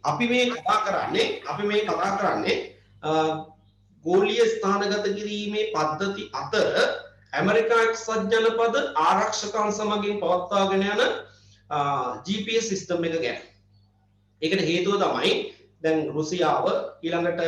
අපි මේ කතා කරන්නේ ගෝලීය ස්ථානගත කිරීමේ පද්ධති අතර ඇමරිකා එක්සත් ජනපද ආරක්ෂක අංශ මගින් පවත්වාගෙන යන GPS සිස්ටම් එක ගැන. ඒකට හේතුව තමයි දැන් රුසියාව ඊළඟට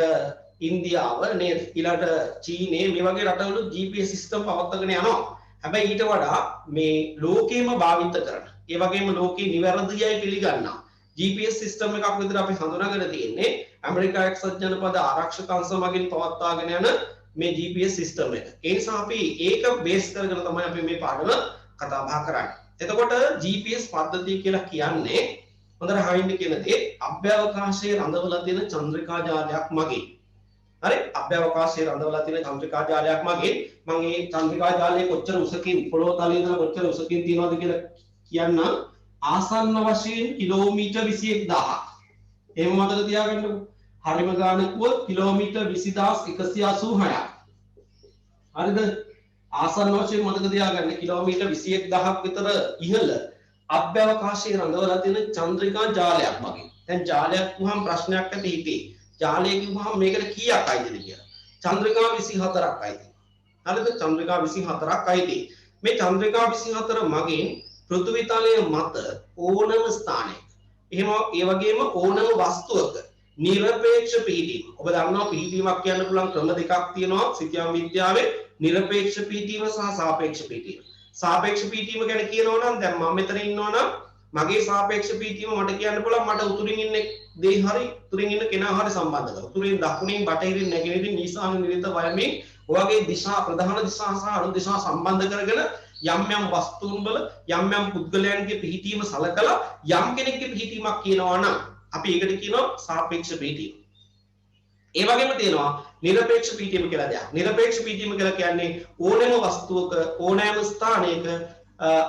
ඉන්දියාව නේද ඊළඟට චීනය මේ වගේ රටවල GPS සිස්ටම් පවත්වාගෙන යනවා. හැබැයි ඊට වඩා මේ ලෝකෙම භාවිත කරන ඒ වගේම ලෝකේ නිවැරදියයි පිළිගන්නා GPS සිස්ටම් එකක් විතර අපි හඳුනාගෙන තියෙන්නේ ඇමරිකා එක්සත් ජනපද ආරක්ෂක අංශ මගින් පවත්වාගෙන යන මේ GPS සිස්ටම් එක. ඒ නිසා අපි ඒක බේස් කරගෙන තමයි අපි මේ පාඩම කතා බහ කරන්නේ. එතකොට GPS පද්ධතිය කියලා කියන්නේ හොඳට අහන්න කියන දේ අභ්‍යවකාශයේ රඳවලා තියෙන චන්ද්‍රිකා ජාලයක් මගින්. හරි අභ්‍යවකාශයේ රඳවලා තියෙන චන්ද්‍රිකා ජාලයක් මගින් මම මේ චන්ද්‍රිකා ජාලය කොච්චර උසකින් පොළොව තලයේ ඉඳලා කොච්චර උසකින් තියෙනවද කියලා කියන්න ආසන්න වශයෙන් කිලෝමීටර් 21000ක්. එහෙම මතක තියාගන්නකො. හරිම ගාන කිව්වොත් කිලෝමීටර් 20186ක්. හරිද? ආසන්න වශයෙන් මතක තියාගන්න කිලෝමීටර් 21000ක් විතර ඉහළ අභ්‍යවකාශයේ රඳවලා තියෙන චන්ද්‍රිකා ජාලයක් මගින්. දැන් ජාලයක් වුණාම ප්‍රශ්නයක් ඇති හිතේ. ජාලය කිව්වහම මේකට කීයක් අයිතිද කියලා. චන්ද්‍රිකා 24ක් අයිති. හරිද? චන්ද්‍රිකා 24ක් අයිති. මේ චන්ද්‍රිකා 24 මගින් පෘථිවි තලයේ මත ඕනම ස්ථානයක එහෙම ඒ වගේම ඕනම වස්තුවක නිරපේක්ෂ පිහිටීම. ඔබ දන්නවා පිහිටීමක් කියන්න පුළුවන් ක්‍රම දෙකක් තියෙනවා සිතියම් විද්‍යාවේ නිරපේක්ෂ පිහිටීම සහ සාපේක්ෂ පිහිටීම. සාපේක්ෂ පිහිටීම ගැන කියනවා නම් දැන් මම මෙතන ඉන්නවා නම් මගේ සාපේක්ෂ පිහිටීම මට කියන්න පුළුවන් මට උතුරින් ඉන්න දේ හරි උතුරින් ඉන්න කෙනා හරි සම්බන්ධ කරලා. උතුරින් දකුණින් බටහිරින් නැගෙනහිරින් ඊශාන නිරිත වයමින් ඔයගේ දිශා ප්‍රධාන දිශා සහ අනු දිශා සම්බන්ධ කරගෙන යම් යම් වස්තුන් වල යම් යම් පුද්ගලයන්ගේ පිහිටීම සලකලා යම් කෙනෙක්ගේ පිහිටීමක් කියනවා නම් අපි ඒකට කියනවා සාපේක්ෂ පිහිටීම. ඒ වගේම තියෙනවා නිරපේක්ෂ පිහිටීම කියලා දෙයක්. නිරපේක්ෂ පිහිටීම කියලා කියන්නේ ඕනෑම වස්තුවක ඕනෑම ස්ථානයක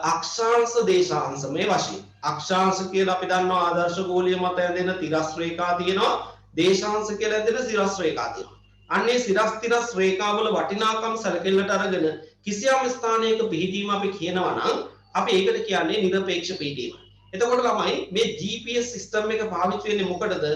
අක්ෂාංශ දේශාංශ මේ වශයෙන්. අක්ෂාංශ කියලා අපි දන්නවා ආදර්ශ ගෝලීය මත ඇඳෙන තිරස් රේඛා තියෙනවා. දේශාංශ කියලා ඇඳෙන සිරස් රේඛා තියෙනවා. අන්නේ සිරස් රේඛාවල වටිනාකම් සැලකෙල්ලට අරගෙන කිසියම් ස්ථානයක පිහිටීම අපි කියනවා නම් අපි ඒකට කියන්නේ නිරපේක්ෂ පිහිටීම. එතකොට තමයි මේ GPS සිස්ටම් එක පාවිච්චි වෙන්නේ මොකටද?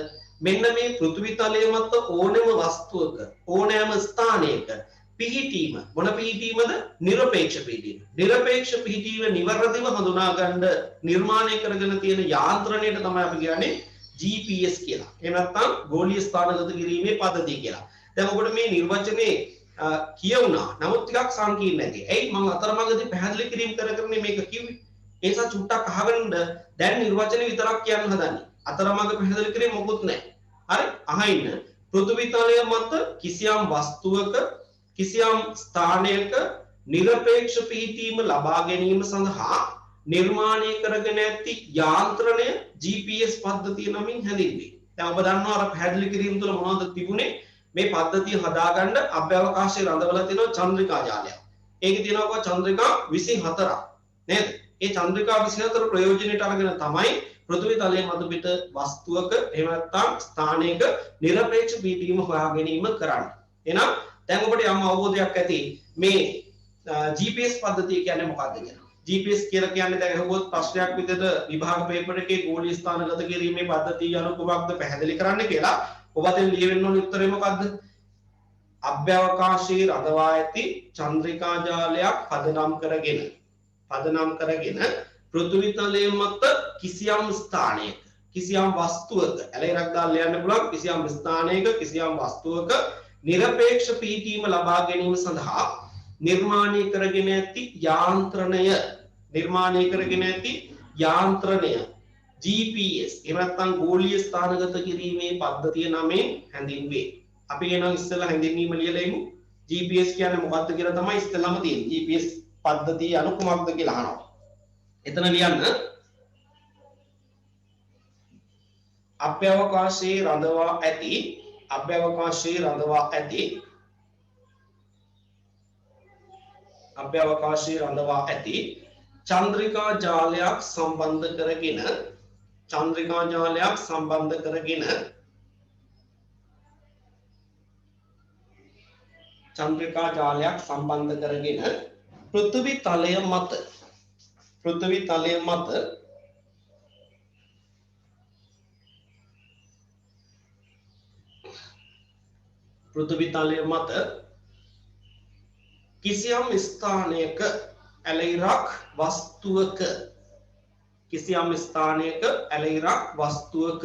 මෙන්න මේ පෘථිවි තලයේ මත ඕනෑම වස්තුවක ඕනෑම ස්ථානයක පිහිටීම මොන පිහිටීමද? නිරපේක්ෂ පිහිටීම. නිරපේක්ෂ පිහිටීම නිවැරදිව හඳුනා ගන්න නිර්මාණය කරගෙන තියෙන යාන්ත්‍රණයට තමයි අපි කියන්නේ GPS කියලා. එහෙම නැත්නම් ගෝලීය ස්ථානගත කිරීමේ පද්ධතිය කියලා. දැන් ඔබට මේ නිර්වචනේ කියවුණා. නමුත් ටිකක් සංකීර්ණ ඇති. එයි මම අතරමඟදී පැහැදිලි කිරීම කරගෙන මේක කිව්වේ. ඒ නිසා චුට්ටක් අහගන්න දැන් නිර්වචනේ විතරක් කියන්න හදන්නේ. අතරමඟ පැහැදිලි කිරීම මොකුත් නැහැ. හරි? අහින්න. පෘථිවි තලය මත කිසියම් වස්තුවක කිසියම් ස්ථානයක නිරපේක්ෂ පිහිටීම ලබා ගැනීම සඳහා නිර්මාණය කරගෙන ඇති යාන්ත්‍රණය GPS පද්ධතිය නමින් හැඳින්වේ. දැන් ඔබ දන්නවා අර පැහැදිලි කිරීම තුළ මොනවද තිබුණේ? මේ පද්ධතිය හදාගන්න අභ්‍යවකාශයේ රඳවලා තියෙන චන්ද්‍රිකා ජාලයක්. ඒකේ තියෙනවා චන්ද්‍රිකා 24ක් නේද? ඒ චන්ද්‍රිකා 24 ප්‍රයෝජනෙට අරගෙන තමයි පෘථිවි තලයේ මත පිට වස්තුවක එහෙම නැත්නම් ස්ථානයක නිරපේක්ෂ පිහිටීම හොයා ගැනීම කරන්නේ. එහෙනම් දැන් ඔබට යම් අවබෝධයක් ඇති මේ GPS පද්ධතිය කියන්නේ මොකක්ද කියලා. GPS කියලා කියන්නේ දැන් අහුවොත් ප්‍රශ්නයක් විදිහට විභාග පේපර් එකේ ගෝලීය ස්ථානගත කිරීමේ පද්ධතිය යන කුමක්ද පැහැදිලි කරන්න කියලා ඔබ අතෙන් ලියවෙන්න ඕන උත්තරේ මොකක්ද? අභ්‍යවකාශයේ රඳවා ඇති චන්ද්‍රිකා ජාලයක් පදනම් කරගෙන පෘථිවි තලයේ මත කිසියම් ස්ථානයක කිසියම් වස්තුවක ඇලෙරක් දාලා ලියන්න පුළුවන් කිසියම් ස්ථානයක කිසියම් වස්තුවක නිරපේක්ෂ පිහිටීම ලබා ගැනීම සඳහා නිර්මාණය කරගෙන ඇති යාන්ත්‍රණය GPS එහෙම නැත්නම් ගෝලීය ස්ථානගත කිරීමේ පද්ධතිය නමින් හැඳින්වේ. අපි එනවා ඉස්සෙල්ලා හැඳින්වීම ලියලා ඉමු. GPS කියන්නේ මොකක්ද කියලා තමයි ඉස්සෙල්ලාම තියෙන්නේ. GPS පද්ධතිය අනු කුමක්ද කියලා අහනවා. එතන ලියන්න අභ්‍යවකාශයේ රඳවා ඇති චන්ද්‍රිකා ජාලයක් සම්බන්ධ කරගෙන පෘථිවි තලය මත පෘථිවි තලය මත කිසියම් ස්ථානයක ඇලයිරක් වස්තුවක කිසියම් ස්ථානයක ඇලයිරක් වස්තුවක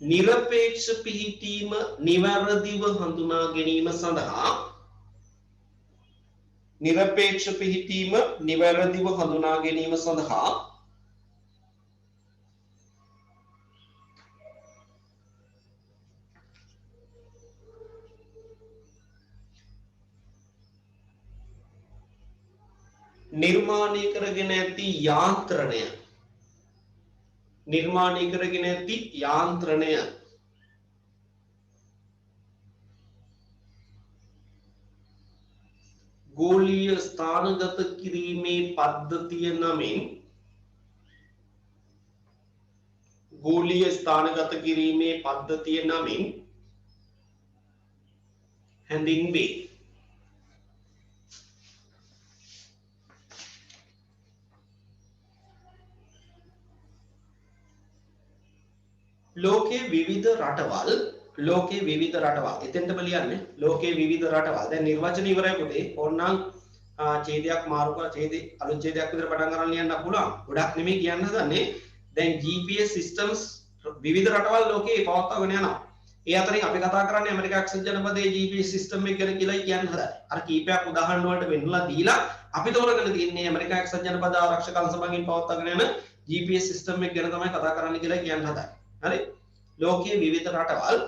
නිරපේක්ෂ පිහිටීම නිවැරදිව හඳුනා ගැනීම සඳහා නිරපේක්ෂ පිහිටීම නිවැරදිව හඳුනා ගැනීම සඳහා නිර්මාණය කරගෙන ඇති යාන්ත්‍රණය ගෝලීය ස්ථානගත කිරීමේ පද්ධතිය නමින් හැඳින්වේ. ලෝකයේ විවිධ රටවල් එතෙන්ටම ලියන්නේ ලෝකයේ විවිධ රටවල්. දැන් නිර්වචන ඉවරයි පුතේ. ඕනනම් ඡේදයක් මාරු කරලා අලුත් ඡේදයක් විතර පටන් ගන්න ලියන්න පුළුවන්. ගොඩක් නෙමෙයි කියන්න හදන්නේ. දැන් GPS systems විවිධ රටවල් ලෝකයේ පවත්වාගෙන යනවා. ඒ අතරින් අපි කතා කරන්නේ ඇමරිකා එක්සත් ජනපදයේ GPS system එක ගැන කියලා කියන්න හදන්නේ. අර කීපයක් උදාහරණ වලට වෙන්නලා දීලා අපි තෝරගෙන තියන්නේ ඇමරිකා එක්සත් ජනපද ආරක්ෂක අංශ මගින් පවත්වාගෙන යන GPS system එක ගැන තමයි කතා කරන්න කියලා කියන්න හදන්නේ. හරි. ලෝකයේ විවිධ රටවල්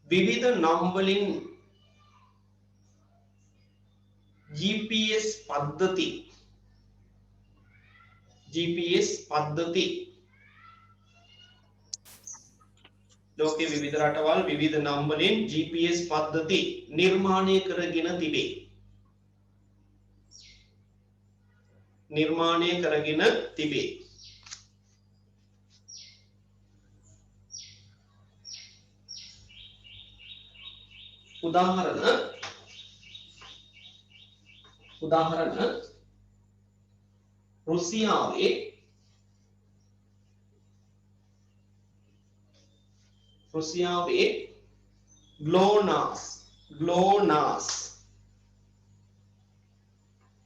විවිධ නම් වලින් GPS පද්ධති ලෝකයේ විවිධ රටවල් විවිධ නම් වලින් GPS පද්ධති නිර්මාණය කරගෙන තිබේ. උදාහරණ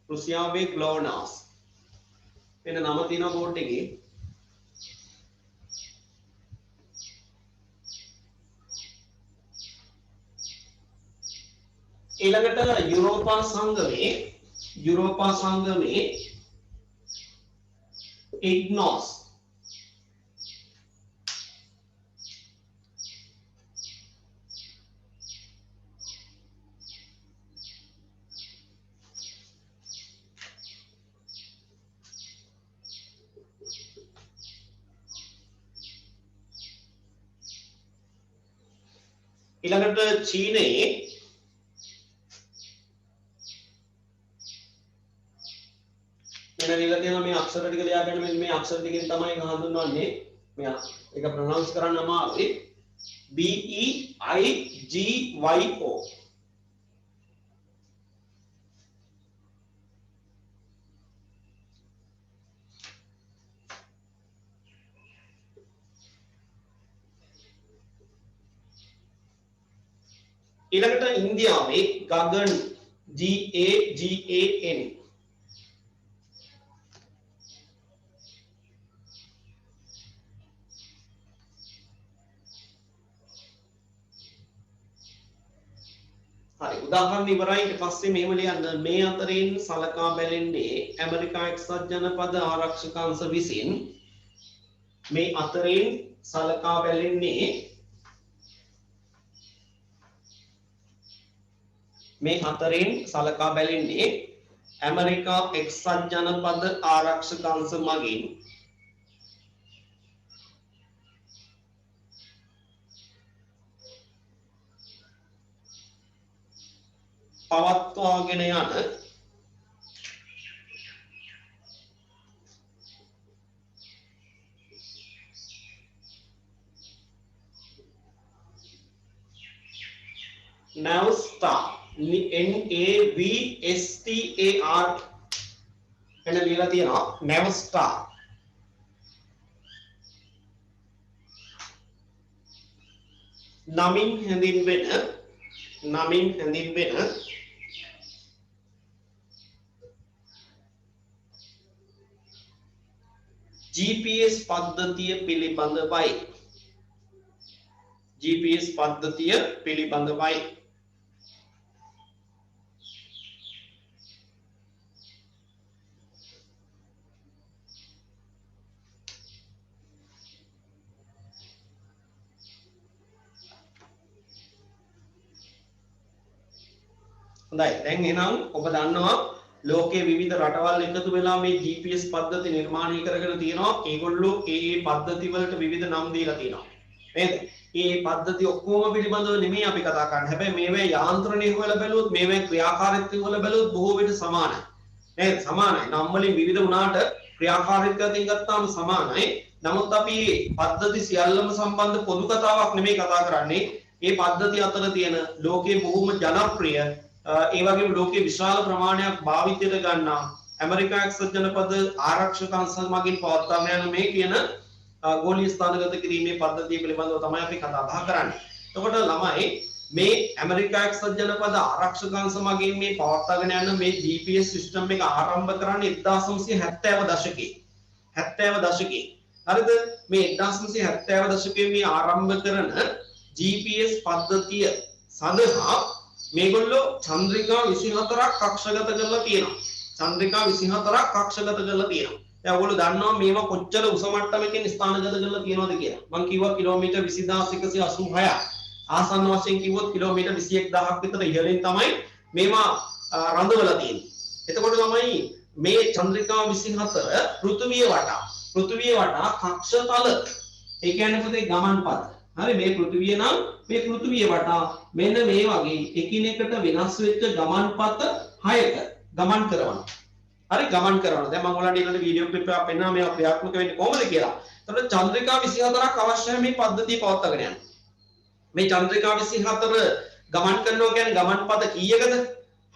රුසියාවේ GLONASS වෙන නම තියෙනවා බෝඩ් එකේ. ඊළඟට යුරෝපා සංගමේ IGNOS ඊළඟට චීනයේ මෙන්න තියෙනවා මේ අක්ෂර ටික ලියා ගන්න. මෙන්න මේ අක්ෂර ටිකෙන් තමයි හඳුන්වන්නේ. මෙයා ඒක ප්‍රොනවුන්ස් කරන්න අමාරුයි. BEIGYO ඊළඟට ඉන්දියාවේ ගගන් GAGAN හරි උදාහරණ ඉවරයි. ඊට පස්සේ මෙහෙම ලියන්න. මේ අතරින් සලකා බැලෙන්නේ ඇමරිකා එක්සත් ජනපද ආරක්ෂක අංශ විසින් මේ අතරින් සලකා බැලෙන්නේ ඇමරිකා එක්සත් ජනපද ආරක්ෂක අංශ මගින් පවත්වාගෙන යන NavStar NAVSTAR එන ලියලා තියෙනවා Navstar. නමින් හැඳින්වෙන GPS පද්ධතිය පිළිබඳවයි. GPS පද්ධතිය පිළිබඳවයි. හොඳයි දැන් එහෙනම් ඔබ දන්නවා ලෝකයේ විවිධ රටවල් එකතු වෙලා මේ GPS පද්ධති නිර්මාණය කරගෙන තියෙනවා. ඒගොල්ලෝ ඒ පද්ධති වලට විවිධ නම් දීලා තියෙනවා. නේද? මේ පද්ධති ඔක්කොම පිළිබඳව නෙමෙයි අපි කතා කරන්නේ. හැබැයි මේවා යාන්ත්‍රණය හොයලා බැලුවොත් මේවා ක්‍රියාකාරීත්වය හොයලා බැලුවොත් බොහෝ විට සමානයි. නේද? සමානයි. නම් වලින් විවිධ වුණාට ක්‍රියාකාරීත්වයෙන් ගත්තාම සමානයි. නමුත් අපි පද්ධති සියල්ලම සම්බන්ධ පොදු කතාවක් නෙමෙයි කතා කරන්නේ. මේ පද්ධති අතර තියෙන ලෝකයේ බොහොම ජනප්‍රිය ඒ වගේම ලෝකයේ විශාල ප්‍රමාණයක් භාවිතයට ගන්නා ඇමරිකා එක්සත් ජනපද ආරක්ෂක අංශ මගින් පවත්වාගෙන යන මේ කියන ගෝලීය ස්ථානගත කිරීමේ පද්ධතිය පිළිබඳව තමයි අපි කතා බහ කරන්නේ. එතකොට ළමයි මේ ඇමරිකා එක්සත් ජනපද ආරක්ෂක අංශ මගින් මේ පවත්වාගෙන යන මේ GPS සිස්ටම් එක ආරම්භ කරන්නේ 1970 දශකයේ. 70 දශකයේ. හරිද? මේ 1970 දශකයේ මේ ආරම්භ කරන GPS පද්ධතිය සඳහා මේගොල්ලෝ චන්ද්‍රිකා 24ක් කක්ෂගත කරලා තියෙනවා. චන්ද්‍රිකා 24ක් කක්ෂගත කරලා තියෙනවා. දැන් ඔයගොල්ලෝ දන්නවා මේවා කොච්චර උස මට්ටමකින් ස්ථානගත කරලා තියෙනවද කියලා. මම කිව්වා කිලෝමීටර් 20186. ආසන්න වශයෙන් කිව්වොත් කිලෝමීටර් 21000ක් විතර ඉහළින් තමයි මේවා රඳවලා තියෙන්නේ. එතකොට තමයි මේ චන්ද්‍රිකා 24 පෘථිවිය වටා කක්ෂතල ඒ කියන්නේ පුතේ ගමන්පත. හරි මේ පෘථිවිය නම් මේ පෘථිවිය වටා මෙන්න මේ වගේ එකිනෙකට වෙනස් වෙච්ච ගමන්පත 6ක ගමන් කරනවා. හරි ගමන් කරනවා. දැන් මම ඔයාලට ඊළඟ වීඩියෝ ක්ලිප් එකක් පෙන්නනවා මේවා ක්‍රියාත්මක වෙන්නේ කොහොමද කියලා. එතකොට චන්ද්‍රිකා 24ක් අවශ්‍යයි මේ පද්ධතිය පවත්වාගෙන යන්න. මේ චන්ද්‍රිකා 24 ගමන් කරනවා කියන්නේ ගමන්පත කීයකද?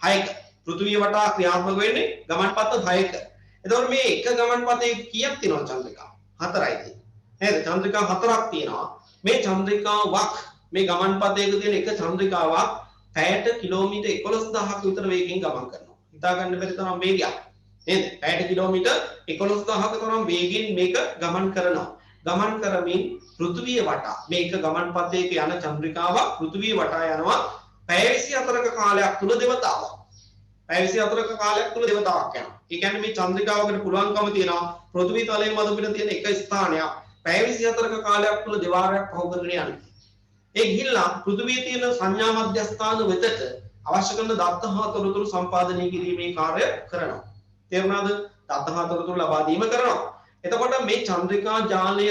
6ක. පෘථිවිය වටා ක්‍රියාත්මක වෙන්නේ ගමන්පත 6ක. එතකොට මේ එක ගමන්පතේ කීයක් තියෙනවද චන්ද්‍රිකා? 4යි තියෙන්නේ. නේද? චන්ද්‍රිකා 4ක් තියෙනවා. මේ චන්ද්‍රිකාවක් මේ ගමන්පතයක තියෙන එක චන්ද්‍රිකාවක් පැයට කිලෝමීටර් 11000ක විතර වේගයෙන් ගමන් කරනවා. හිතා ගන්න බැරි තරම් වේගයක්. නේද? පැයට කිලෝමීටර් 11000ක තරම් වේගයෙන් මේක ගමන් කරනවා. ගමන් කරමින් පෘථිවිය වටා මේක ගමන්පතයක යන චන්ද්‍රිකාවක් පෘථිවිය වටා යනවා පැය 24ක කාලයක් තුල දෙවතාවක්. පැය 24ක කාලයක් තුල දෙවතාවක් යනවා. ඒ කියන්නේ මේ චන්ද්‍රිකාවකට පුළුවන්කම තියෙනවා පෘථිවි තලයේ මත පිට තියෙන එක ස්ථානයක් පැය 24ක කාලයක් තුල දෙවාරයක් පහු කරගෙන යනවා. ඒ ගිහිල්ලා පෘථිවියේ තියෙන සංඥා මධ්‍යස්ථාන වෙතට අවශ්‍ය කරන දත්ත හා තොරතුරු සම්පාදනය කිරීමේ කාර්යය කරනවා. තේරුණාද? දත්ත හා තොරතුරු ලබා දීම කරනවා. එතකොට මේ චන්ද්‍රිකා ජාලය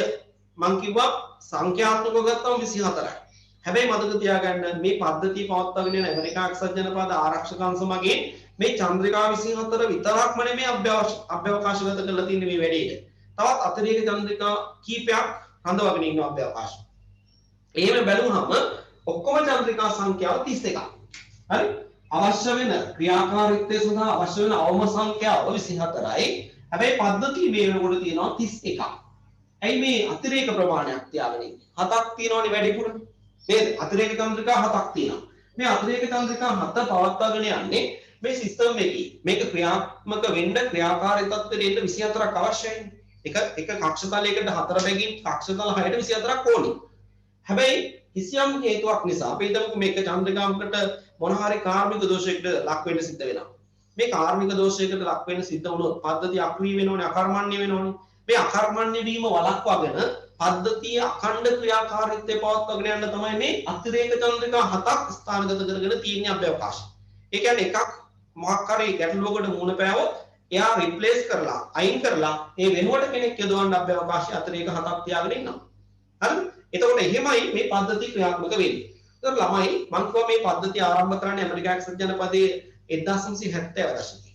මම කිව්වා සංඛ්‍යාත්මකව ගත්තම 24යි. හැබැයි මතක තියාගන්න මේ පද්ධතිය පවත්වාගෙන යන ඇමරිකා එක්සත් ජනපද ආරක්ෂක අංශ මගින් මේ චන්ද්‍රිකා 24 විතරක්ම නෙමෙයි අභ්‍යවකාශගත කරලා තියෙන මේ වැඩේට. තවත් අතිරේක චන්ද්‍රිකා කීපයක් රඳවගෙන ඉන්නවා අභ්‍යවකාශ. එහෙම බැලුවහම ඔක්කොම චන්ද්‍රිකා සංඛ්‍යාව 31ක්. හරි? අවශ්‍ය වෙන ක්‍රියාකාරීත්වය සඳහා අවශ්‍ය වෙන අවම සංඛ්‍යාව 24යි. හැබැයි පද්ධතිය මේ වෙනකොට තියෙනවා 31ක්. ඇයි මේ අතිරේක ප්‍රමාණයක් තියාගෙන ඉන්නේ? 7ක් තියෙනවනේ වැඩිපුර. නේද? අතිරේක චන්ද්‍රිකා 7ක් තියෙනවා. මේ අතිරේක චන්ද්‍රිකා 7 පවත්වාගෙන යන්නේ මේ සිස්ටම් එකේ. මේක ක්‍රියාත්මක වෙන්න ක්‍රියාකාරී තත්ත්වෙට එන්න 24ක් අවශ්‍යයි. එක කක්ෂතලයකට 4 බැගින් කක්ෂතල 6ට 24ක් ඕනේ. හැබැයි කිසියම් හේතුවක් නිසා අපි හිතමුකෝ මේක චන්ද්‍රිකාවකට මොන හරි කාර්මික දෝෂයකට ලක් වෙන්න සිද්ධ වෙනවා. මේ කාර්මික දෝෂයකට ලක් වෙන්න සිද්ධ වුණොත් පද්ධතිය අක්‍රිය වෙනවනේ, අකර්මණ්‍ය වෙනවනේ. මේ අකර්මණ්‍ය වීම වළක්වාගෙන පද්ධතිය අඛණ්ඩ ක්‍රියාකාරීත්වය පවත්වාගෙන යන්න තමයි මේ අතිරේක චන්ද්‍රිකා 7ක් ස්ථානගත කරගෙන තියෙන අභ්‍යවකාශය. ඒ කියන්නේ එකක් මොකක් හරි ගැටලුවකට මුහුණ පෑවොත් එයා රිප්ලේස් කරලා අයින් කරලා ඒ වෙනුවට කෙනෙක් යොදවන්න අභ්‍යවකාශය අතිරේක 7ක් තියාගෙන ඉන්නවා. හරිද? එතකොට එහෙමයි මේ පද්ධතිය ක්‍රියාත්මක වෙන්නේ. ඒතර ළමයි මම කිව්වා මේ පද්ධතිය ආරම්භ කරන්නේ ඇමරිකා එක්සත් ජනපදයේ 1970 දශකයේ.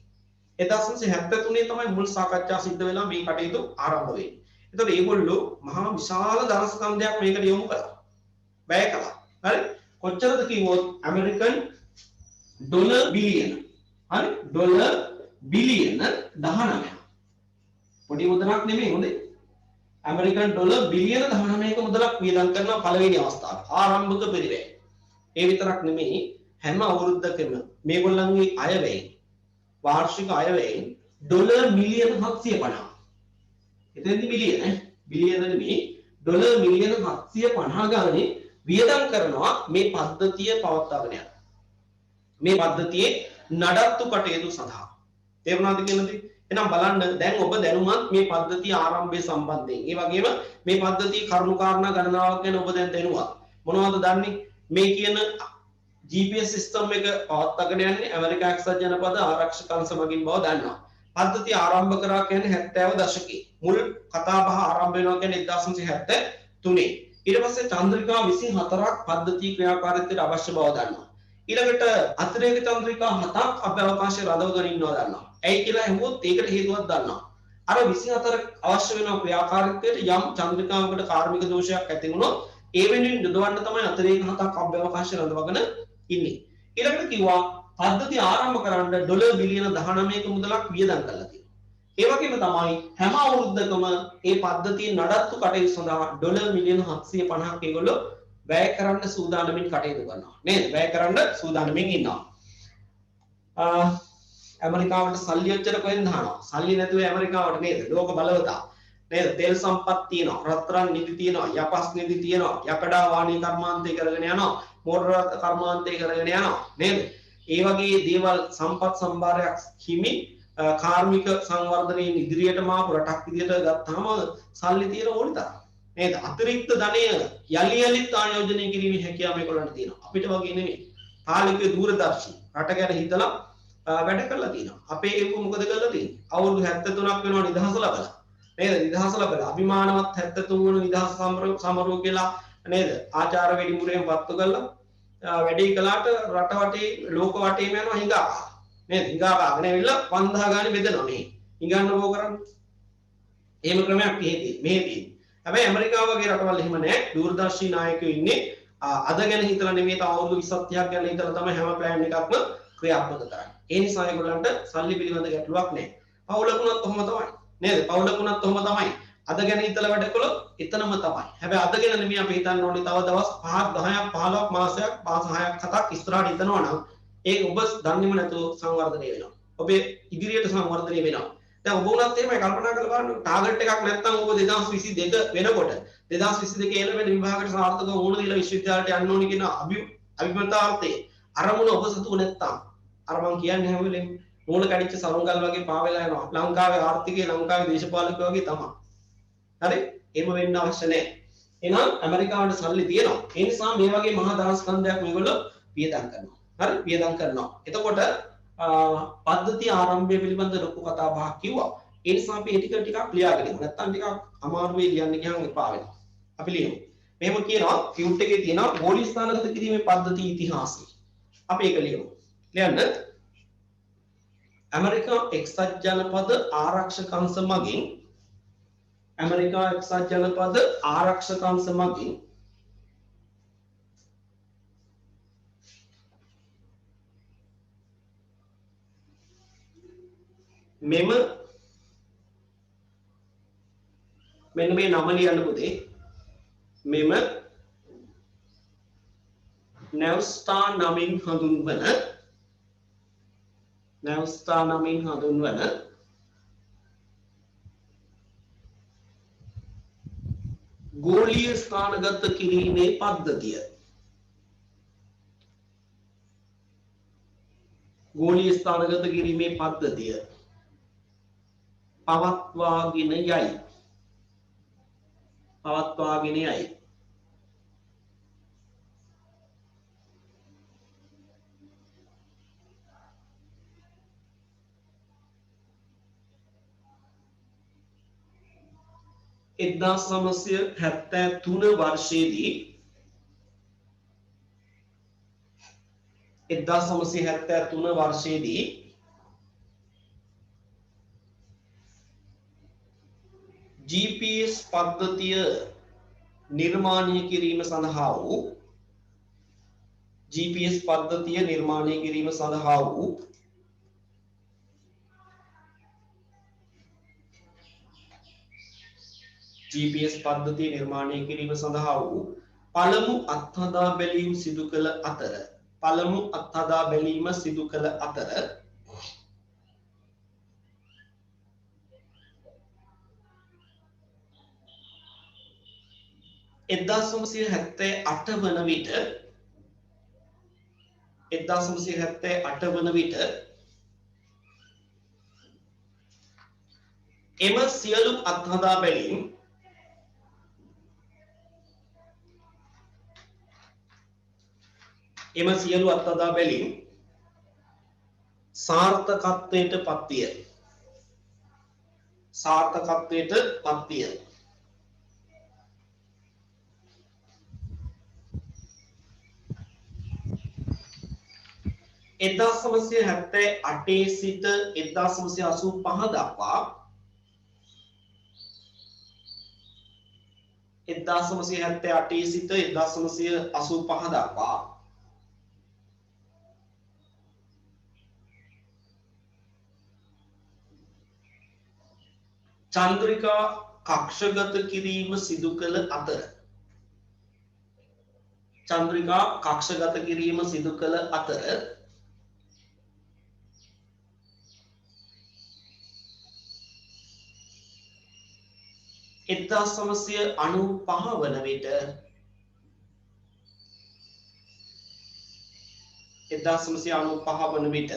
1973 තමයි මුල් සාකච්ඡා සිද්ධ වෙලා මේ කටයුතු ආරම්භ වෙන්නේ. එතකොට මේගොල්ලෝ මහා විශාල ධන ස්කන්ධයක් මේකට යොමු කළා. වැය කළා. හරි? කොච්චරද කිව්වොත් ඇමරිකන් ඩොලර් බිලියන. හරි? ඩොලර් බිලියන 19ක්. පොඩි මුදලක් නෙමෙයි හොඳේ. ඇමරිකන් ඩොලර් බිලියන 19ක මුදලක් වියදම් කරන පළවෙනි අවස්ථාව. ආරම්භක පිරිවැය. ඒ විතරක් නෙමෙයි හැම අවුරුද්දකම මේගොල්ලන්ගේ අයවැයෙන් වාර්ෂික අයවැයෙන් ඩොලර් මිලියන 750. එතෙන්දි මිලියන බිලියන නෙමෙයි ඩොලර් මිලියන 750 ගානේ වියදම් කරනවා මේ පද්ධතිය පවත්වාගෙන යන්න. මේ පද්ධතියේ නඩත්තු කටයුතු සඳහා. තේරුණාද කියනද? එහෙනම් බලන්න දැන් ඔබ දැනුමත් මේ පද්ධතිය ආරම්භය සම්බන්ධයෙන්. ඒ වගේම මේ පද්ධතියේ කරුණු කාරණා ගණනාවක් ගැන ඔබ දැන් දැනුවත්. මොනවද දන්නේ? මේ කියන GPS සිස්ටම් එක පවත්වාගෙන යන්නේ ඇමරිකා එක්සත් ජනපද ආරක්ෂක අංශ මගින් බව දන්නවා. පද්ධතිය ආරම්භ කරා කියන්නේ 70 දශකයේ. මුල් කතා බහ ආරම්භ වෙනවා කියන්නේ 1973. ඊට පස්සේ චන්ද්‍රිකා 24ක් පද්ධතිය ක්‍රියාකාරීත්වයට අවශ්‍ය බව දන්නවා. ඊළඟට අතිරේක චන්ද්‍රිකා 7ක් අභ්‍යවකාශයේ රඳවගෙන ඉන්නවා දන්නවා. ඇයි කියලා අහුවොත් ඒකට හේතුවක් දන්නවා. අර 24 අවශ්‍ය වෙන ක්‍රියාකාරීත්වයට යම් චන්ද්‍රිකාවකට කාර්මික දෝෂයක් ඇති වුණොත් ඒ වෙනුවෙන් යොදවන්න තමයි අතිරේක 7ක් අභ්‍යවකාශයේ රඳවගෙන ඉන්නේ. ඊළඟට කිව්වා පද්ධතිය ආරම්භ කරන්න ඩොලර් බිලියන 19ක මුදලක් වියදම් කරලා තියෙනවා. ඒ වගේම තමයි හැම අවුරුද්දකම මේ පද්ධතිය නඩත්තු කටයුතු සඳහා ඩොලර් මිලියන 750ක් ඒගොල්ලෝ වැය කරන්න සූදානමින් කටයුතු කරනවා. නේද? වැය කරන්න සූදානමින් ඉන්නවා. ඇමරිකාවට සල්ලි ඔච්චර කොහෙන්ද දානවා? සල්ලි නැතුව ඇමරිකාවට නේද? ලෝක බලවතා. නේද? තෙල් සම්පත් තියෙනවා, රත්තරන් නිදි තියෙනවා, යපස් නිදි තියෙනවා, යකඩා වාණී කර්මාන්තය කරගෙන යනවා, මෝටර කර්මාන්තය කරගෙන යනවා. නේද? ඒ වගේ දේවල් සම්පත් සම්භාරයක් හිමි කාර්මික සංවර්ධනයෙන් ඉදිරියටම ආපු රටක් විදියට ගත්තාම සල්ලි තියෙන ඕනි තරම්. නේද? අතිරික්ත ධනය යලි යලිත් ආයෝජනය කිරීමේ හැකියාව මේගොල්ලන්ට තියෙනවා. අපිට වගේ නෙමෙයි. කාලික දූරදර්ශී රට ගැන හිතලා වැඩ කරලා තියෙනවා. අපේ ඒක මොකද කරලා තියෙන්නේ? අවුරුදු 73ක් වෙනවා නිදහස ලැබලා. නේද? නිදහස ලැබලා අභිමානවත් 73 වන නිදහස් සමරුව කියලා නේද? ආචාර වෙඩිමුරෙන් පත්තු කරලා වැඩේ කළාට රට වටේ ලෝක වටේම යනවා හිඟා. නේද? හිඟා කාගෙන ඇවිල්ලා 5000 ගානේ බෙදනවා මේ. හිඟන්න බෝ කරන්නේ. එහෙම ක්‍රමයක් මෙහෙ තියෙන්නේ. හැබැයි ඇමරිකාව වගේ රටවල් එහෙම නැහැ. දූරදර්ශී නායකයෝ ඉන්නේ අද ගැන හිතලා නෙමෙයි තව අවුරුදු 20ක් 30ක් ගැන හිතලා තමයි හැම ප්ලෑන් එකක්ම ක්‍රියාත්මක කරන්නේ. ඒ නිසා ඒගොල්ලන්ට සල්ලි පිළිබඳ ගැටලුවක් නැහැ. පවුලකුණත් ඔහොම තමයි. නේද? පවුලකුණත් ඔහොම තමයි. අද ගැන හිතලා වැඩ කළොත් එතනම තමයි. හැබැයි අද ගැන නෙමෙයි අපි හිතන්න ඕනේ තව දවස් 5ක් 10ක් 15ක් මාසයක් මාස 6ක් 7ක් ඉස්සරහට හිතනවා නම් ඒක ඔබ දන්නේම නැතුව සංවර්ධනය වෙනවා. ඔබේ ඉදිරියට සංවර්ධනය වෙනවා. දැන් ඔබ උනත් එහෙමයි කල්පනා කරලා බලන්න ටාගට් එකක් නැත්නම් ඔබ 2022 වෙනකොට 2022 එළවෙන විභාගයට සාර්ථකව වුණ දීලා විශ්වවිද්‍යාලයට යන්න ඕනි කියන අභිමතාර්ථයේ අරමුණ ඔබ සතුව නැත්නම් අර මං කියන්නේ හැම වෙලෙම මූල කඩිච්ච සරුංගල් වගේ පාවෙලා යනවා. ලංකාවේ ආර්ථිකය ලංකාවේ දේශපාලකයෝ වගේ තමයි. හරි? එහෙම වෙන්න අවශ්‍ය නැහැ. එහෙනම් ඇමරිකාවට සල්ලි තියෙනවා. ඒ නිසා මේ වගේ මහා ධනස්කන්ධයක් මේගොල්ලෝ වියදම් කරනවා. හරි? වියදම් කරනවා. එතකොට පද්ධතිය ආරම්භය පිළිබඳ ලොකු කතා බහක් කිව්වා. ඒ නිසා අපි ඒ ටිකක් ලියාගෙන ඉමු. නැත්තම් ටිකක් අමාරු වෙයි ලියන්න ගියාම එපා වෙනවා. අපි ලියමු. මෙහෙම කියනවා ෆියුට් එකේ තියෙනවා ගෝලීය ස්ථානගත කිරීමේ පද්ධති ඉතිහාසය. අපි ඒක ලියමු. ලියන්න. ඇමරිකා එක්සත් ජනපද ආරක්ෂක අංශ මගින් ඇමරිකා එක්සත් ජනපද ආරක්ෂක අංශ මගින් මෙන්න මේ නම ලියන්න පුතේ මෙම නැව්ස්ටාර් නමින් හඳුන්වන ගෝලීය ස්ථානගත කිරීමේ පද්ධතිය පවත්වාගෙන යයි. 1973 වර්ෂයේදී 1973 වර්ෂයේදී GPS පද්ධතිය නිර්මාණය කිරීම සඳහා වූ GPS පද්ධතිය නිර්මාණය කිරීම සඳහා වූ GPS පද්ධතිය නිර්මාණය කිරීම සඳහා වූ පළමු අත්හදා බැලීම් සිදු කළ අතර 1978 වන විට එම සියලු අත්හදා බැලීම් සාර්ථකත්වයට පත්විය. 1978 සිට 1985 දක්වා 1978 සිට 1985 දක්වා චන්ද්‍රිකා කක්ෂගත කිරීම සිදු කළ අතර 1995 වන විට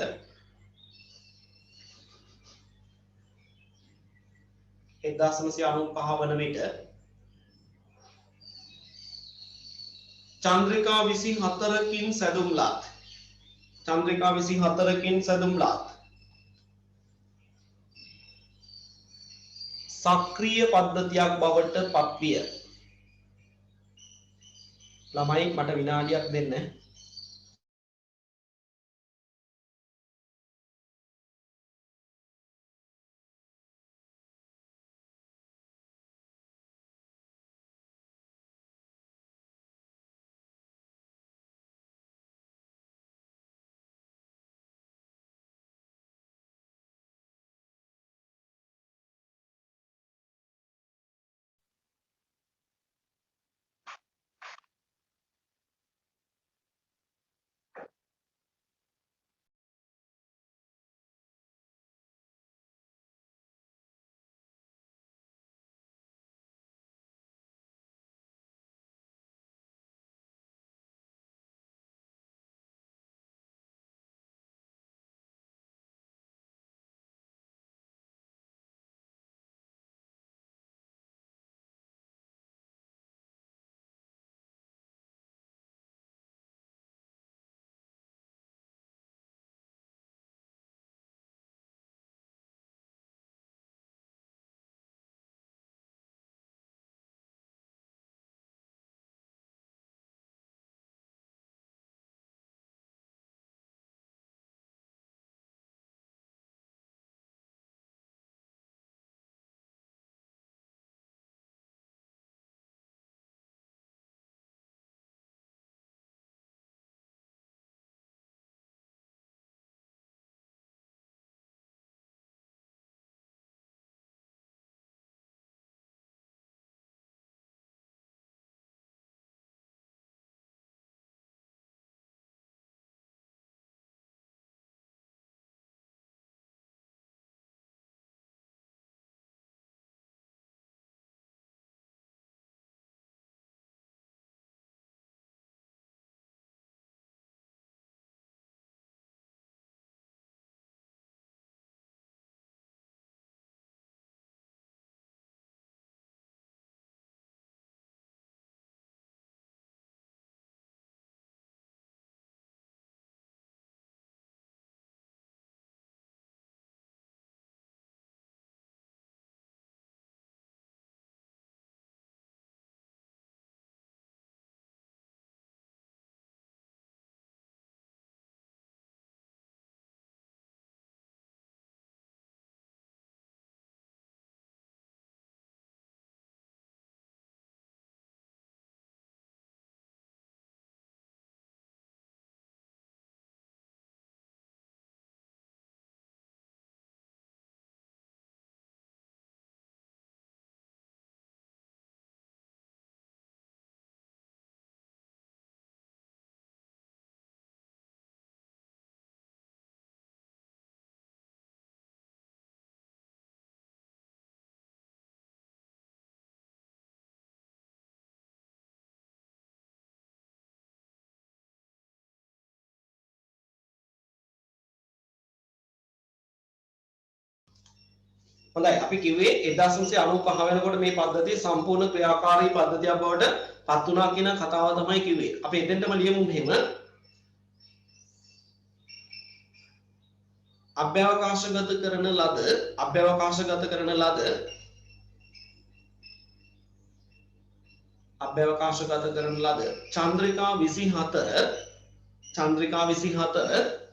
1995 වන විට චන්ද්‍රිකා 24කින් සැදුම්ලත් සක්‍රීය පද්ධතියක් බවට පත්විය. ළමයි මට විනාඩියක් දෙන්න. හොඳයි අපි කිව්වේ 1995 වෙනකොට මේ පද්ධතිය සම්පූර්ණ ක්‍රියාකාරී පද්ධතියක් බවට පත් වුණා කියන කතාව තමයි කිව්වේ. අපි එතෙන්ටම ලියමු මෙහෙම. අභ්‍යවකාශගත කරන ලද චන්ද්‍රිකා 24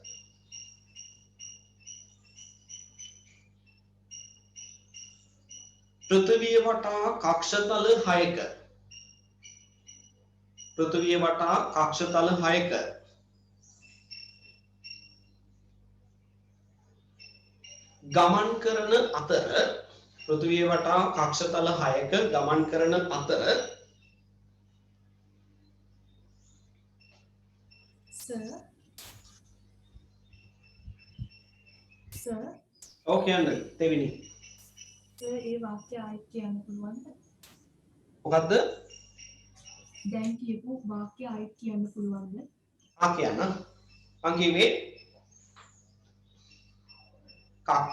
පෘථිවිය වටා කක්ෂතල 6ක ගමන් කරන අතර පෘථිවිය වටා කක්ෂතල 6ක ගමන් කරන අතර සර් ඔව් කියන්න දෙවිනි ඒ වාක්‍ය ආයෙත් කියන්න පුළුවන්ද? මොකද්ද දැන් කියපු වාක්‍ය ආයෙත් කියන්න පුළුවන්ද? කියන්න මං කිව්වේ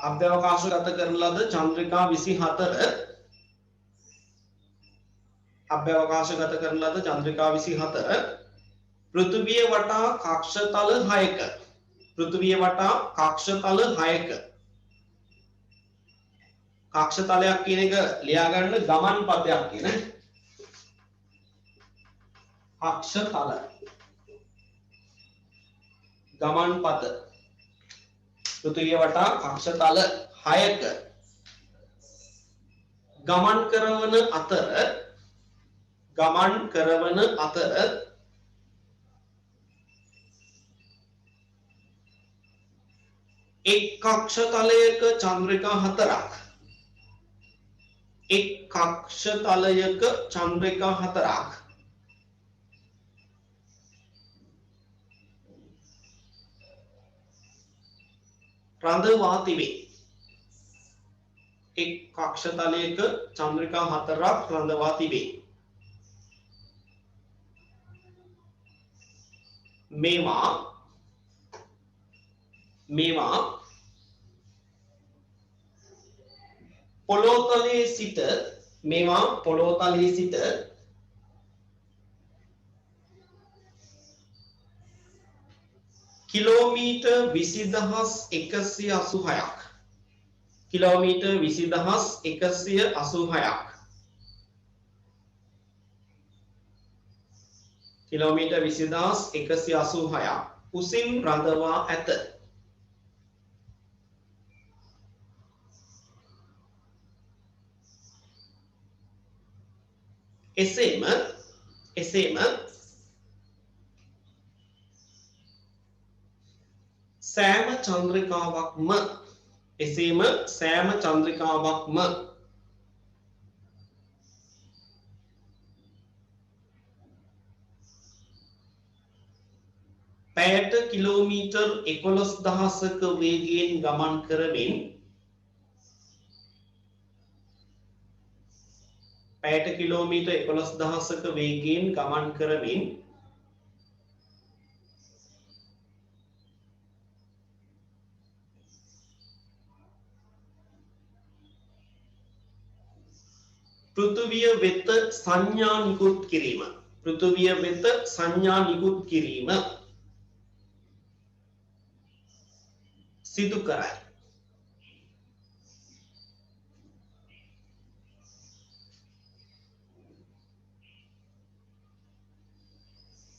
අභ්‍යවකාශගත කරන ලද චන්ද්‍රිකා 24 පෘථිවිය වටා කක්ෂතල 6ක කක්ෂතලයක් කියන එක ලියා ගන්න ගමන් පදයක් කියන කක්ෂතල ගමන් පද පෘථිවිය වටා කක්ෂතල 6ක ගමන් කරවන අතර එක් කක්ෂතලයක චන්ද්‍රිකා 4ක් රඳවා තිබේ. එක් කක්ෂතලයක චන්ද්‍රිකා 4ක් රඳවා තිබේ. මේවා පොළොතලයේ සිට කිලෝමීටර් 20186 උසින් රඳවා ඇත. එසේම සෑම චන්ද්‍රිකාවක්ම පැයට කිලෝමීටර් 11000ක වේගයෙන් ගමන් කරමින්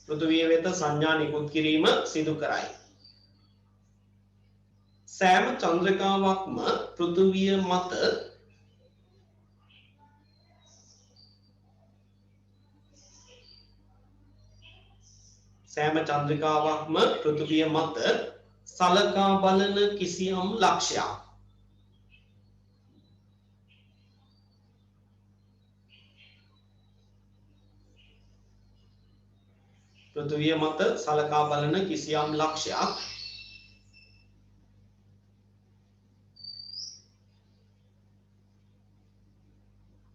පෘථිවිය වෙත සංඥා නිකුත් කිරීම සිදු කරයි. සෑම චන්ද්‍රිකාවක්ම පෘථිවිය මත සලකා බලන කිසියම් ලක්ෂයක්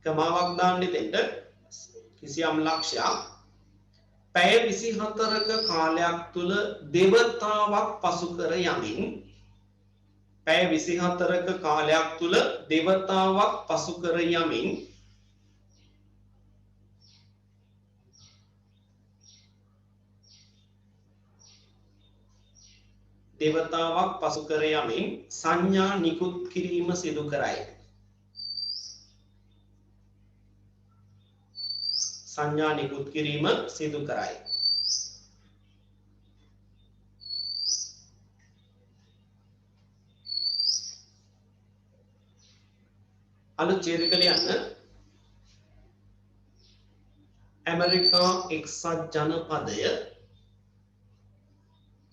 කමාවක් දාන්න දෙන්න කිසියම් ලක්ෂයක් පැය 24ක කාලයක් තුල දෙවතාවක් පසු කර යමින් පැය 24ක කාලයක් තුල දේවතාවක් පසු කර යමින් දේවතාවක් පසු කර යමින් සංඥා නිකුත් කිරීම සිදු කරයි. සංඥා නිකුත් කිරීම සිදු කරයි. අලුත් ඡේදක ලියන්න. ඇමරිකා එක්සත් ජනපදය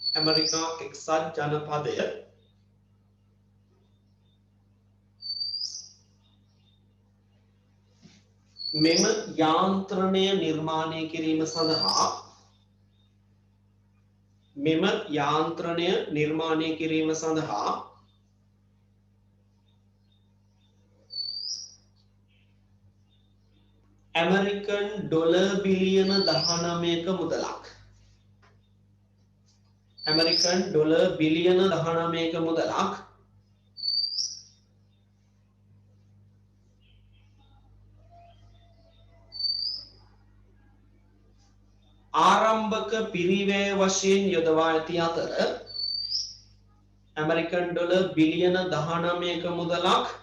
ඇමරිකා එක්සත් ජනපදය මෙම යාන්ත්‍රණය නිර්මාණය කිරීම සඳහා ඇමරිකන් ඩොලර් බිලියන 19ක මුදලක් ඇමරිකන් ඩොලර් බිලියන 19ක මුදලක් ආරම්භක පිරිවැය වශයෙන් යොදවා ඇති අතර ඇමරිකන් ඩොලර් බිලියන 19ක මුදලක්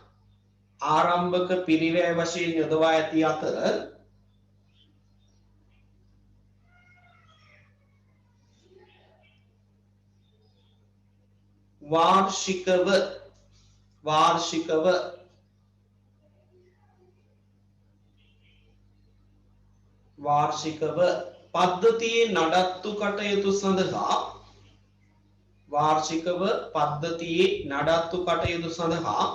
ආරම්භක පිරිවැය වශයෙන් යොදවා ඇති අතර වාර්ෂිකව පද්ධතියේ නඩත්තු කටයුතු සඳහා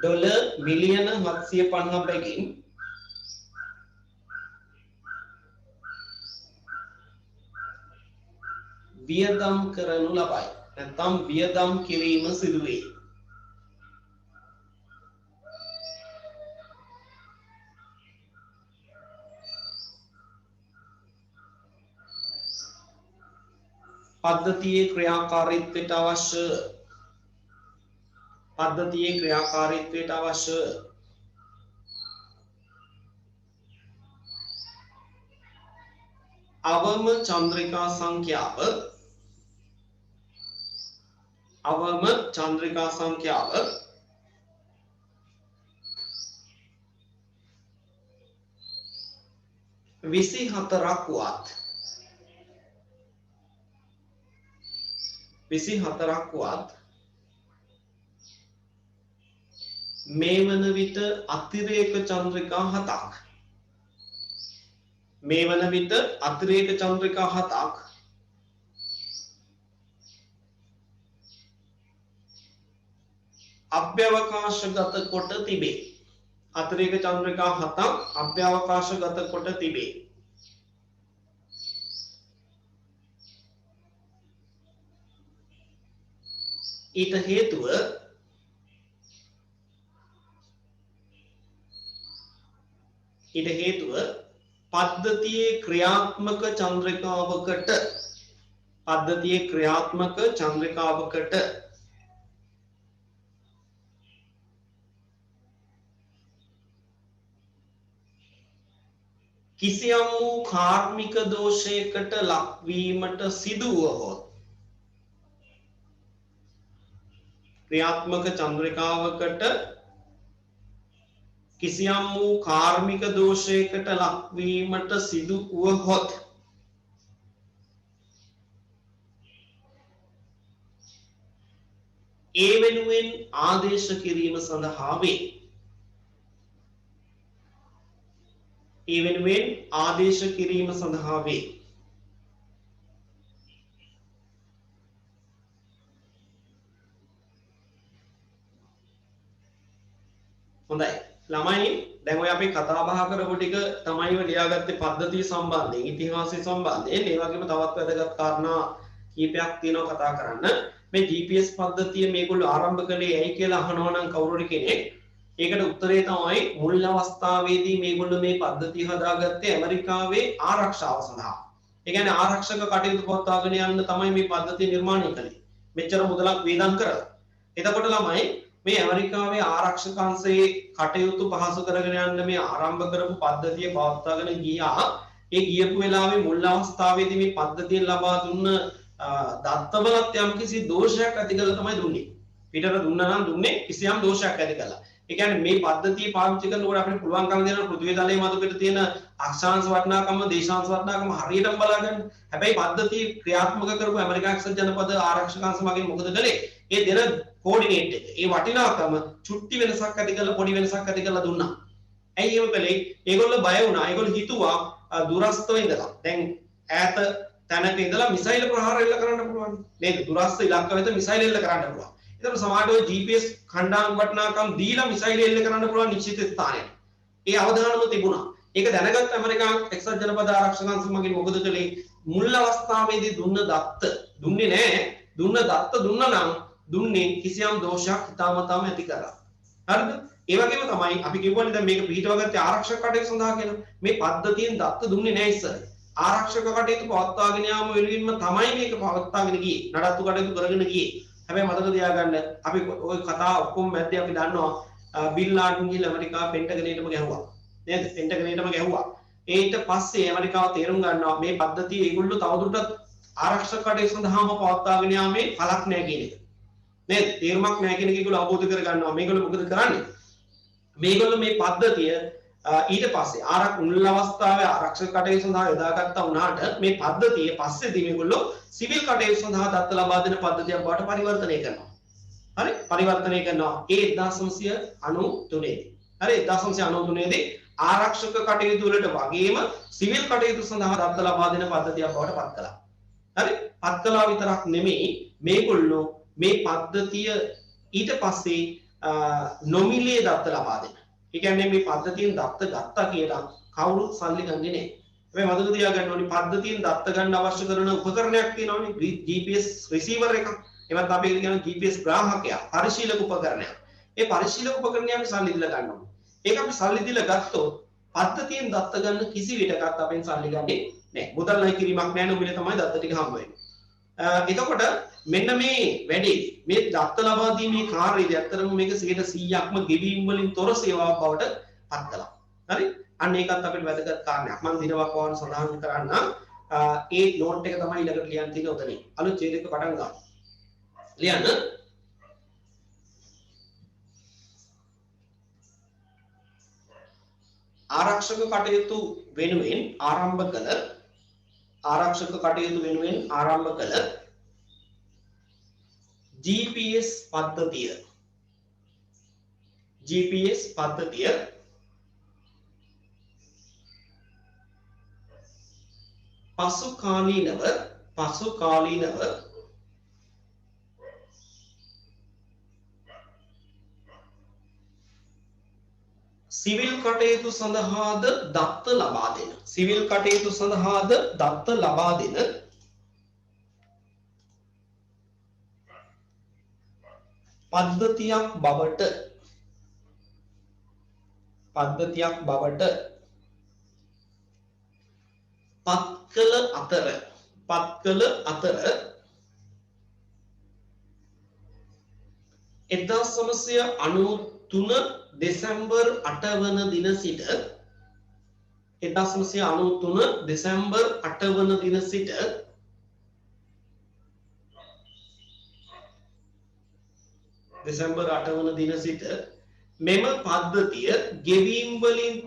ඩොලර් මිලියන 750 බැගින් වියදම් කරනු ලබයි. නැත්නම් වියදම් කිරීම සිදු වේ. පද්ධතියේ ක්‍රියාකාරීත්වයට අවශ්‍ය අවම චන්ද්‍රිකා සංඛ්‍යාව 24ක් වුවත් මේ වන විට අතිරේක චන්ද්‍රිකා 7ක් අභ්‍යවකාශගත කොට තිබේ. අතිරේක චන්ද්‍රිකා 7ක් අභ්‍යවකාශගත කොට තිබේ. ඊට හේතුව පද්ධතියේ ක්‍රියාත්මක චන්ද්‍රිකාවකට කිසියම් වූ කාර්මික දෝෂයකට ලක්වීමට සිදු වුවහොත් ක්‍රියාත්මක චන්ද්‍රිකාවකට කිසියම් වූ කාර්මික දෝෂයකට ලක්වීමට සිදු වුවහොත් ඒ වෙනුවෙන් ආදේශ කිරීම සඳහා වේ. හොඳයි ළමයි දැන් ඔය අපි කතා බහ කරපු ටික තමයි ඔය ලියාගත්තේ පද්ධතිය සම්බන්ධයෙන් ඉතිහාසය සම්බන්ධයෙන් ඒ වගේම තවත් වැදගත් කාරණා කීපයක් තියෙනවා කතා කරන්න. මේ GPS පද්ධතිය මේගොල්ලෝ ආරම්භ කළේ ඇයි කියලා අහනවා නම් කවුරු හරි කෙනෙක් ඒකට උත්තරේ තමයි මුල් අවස්ථාවේදී මේගොල්ලෝ මේ පද්ධතිය හදාගත්තේ ඇමරිකාවේ ආරක්ෂාව සඳහා. ඒ කියන්නේ ආරක්ෂක කටයුතු පවත්වාගෙන යන්න තමයි මේ පද්ධතිය නිර්මාණය කළේ. මෙච්චර මුදලක් වේදම් කරලා. එතකොට ළමයි මේ ඇමරිකාවේ ආරක්ෂක අංශයේ කටයුතු පහසු කරගෙන යන්න මේ ආරම්භ කරපු පද්ධතිය පවත්වාගෙන ගියා. ඒ ගියපු වෙලාවේ මුල් අවස්ථාවේදී මේ පද්ධතියෙන් ලබා දුන්න දත්තවලත් යම්කිසි දෝෂයක් ඇති කරලා තමයි දුන්නේ. පිටර දුන්නා නම් දුන්නේ කිසියම් දෝෂයක් ඇති කරලා. ඒ කියන්නේ මේ පද්ධතිය පාවිච්චි කරනකොට අපිට පුළුවන්කම දෙන පෘථිවි තලයේ මත පිට තියෙන අක්ෂාංශ වටිනාකම දේශාංශ වටිනාකම හරියටම බලාගන්න. හැබැයි පද්ධතිය ක්‍රියාත්මක කරපු ඇමරිකා එක්සත් ජනපද ආරක්ෂක අංශ මගින් මොකද කළේ? ඒ දෙන කෝඩිනේට් එක, ඒ වටිනාකම චුට්ටි වෙනසක් ඇති කරලා පොඩි වෙනසක් ඇති කරලා දුන්නා. ඇයි එහෙම කළේ? ඒගොල්ලෝ බය වුණා. ඒගොල්ලෝ හිතුවා දුරස්තව ඉඳලා දැන් ඈත තැනක ඉඳලා මිසයිල් ප්‍රහාර එල්ල කරන්න පුළුවන් නේද? දුරස්ත ඉලක්ක වෙත මිසයිල් එල්ල කරන්න පුළුවන්. ඒතර සමහරවිට ඔය GPS කණ්ඩායම් වටිනාකම් දීලා මිසයිල් එල්ල කරන්න පුළුවන් නිශ්චිත ස්ථානයක. ඒ අවධානම තිබුණා. ඒක දැනගත් ඇමරිකා එක්සත් ජනපද ආරක්ෂක අංශ මගින් මොකද කළේ? මුල් අවස්ථාවේදී දුන්න දත්ත දුන්නේ නැහැ. දුන්න දත්ත දුන්නා නම් දුන්නේ කිසියම් දෝෂයක් හිතාමතාම ඇති කරලා. හරිද? ඒ වගේම තමයි අපි කියවන්නේ දැන් මේක පිටවගත්තේ ආරක්ෂක කටයුතු සඳහා කියලා. මේ පද්ධතියෙන් දත්ත දුන්නේ නැහැ ඉස්සර. ආරක්ෂක කටයුතු පවත්වාගෙන යාම වෙනුවෙන්ම තමයි මේක පවත්වාගෙන ගියේ. නඩත්තු කටයුතු කරගෙන ගියේ. හැබැයි මතක තියාගන්න අපි ওই කතා ඔක්කොම මැද්දේ අපි දන්නවා බිල් ලාඩන් ගිහලා ඇමරිකා පෙන්ටගනේටම ගැහුවා. නේද? පෙන්ටගනේටම ගැහුවා. ඊට පස්සේ ඇමරිකාව තේරුම් ගන්නවා මේ පද්ධතිය ඒගොල්ලෝ තවදුරටත් ආරක්ෂක කටයුතු සඳහාම පවත්වාගෙන යාමේ ಫಲක් නැහැ කියන එක. නේද? තේරුමක් නැහැ කියන එක ඒගොල්ලෝ අවබෝධ කරගන්නවා. මේගොල්ලෝ මොකද කරන්නේ? මේගොල්ලෝ මේ පද්ධතිය ඊට පස්සේ මුල් අවස්ථාවේ ආරක්ෂක කටයුතු සඳහා යොදාගත්තා වුණාට මේ පද්ධතිය පස්සේදී මේගොල්ලෝ සිවිල් කටයුතු සඳහා දත්ත ලබා දෙන පද්ධතියක් බවට පරිවර්තනය කරනවා. හරි? පරිවර්තනය කරනවා. ඒ 1993 දී. හරි? 1993 දී ආරක්ෂක කටයුතු වලට වගේම සිවිල් කටයුතු සඳහා දත්ත ලබා දෙන පද්ධතියක් බවට පත් කළා. හරි? පත් කළා විතරක් නෙමෙයි මේගොල්ලෝ මේ පද්ධතිය ඊට පස්සේ නොමිලේ දත්ත ලබා දෙන. ඒ කියන්නේ මේ පද්ධතියෙන් දත්ත ගත්තා කියලා කවුරුත් සල්ලි ගන්නේ නැහැ. හැබැයි මතක තියාගන්න ඕනේ පද්ධතියෙන් දත්ත ගන්න අවශ්‍ය කරන උපකරණයක් තියෙනවානේ GPS රිසීවර් එකක්. ඒවත් අපි කියන GPS ග්‍රාහකයා පරිශීලක උපකරණයක්. ඒ පරිශීලක උපකරණය අපි සල්ලි දීලා ගන්න ඕනේ. ඒක අපි සල්ලි දීලා ගත්තොත් පද්ධතියෙන් දත්ත ගන්න කිසි විටකත් අපෙන් සල්ලි ගන්නේ නැහැ. මුදල් නැති කිරීමක් නැහැ නේ උඹේ තමයි දත්ත ටික හම්බ වෙන්නේ. එතකොට මෙන්න මේ වැඩේ මේ දත්ත ලබා දීමේ කාර්යය ඇත්තටම මේක 100%ක්ම ගෙවීම් වලින් තොර සේවාවක් බවට පත් කළා. හරි? අන්න ඒකත් අපිට වැදගත් කාරණයක්. මම දිනවක් වවන් සඳහන් කරන්න ඒ නෝට් එක තමයි ඊළඟට ලියන්න තියෙන උතනේ. අලුත් ඡේදයක පටන් ගන්න. ලියන්න. ආරක්ෂක කටයුතු වෙනුවෙන් ආරම්භ කළ GPS පද්ධතිය පසු කාලීනව 1993 සිවිල් කටයුතු සඳහාද දත්ත ලබා දෙන පද්ධතියක් බවට පත්කල අතර 1993 දෙසැම්බර් 8 වන දින සිට 1993 දෙසැම්බර් 8 වන දින සිට දෙසැම්බර් 8 වන දින සිට මෙම පද්ධතිය ගෙවීම් වලින්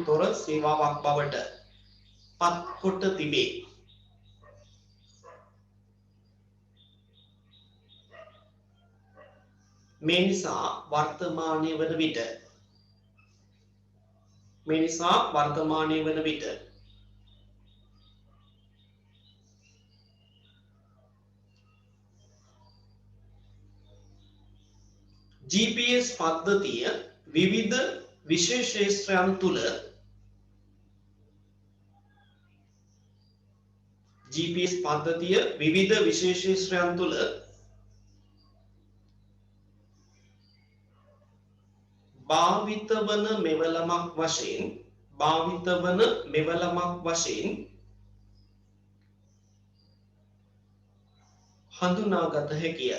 තොර සේවාවක් බවට පත්කොට තිබේ. මේ නිසා වර්තමානයේ වන විට GPS පද්ධතිය විවිධ විශේෂ ශේෂ්ත්‍රයන් තුල GPS පද්ධතිය විවිධ විශේෂ ශේෂ්ත්‍රයන් තුල භාවිත වන මෙවලමක් වශයෙන් හඳුනාගත හැකිය.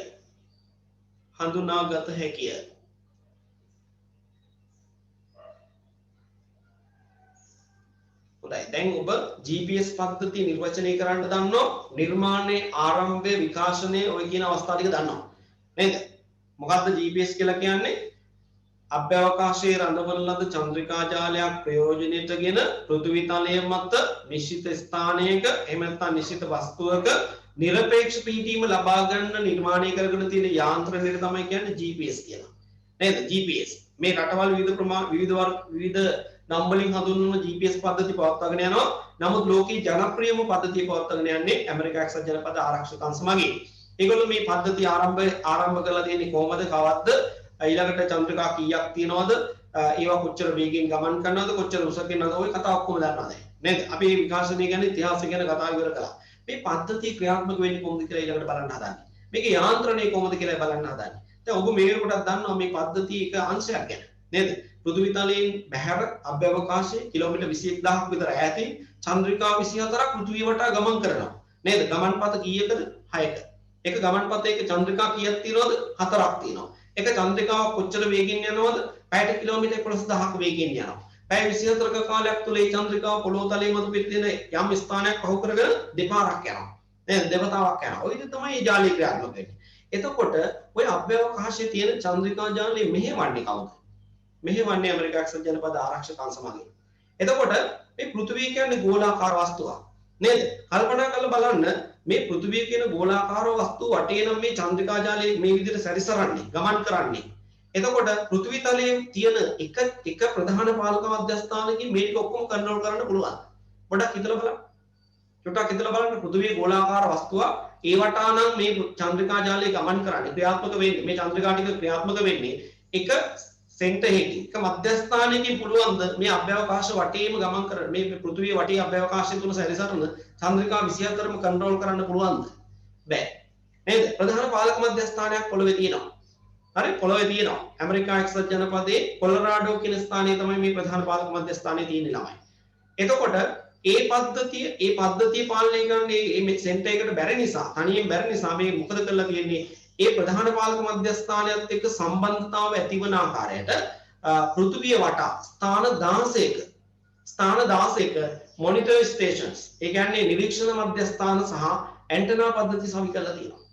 දැන් ඔබ GPS පද්ධතිය නිර්වචනය කරන්න දන්නවා. නිර්මාණයේ ආරම්භය විකාශනය ඔය කියන අවස්ථා ටික දන්නවා. නේද? මොකක්ද GPS කියලා කියන්නේ? අභ්‍යවකාශයේ රඳවන ලද චන්ද්‍රිකා ජාලයක් ප්‍රයෝජනයටගෙන පෘථිවි තලය මත නිශ්චිත ස්ථානයක එහෙම නැත්නම් නිශ්චිත වස්තුවක නිරපේක්ෂ පිහිටීම ලබා ගන්න නිර්මාණය කරගෙන තියෙන යාන්ත්‍රණයට තමයි කියන්නේ GPS කියලා. නේද? GPS මේ රටවල් විවිධ නම් වලින් හඳුන්වන GPS පද්ධති පවත්වාගෙන යනවා. නමුත් ලෝකයේ ජනප්‍රියම පද්ධතිය පවත්වාගෙන යන්නේ ඇමරිකා එක්සත් ජනපද ආරක්ෂක අංශ මගින්. ඒගොල්ලෝ මේ පද්ධතිය ආරම්භ කරලා තියෙන්නේ කොහොමද? කවද්ද? ඊළඟට චන්ද්‍රිකා කීයක් තියනවද? ඒවා කොච්චර වේගෙන් ගමන් කරනවද? කොච්චර උසකින් යනවද? ওই කතා ඔක්කොම දන්නවා දැන්. නේද? අපි මේ විකාශනය ගැන ඉතිහාසය ගැන කතා ඉවර කළා. මේ පද්ධතිය ක්‍රියාත්මක වෙන්නේ කොහොමද කියලා ඊළඟට බලන්න හදන්නේ. මේකේ යාන්ත්‍රණය කොහොමද කියලා බලන්න හදන්නේ. දැන් ඔබ මේ වෙනකොටත් දන්නවා මේ පද්ධතිය එක අංශයක් ගැන. නේද? පෘථිවි තලයෙන් බැහැර අභ්‍යවකාශයේ කිලෝමීටර් 21000ක් විතර ඈතින් චන්ද්‍රිකා 24ක් පෘථිවිය වටා ගමන් කරනවා. නේද? ගමන් පත කීයකද? 6ක. එක ගමන් පතයක චන්ද්‍රිකා කීයක් තියෙනවද? 4ක් තියෙනවා. එක චන්ද්‍රිකාවක් කොච්චර වේගෙන් යනවද? පැයට කිලෝමීටර් 11000ක වේගෙන් යනවා. පැය 24ක කාලයක් තුල මේ චන්ද්‍රිකාව පොළොව තලයේ මත පිටින් යම් ස්ථානයක් පහු කරගෙන දෙපාරක් යනවා. නේද? දෙවතාවක් යනවා. ඔය විදිහ තමයි මේ ජාලය ක්‍රියාත්මක වෙන්නේ. එතකොට ඔය අභ්‍යවකාශයේ තියෙන චන්ද්‍රිකා ජාලය මෙහෙවන්නේ කවුද? මෙහෙවන්නේ ඇමරිකා එක්සත් ජනපද ආරක්ෂක අංශ මගින්. එතකොට මේ පෘථිවිය කියන්නේ ගෝලාකාර වස්තුවක්. නේද? කල්පනා කරලා බලන්න මේ පෘථිවිය කියන ගෝලාකාර වස්තුව වටේ නම් මේ චන්ද්‍රිකා ජාලය මේ විදිහට සැරිසරන්නේ, ගමන් කරන්නේ. එතකොට පෘථිවි තලයේ තියෙන එක ප්‍රධාන පාලක මධ්‍යස්ථානකින් මේක ඔක්කොම කන්ට්‍රෝල් කරන්න පුළුවන්. පොඩ්ඩක් හිතලා බලන්න. පෘථිවිය ගෝලාකාර වස්තුවක්. ඒ වටා නම් මේ චන්ද්‍රිකා ජාලය ගමන් කරන්නේ, ක්‍රියාත්මක වෙන්නේ. මේ චන්ද්‍රිකා ටික ක්‍රියාත්මක වෙන්නේ එක සෙන්ටර් එකකින්, එක මධ්‍යස්ථානයකින් පුළුවන්ද මේ අභ්‍යවකාශ වටේම ගමන් කරන්න, මේ පෘථිවිය වටේ අභ්‍යවකාශය තුල සැරිසරන චන්ද්‍රිකා 24ම කන්ට්‍රෝල් කරන්න පුළුවන්ද? බෑ. නේද? ප්‍රධාන පාලක මධ්‍යස්ථානයක් පොළවේ තියෙනවා. හරි, පොළවේ තියෙනවා. ඇමරිකා එක්සත් ජනපදයේ කොලරාඩෝ කියන ස්ථානයේ තමයි මේ ප්‍රධාන පාලක මධ්‍යස්ථානයේ තියෙන්නේ ළමයි. එතකොට ඒ පද්ධතිය පාලනය කරන්නේ මේ සෙන්ටර් එකට බැරි නිසා, තනියෙන් බැරි නිසා මේ මොකද කරලා තියෙන්නේ? ඒ ප්‍රධාන පාලක මධ්‍යස්ථානයත් එක්ක සම්බන්ධතාව ඇතිවන ආකාරයට පෘථිවිය වටා ස්ථාන 16ක මොනිටර් ස්ටේෂන්ස්, ඒ කියන්නේ නිරීක්ෂණ මධ්‍යස්ථාන සහ ඇන්ටනා පද්ධති සවි කරලා තියෙනවා.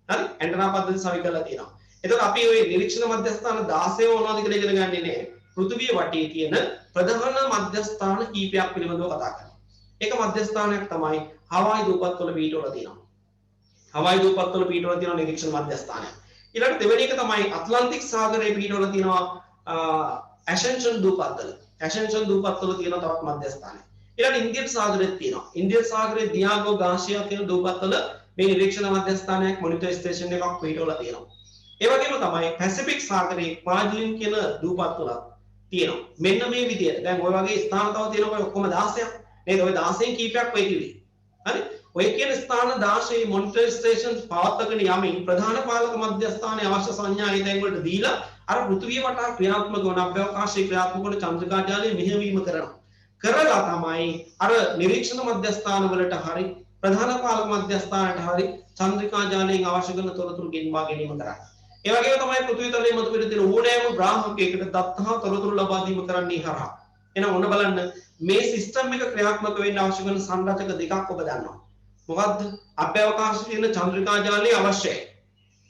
හරි, ඇන්ටනා පද්ධති සවි කරලා තියෙනවා. එතකොට අපි ওই නිරීක්ෂණ මධ්‍යස්ථාන 16 මොනවද කියලා ඉගෙන ගන්නේ නැහැ. පෘථිවිය වටේ තියෙන ප්‍රධාන මධ්‍යස්ථාන කීපයක් පිළිබඳව කතා කරනවා. එක මධ්‍යස්ථානයක් තමයි හවායි දූපත්වල පිහිටවලා තියෙනවා. හවායි දූපත්වල පිහිටවලා තියෙන නිරීක්ෂණ මධ්‍යස්ථානය. ඊළඟ දෙවෙනි එක තමයි ඇට්ලන්ටික් සාගරයේ පිහිටවලා තියෙනවා ඇසෙන්ෂන් දූපත්වල. ඇසෙන්ෂන් දූපත්වල තියෙන තවත් මධ්‍යස්ථානයක්. ඊළඟ ඉන්දියන් සාගරයේ තියෙනවා. ඉන්දියන් සාගරයේ දියාගෝ ගාසියා කියන දූපත්වල මේ නිරීක්ෂණ මධ්‍යස්ථානයක්, මොනිටර් ස්ටේෂන් එකක් පිහිටවලා තියෙනවා. ඒ වගේම තමයි පැසිෆික් සාගරයේ ක්වාඩ්ලින් කියන දූපත්වල තියෙනවා. මෙන්න මේ විදිහට. දැන් ওই වගේ ස්ථාන තව තියෙනවා ඔක්කොම 16ක්. නේද? ওই 16න් කීපයක් ඔය කිව්වේ. හරි? ඔය කියන ස්ථාන 16 මොනිටර් ස්ටේෂන්ස් පවත්වාගෙන යමින් ප්‍රධාන පාලක මධ්‍යස්ථානයේ අවශ්‍ය සංඥා ඒ දැන් වලට දීලා අර පෘථිවිය වටා ක්‍රියාත්මක වන අභ්‍යවකාශයේ ක්‍රියාත්මක වන චන්ද්‍රිකා ජාලය මෙහෙයවීම කරනවා. කරලා තමයි අර නිරීක්ෂණ මධ්‍යස්ථාන වලට හරි ප්‍රධාන පාලක මධ්‍යස්ථානට හරි චන්ද්‍රිකා ජාලයෙන් අවශ්‍ය කරන තොරතුරු ගෙන්වා ගැනීම කරන්නේ. ඒ වගේම තමයි පෘථිවි තලයේ මත පිට තියෙන ඕනෑම ග්‍රාහකයකට දත්තහ තොරතුරු ලබා දීම කරන්නේ හරහා. එහෙනම් ඔන්න බලන්න මේ සිස්ටම් එක ක්‍රියාත්මක වෙන්න අවශ්‍ය කරන සංරචක දෙකක් ඔබ දන්නවා. මොකද්ද? අභ්‍යවකාශයේ තියෙන චන්ද්‍රිකා ජාලය අවශ්‍යයි.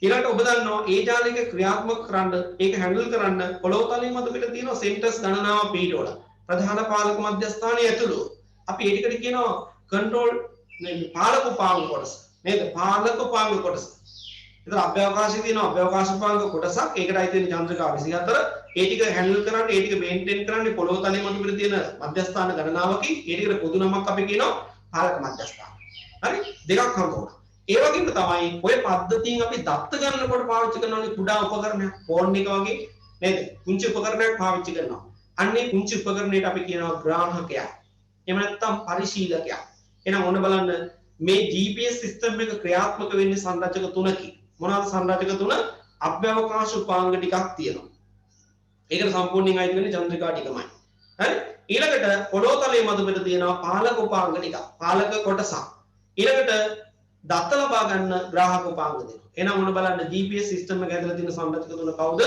ඊළඟට ඔබ දන්නවා ඒ ජාලයක ක්‍රියාත්මක කරන්න, ඒක හැන්ඩල් කරන්න පොළොව තලයේ මත පිට තියෙන සෙන්ටර්ස් ගණනාවක් පිටවල. ප්‍රධාන පාලක මධ්‍යස්ථානයේ ඇතුළු අපි ඒකට කියනවා කන්ට්‍රෝල් පාලක උපාංග කොටස. නේද? පාලක උපාංග කොටස. ඒතර අභ්‍යවකාශයේ තියෙන අභ්‍යවකාශ උපාංග කොටසක්, ඒකටයි තියෙන චන්ද්‍රිකා 24. ඒ ටික හැන්ඩල් කරන්න, ඒ ටික මේන්ටේන් කරන්න පොළොව තලයේ මත පිට තියෙන මධ්‍යස්ථාන ගණනාවකින් ඒ ටිකට පොදු නමක් අපි කියනවා පාලක මධ්‍යස්ථාන. හරි, දෙකක් හම්බුණා. ඒ වගේම තමයි ඔය පද්ධතියෙන් අපි දත්ත ගන්නකොට පාවිච්චි කරන කුඩා උපකරණයක්, ෆෝන් එක වගේ නේද? පුංචි උපකරණයක් පාවිච්චි කරනවා. අන්නේ පුංචි උපකරණයට අපි කියනවා ග්‍රාහකයා. එහෙම නැත්නම් පරිශීලකයා. එහෙනම් ඔන්න බලන්න මේ GPS සිස්ටම් එක ක්‍රියාත්මක වෙන්නේ සංරචක තුනකින්. මොනවාද සංරචක තුන? අභ්‍යවකාශ උපාංග ටිකක් තියෙනවා. ඒකට සම්පූර්ණයෙන් අයිති වෙන්නේ චන්ද්‍රිකා ටිකමයි. හරි? ඊළඟට පොළොව තලයේ මැද තියෙනවා පාලක උපාංග ටික. පාලක කොටසක්. ඊළඟට දත්ත ලබා ගන්න ග්‍රාහක උපාංග දෙනවා. එහෙනම් ඔන්න බලන්න GPS සිස්ටම් එක ඇතුළේ තියෙන සංරචක තුන කවුද?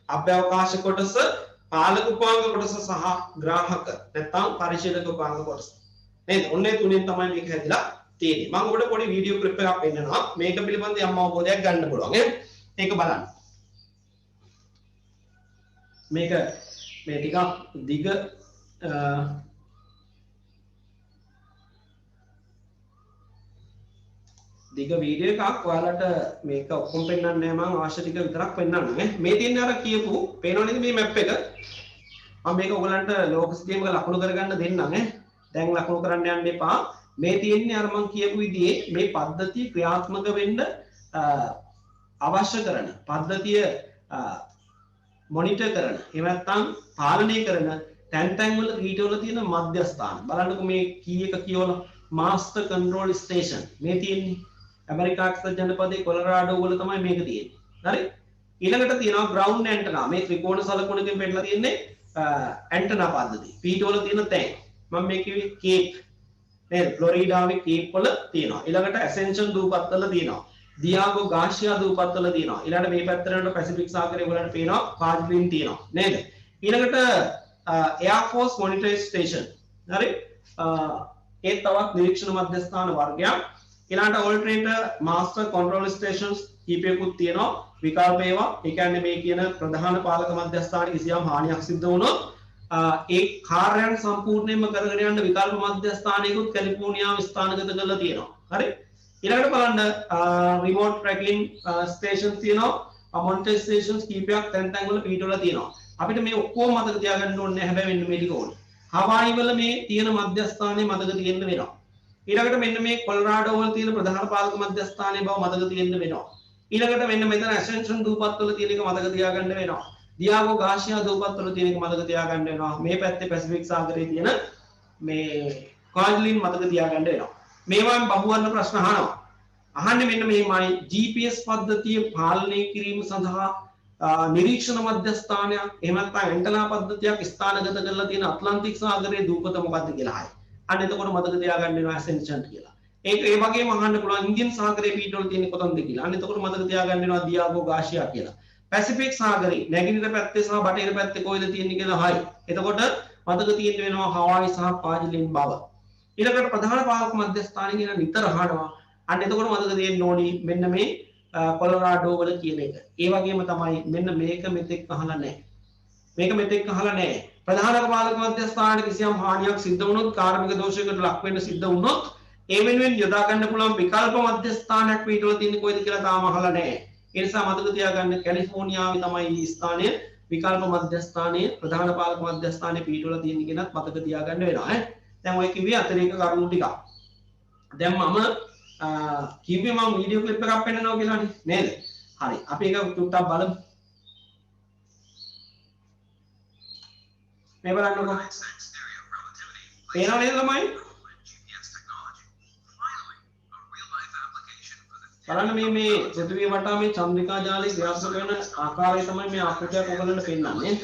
අභ්‍යවකාශ කොටස, පාලක උපාංග කොටස සහ ග්‍රාහක නැත්නම් පරිශීලක උපාංග කොටස. නේද? ඔන්නේ තුනෙන් තමයි මේක හැදිලා තියෙන්නේ. මම ඔබට පොඩි වීඩියෝ ක්ලිප් එකක් පෙන්නනවා. මේක පිළිබඳව යම් අවබෝධයක් ගන්න පුළුවන්. ඒක බලන්න. මේක මේ ටිකක් දිග වීඩියෝ එකක් ඔයාලට මේක ඔක්කොම පෙන්නන්නේ නැහැ මම අවශ්‍ය ටික විතරක් පෙන්නන්නම් නේ. මේ තියෙන අර කියපු පේනව නේද මේ මැප් එක? මම මේක ඔයගලන්ට ලෝක සිස්ටම් එක ලකුණු කරගන්න දෙන්නම් නේ. දැන් ලකුණු කරන්න යන්න එපා. මේ තියෙන්නේ අර මම කියපු විදිහේ මේ පද්ධතිය ක්‍රියාත්මක වෙන්න අවශ්‍ය කරන පද්ධතිය මොනිටර් කරන එහෙම නැත්නම් පාලනය කරන තැන් වල ඊටවල තියෙන මධ්‍යස්ථාන බලන්නකෝ මේ කී එක කියවලා මාස්ටර් කන්ට්‍රෝල් ස්ටේෂන් මේ තියෙන්නේ ඇමරිකා එක්සත් ජනපදයේ කොලරාඩෝ වල තමයි මේක තියෙන්නේ හරි ඊළඟට තියෙනවා ග්‍රවුන්ඩ් ඇන්ටනා මේ ත්‍රිකෝණ සලකුණකින් පෙන්නලා තියෙන්නේ ඇන්ටනා පද්ධතිය පීටවල තියෙන තැන් මම මේ කිව්වේ කේප් නේද ෆ්ලොරිඩාවේ කේප් වල තියෙනවා ඊළඟට ඇසෙන්ෂන් දූපත් වල තියෙනවා දියාගෝ ගාෂියා දූපත්වල තියෙනවා. ඊළඟට මේ පැත්තට යනකොට පැසිෆික් සාගරය වලට පේනවා කාර්ඩ්ලින් තියෙනවා. නේද? ඊළඟට එයාර් ෆෝස් මොනිටරින් ස්ටේෂන්. හරි? ඒ තවත් නිරීක්ෂණ මධ්‍යස්ථාන වර්ගයක්. ඊළඟට ඕල්ටර්නේටර් මාස්ටර් කන්ට්‍රෝල් ස්ටේෂන්ස් කීපයකුත් තියෙනවා. විකල්ප ඒවා. ඒ කියන්නේ මේ කියන ප්‍රධාන පාලක මධ්‍යස්ථාන කිසියම් හානියක් සිද්ධ වුණොත් ඒ කාර්යයන් සම්පූර්ණයෙන්ම කරගෙන යන්න විකල්ප මධ්‍යස්ථානයකුත් කැලිෆෝනියාව ස්ථානගත කරලා තියෙනවා. හරි? ඊළඟට බලන්න රිමෝට් ට්‍රැකින් ස්ටේෂන්ස් තියෙනවා මොනිටර් ස්ටේෂන්ස් කීපයක් තැන් වල පිටවල තියෙනවා අපිට මේ ඔක්කොම මතක තියාගන්න ඕනේ නැහැ හැබැයි මෙන්න මේ ටික ඕනේ හවායි වල මේ තියෙන මධ්‍යස්ථානයේ මතක තියෙන්න වෙනවා ඊළඟට මෙන්න මේ කොලරාඩෝ වල තියෙන ප්‍රධාන පාලක මධ්‍යස්ථානයේ බව මතක තියෙන්න වෙනවා ඊළඟට මෙන්න මෙතන ඇසෙන්ෂන් දූපත් වල තියෙන එක මතක තියාගන්න වෙනවා දියාගෝ ගාෂියා දූපත් වල තියෙන එක මතක තියාගන්න වෙනවා මේ පැත්තේ පැසිෆික් සාගරයේ තියෙන මේ කාර්ඩ්ලින් මතක තියාගන්න වෙනවා මේවාන් බහුවර්ණ ප්‍රශ්න අහනවා. අහන්නේ මෙන්න මේමයි GPS පද්ධතිය පාලනය කිරීම සඳහා නිරීක්ෂණ මධ්‍යස්ථානයක් එහෙම නැත්නම් ඇන්ටනා පද්ධතියක් ස්ථානගත කරලා තියෙන ඇට්ලන්ටික් සාගරයේ දූපත මොකක්ද කියලා අහයි. අන්න එතකොට මතක තියාගන්න වෙනවා ඇසෙන්ෂන් කියලා. ඒක ඒ වගේම අහන්න පුළුවන් ඉන්දියන් සාගරයේ පීඨවල තියෙන කොතනද කියලා. අන්න එතකොට මතක තියාගන්න වෙනවා දියාගෝ ගාෂියා කියලා. පැසිෆික් සාගරේ නැගෙනහිර පැත්තේ සහ බටහිර පැත්තේ කොහෙද තියෙන්නේ කියලා අහයි. එතකොට මතක තියෙන්න වෙනවා හවායි සහ කාර්ඩ්ලින් බව. ඊළඟට ප්‍රධාන පාලක මධ්‍යස්ථානයේ කියන නිතර අහනවා අන්න එතකොට මතක තියෙන්න ඕනි මෙන්න මේ කොලරාඩෝ වල කියන එක. ඒ වගේම තමයි මෙන්න මේක මෙතෙක් අහලා නැහැ. මේක මෙතෙක් අහලා නැහැ. ප්‍රධාන පාලක මධ්‍යස්ථානයේ කිසියම් හානියක් සිද්ධ වුණොත් කාර්මික දෝෂයකට ලක් වෙන්න සිද්ධ වුණොත් ඒ වෙනුවෙන් යොදා ගන්න පුළුවන් විකල්ප මධ්‍යස්ථානයක් පිටවල තියෙන කොයිද කියලා තාම අහලා නැහැ. ඒ නිසා මතක තියාගන්න කැලිෆෝනියාවේ තමයි මේ ස්ථානය විකල්ප මධ්‍යස්ථානයේ ප්‍රධාන පාලක මධ්‍යස්ථානයේ පිටවල තියෙන කෙනත් මතක තියාගන්න වෙනවා ඈ. දැන් ඔය කිව්වේ අතිරේක කරුණු ටික. දැන් මම කිව්වේ මම වීඩියෝ ක්ලිප් එකක් පෙන්නනවා කියලානේ නේද? හරි. අපි ඒක චුට්ටක් බලමු. මේ බලන්නකෝ. පේනව නේද ළමයි? බලන්න මේ පෘථිවිය වටා මේ චන්ද්‍රිකා ජාලයේ ක්‍රියාත්මක වෙන ආකාරය තමයි මේ ආකෘතියක් ඔයගලන්ට පෙන්නන්නේ.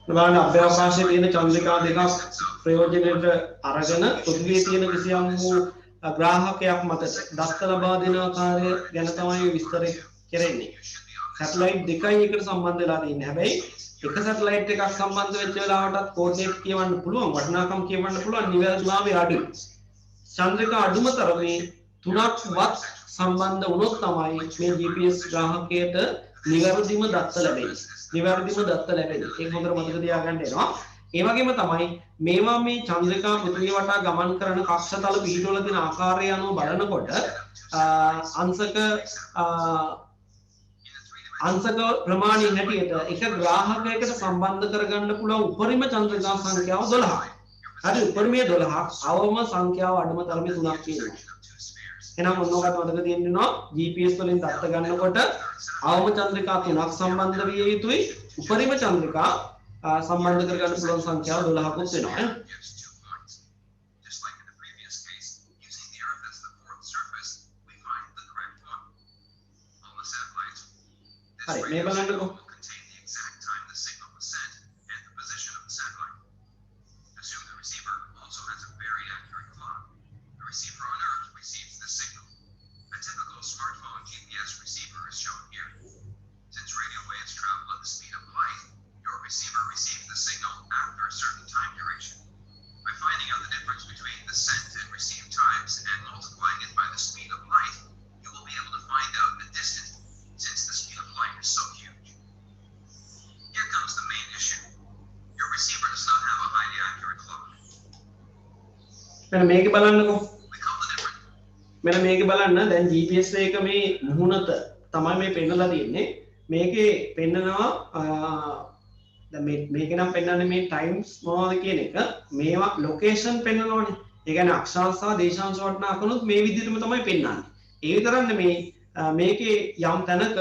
බලන්න අභ්‍යවකාශයේ තියෙන චන්ද්‍රිකා දෙකක් ප්‍රයෝජනෙට අරගෙන පෘථිවියේ තියෙන කිසියම් වූ ග්‍රාහකයක් මත දත්ත ලබා දෙන ආකාරය ගැන තමයි විස්තර කෙරෙන්නේ. සැටලයිට් දෙකයි එකට සම්බන්ධ වෙලා තියෙන්නේ. හැබැයි එක සැටලයිට් එකක් සම්බන්ධ වෙච්ච වෙලාවටත් කෝඩිනේට් කියවන්න පුළුවන්, වටිනාකම් කියවන්න පුළුවන්, නිවැරදිභාවය අඩුයි. චන්ද්‍රිකා අඩුම තරමේ තුනක්වත් සම්බන්ධ වුණොත් තමයි මේ GPS ග්‍රාහකයට නිවැරදිම දත්ත ලැබෙන්නේ. නිවැරදිම දත්ත ලැබෙන්නේ. ඒක හොඳට මතක තියාගන්න වෙනවා. ඒ වගේම තමයි මේවා මේ චන්ද්‍රිකා පෘථිවිය වටා ගමන් කරන කක්ෂතල පිහිටවල තියෙන ආකාරය අනුව බලනකොට අංශක ප්‍රමාණයෙන් හැටියට එක ග්‍රාහකයකට සම්බන්ධ කරගන්න පුළුවන් උපරිම චන්ද්‍රිකා සංඛ්‍යාව 12යි. හරි උපරිමයේ 12ක් අවම සංඛ්‍යාව අඩුම තරමේ 3ක් තියෙනවා. එහෙනම් මොනවාකට මතක තියෙනවා GPS වලින් දත්ත ගන්නකොට අවම චන්ද්‍රිකා 3ක් සම්බන්ධ විය යුතුයි. උපරිම චන්ද්‍රිකා සම්බන්ධ කරගන්න පුළුවන් සංඛ්‍යාව 12කුත් වෙනවා. හරි මේ බලන්නකෝ. මෙන්න මේක බලන්නකෝ. මෙන්න මේක බලන්න දැන් GPS එක මේ මුහුණත තමයි මේ පෙන්නලා තියෙන්නේ. මේකේ පෙන්නනවා දැන් මේක නම් පෙන්නන්නේ මේ ටයිම්ස් මොනවද කියන එක. මේවා ලොකේෂන් පෙන්නනවනේ. ඒ කියන්නේ අක්ෂාංශ සහ දේශාංශ වටිනාකමත් මේ විදිහටම තමයි පෙන්නන්නේ. ඒ විතරක් නෙමේ මේකේ යම් තැනක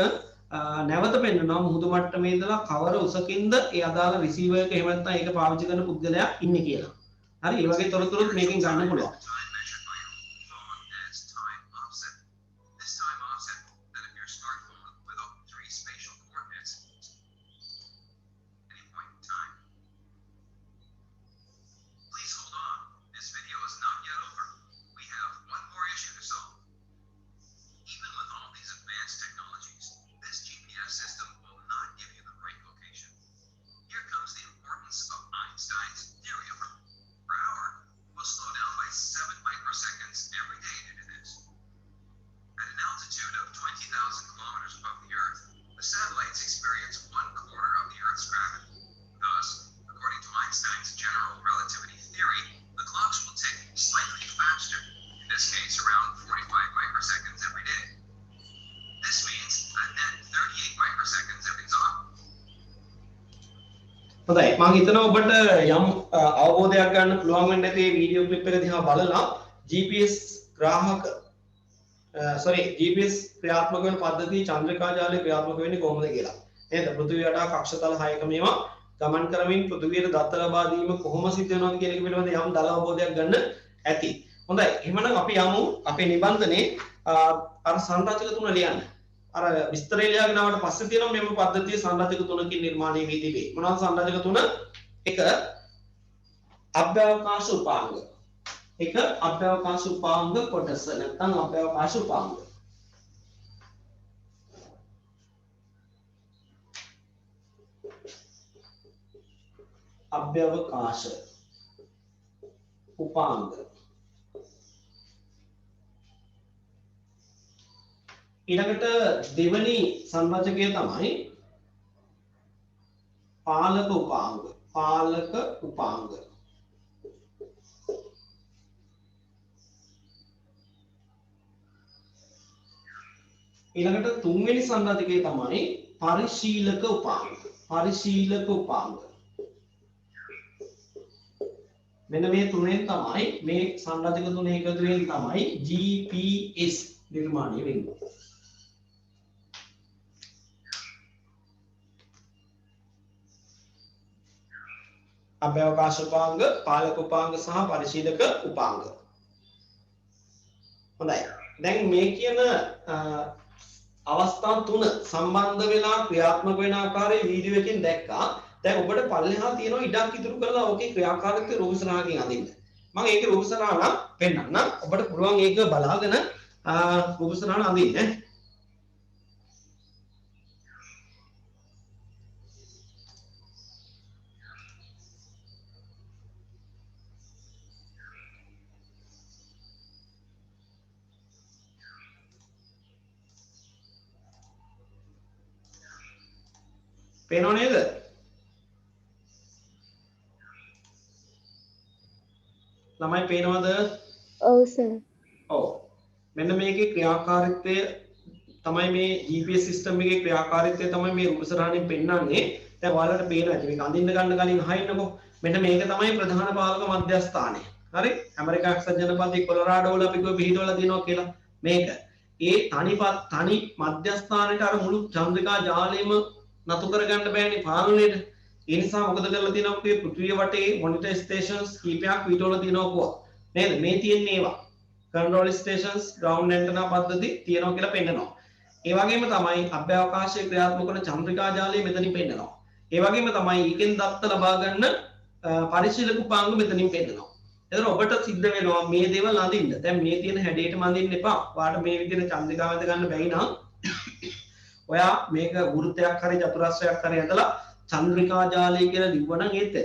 නැවත පෙන්නනවා මුහුදු මට්ටමේ ඉඳලා කවර උසකින්ද ඒ අදාළ රිසීවර් එක එහෙම නැත්නම් ඒක පාවිච්චි කරන පුද්ගලයා ඉන්නේ කියලා. හරි ඒ වගේ තොරතුරුත් මේකෙන් ගන්න පුළුවන්. හොඳයි මම හිතනවා ඔබට යම් අවබෝධයක් ගන්න පුළුවන් වෙන්න ඇති මේ වීඩියෝ ක්ලිප් එක දිහා බලලා GPS ග්‍රාහක GPS ක්‍රියාත්මක වෙන පද්ධතිය චන්ද්‍රිකා ජාලය ක්‍රියාත්මක වෙන්නේ කොහොමද කියලා. නේද? පෘථිවිය වටා කක්ෂතල 6ක මේවා ගමන් කරමින් පෘථිවියට දත්ත ලබා දීම කොහොම සිද්ධ වෙනවද කියන එක පිළිබඳ යම් දල අවබෝධයක් ගන්න ඇති. හොඳයි. එහෙනම් අපි යමු අපේ නිබන්ධනේ අර සංරචක තුන ලියන්න. අර විස්තරය ලියාගෙන ආවට පස්සේ තියෙනවා මෙම පද්ධතිය සංරචක තුනකින් නිර්මාණය වී තිබේ. මොනවාද සංරචක තුන? එක අභ්‍යවකාශ උපාංග. එක අභ්‍යවකාශ උපාංග කොටස නැත්නම් අභ්‍යවකාශ උපාංග. අභ්‍යවකාශ උපාංග. ඊළඟට දෙවනි සංරචකය තමයි පාලක උපාංග. පාලක උපාංග. ඊළඟට තුන්වෙනි සංරචකය තමයි පරිශීලක උපාංග. පරිශීලක උපාංග. මෙන්න මේ තුනෙන් තමයි මේ සංරචක තුන එකතු වෙන තමයි GPS නිර්මාණය වෙන්නේ. අභ්‍යවකාශ උපාංග, පාලක උපාංග සහ පරිශීලක උපාංග. හොඳයි. දැන් මේ කියන අවස්ථා තුන සම්බන්ධ වෙලා ක්‍රියාත්මක වෙන ආකාරය වීඩියෝ එකෙන් දැක්කා. දැන් ඔබට පල්ලෙහා තියෙන ඉඩක් ඉතුරු කරලා ඕකේ ක්‍රියාකාරීත්වය රූපසරහකින් අඳින්න. මම ඒකේ රූපසරහ නම් පෙන්නන්න. ඔබට පුළුවන් ඒක බලාගෙන රූපසරහ අඳින්න. පේනව නේද? ළමයි පේනවද? ඔව් සර්. ඔව්. මෙන්න මේකේ ක්‍රියාකාරීත්වය තමයි මේ GPS සිස්ටම් එකේ ක්‍රියාකාරීත්වය තමයි මේ රූපසරහණෙන් පෙන්වන්නේ. දැන් ඔයාලට පේනවා ඇති මේක අඳින්න ගන්න කලින් අහන්නකෝ. මෙන්න මේක තමයි ප්‍රධාන පාලක මධ්‍යස්ථානය. හරි? ඇමරිකා එක්සත් ජනපදයේ කොලොරාඩෝ වල අපි කිව්ව පිහිටවල තියෙනවා කියලා. මේක. ඒ තනි මධ්‍යස්ථානෙට අර මුළු චන්ද්‍රිකා ජාලයම නතු කරගන්න බෑනේ පාලනයේට. ඒ නිසා මොකද කරලා තියෙනවා අපේ පෘථිවිය වටේ මොනිටර් ස්ටේෂන්ස් කීපයක් පිහිටවල තියෙනවා කොහොම. නේද? මේ තියෙන්නේ ඒවා. control stations ground antenna පද්ධති තියෙනවා කියලා පෙන්නනවා. ඒ වගේම තමයි අභ්‍යවකාශයේ ක්‍රියාත්මක කරන චන්ද්‍රිකා ජාලය මෙතනින් පෙන්නනවා. ඒ වගේම තමයි ඊකෙන් දත්ත ලබා ගන්න පරිශීලක උපාංග මෙතනින් පෙන්නනවා. එතන ඔබට සිද්ධ වෙනවා මේ දේවල් අඳින්න. දැන් මේ තියෙන හැඩයටම අඳින්න එපා. ඔයාලට මේ විදිහට චන්ද්‍රිකාව ඇඳ ගන්න බැරි නම් ඔයා මේක වෘත්තයක් හරි චතුරස්‍රයක් හරි ඇඳලා චන්ද්‍රිකා ජාලය කියලා ලිව්වනම් ඒත් ඇති.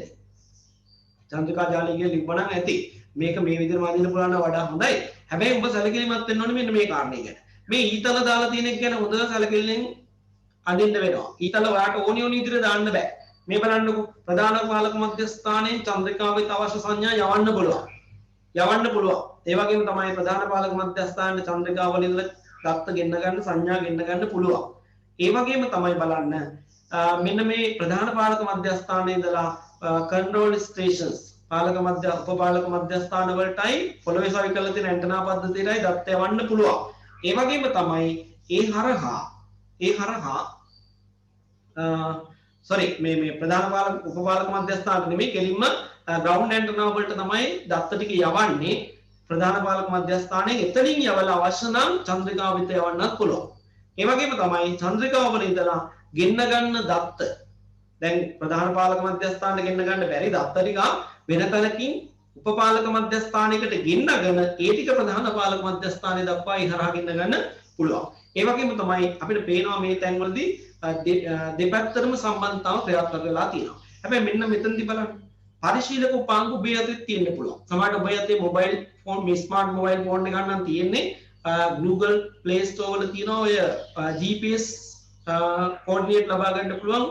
චන්ද්‍රිකා ජාලය කියලා ලිව්වනම් ඇති. මේක මේ විදිහට අඳින්න පුළුවන් නම් වඩා හොඳයි. හැබැයි ඔබ සැලකිලිමත් වෙන්න ඕනේ මෙන්න මේ කාරණේ ගැන. මේ ඊතල දාලා තියෙන එක ගැන හොඳ සැලකිල්ලෙන් අඳින්න වෙනවා. ඊතල ඔයාට ඕනි විදිහට දාන්න බෑ. මේ බලන්නකෝ ප්‍රධාන පාලක මධ්‍යස්ථානයේ චන්ද්‍රිකාවේ අවශ්‍ය සංඥා යවන්න පුළුවන්. ඒ වගේම තමයි ප්‍රධාන පාලක මධ්‍යස්ථානයේ චන්ද්‍රිකාවල ඉඳලා දත්ත ගෙන්න ගන්න සංඥා ගෙන්න ගන්න පුළුවන්. ඒ වගේම තමයි බලන්න මෙන්න මේ ප්‍රධාන පාලක මධ්‍යස්ථානයේ ඉඳලා control stations පාලක මධ්‍ය උපපාලක මධ්‍යස්ථාන වලටයි පොළවේ සවි කරලා තියෙන ඇන්ටනා පද්ධතියටයි දත්ත යවන්න පුළුවන්. ඒ වගේම තමයි ඒ හරහා මේ ප්‍රධාන පාලක උපපාලක මධ්‍යස්ථාන නෙමෙයි කෙලින්ම ග්‍රවුන්ඩ් ඇන්ටනා වලට තමයි දත්ත ටික යවන්නේ. ප්‍රධාන පාලක මධ්‍යස්ථානයෙන් එතනින් යවලා අවශ්‍ය නම් චන්ද්‍රිකාව වෙත යවන්නත් පුළුවන්. ඒ වගේම තමයි චන්ද්‍රිකාව වල ඉඳලා ගෙන්න ගන්න දත්ත දැන් ප්‍රධාන පාලක මධ්‍යස්ථානට ගෙන්න ගන්න බැරි දත්ත ටික වෙන තැනකින් උපපාලක මධ්‍යස්ථානයකට ගෙන්නගෙන ඒ ටික ප්‍රධාන පාලක මධ්‍යස්ථානය දක්වා ඉහරහා ගෙන්න ගන්න පුළුවන්. ඒ වගේම තමයි අපිට පේනවා මේ තැන්වලදී දෙපැත්තටම සම්බන්ධතාව ක්‍රියාත්මක වෙලා තියෙනවා. හැබැයි මෙන්න මෙතනදී බලන්න පරිශීලක උපාංග ඔබේ අතේ තියෙන්න පුළුවන්. සමහරට ඔබේ අතේ mobile phone smart mobile phone එකක් නම් තියෙන්නේ Google Play Store වල තියෙන ඔය GPS කෝඩිනේට් ලබා ගන්න පුළුවන්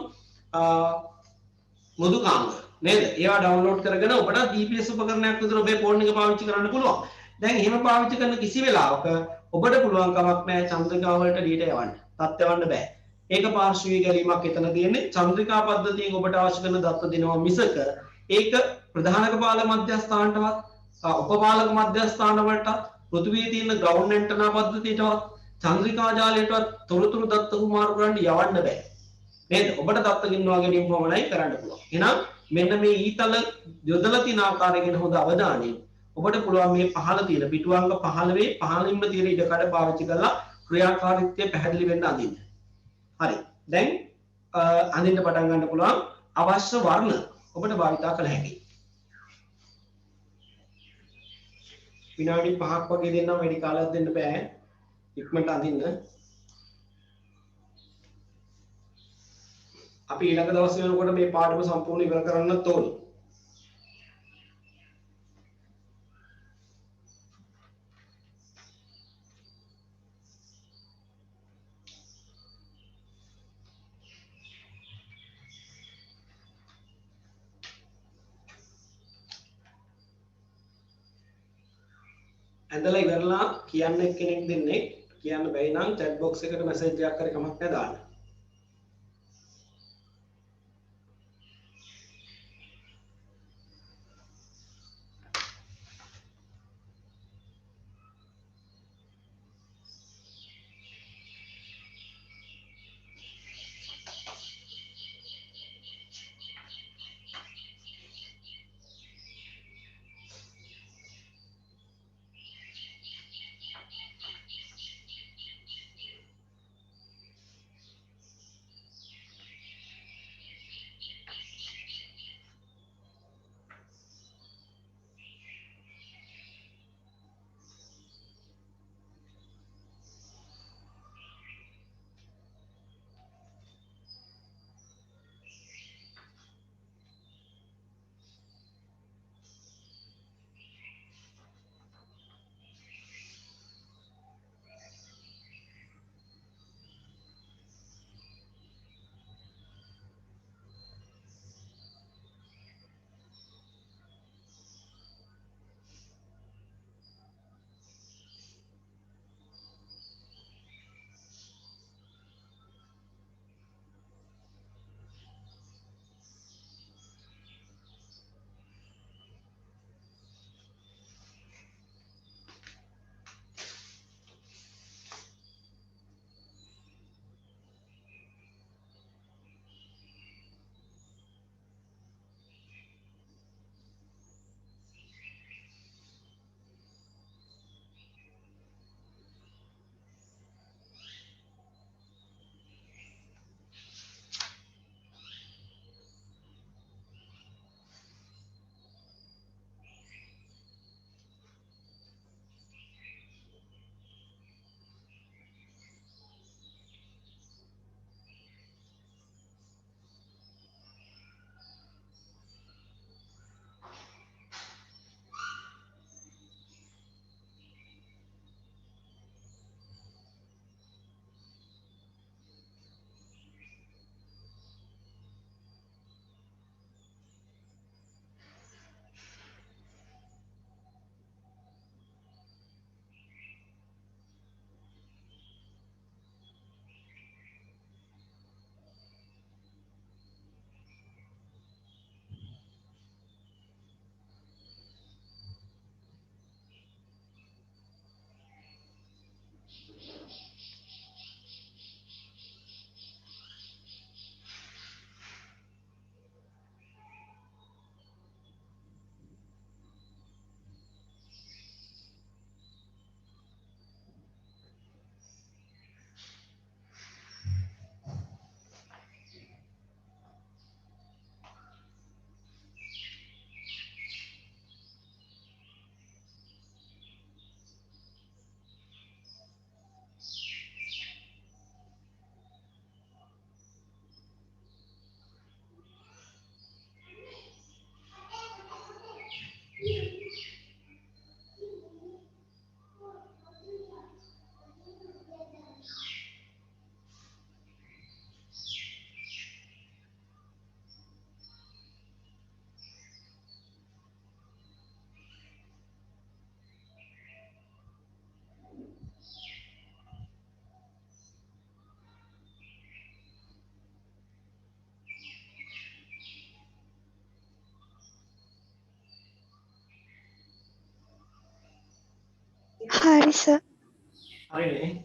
මුදුකාංග නේද? ඒවා ඩවුන්ලෝඩ් කරගෙන ඔබට GPS උපකරණයක් විතර ඔබේ ෆෝන් එක පාවිච්චි කරන්න පුළුවන්. දැන් එහෙම පාවිච්චි කරන කිසි වෙලාවක ඔබට පුළුවන් කමක් නැහැ චන්ද්‍රිකා වලට ඩීටා යවන්න. තත් යවන්න බෑ. ඒක පාර්ශ්වීය ගැලීමක් එතන තියෙන්නේ. චන්ද්‍රිකා පද්ධතියෙන් ඔබට අවශ්‍ය කරන දත්ත දෙනවා මිසක ඒක ප්‍රධානක පාලක මධ්‍යස්ථානටවත් උපපාලක මධ්‍යස්ථාන වලට පෘථිවියේ තියෙන ග්‍රවුන්ඩ් ඇන්ටනා පද්ධතියටවත් චන්ද්‍රිකා ජාලයටවත් තොරතුරු දත්ත කුමාරු කරන්න යවන්න බෑ. නේද? ඔබට දත්ත ගෙන්වා ගැනීම පමණයි කරන්න පුළුවන්. එහෙනම් මෙන්න මේ ඊතල යොදලා තියෙන ආකාරය ගැන හොඳ අවධානයෙන් ඔබට පුළුවන් මේ පහළ තියෙන පිටුවංග 15 15න්ම තියෙන ඉඩකඩ පාවිච්චි කරලා ක්‍රියාකාරීත්වය පැහැදිලි වෙන්න අඳින්න. හරි. දැන් අඳින්න පටන් ගන්න පුළුවන් අවශ්‍ය වර්ණ ඔබට භාවිතා කළ හැකියි. විනාඩි 5ක් වගේ දෙන්නම් වැඩි කාලයක් දෙන්න බෑ. ඉක්මනට අඳින්න. අපි ඊළඟ දවසේ වෙනකොට මේ පාඩම සම්පූර්ණ ඉවර කරන්නත් ඕනේ. ඇඳලා ඉවරලා කියන්න කෙනෙක් දෙන්නේ කියන්න බැයි නම් chat box එකට message එකක් හරි කමක් නැහැ දාන්න. sir. හරිනේ.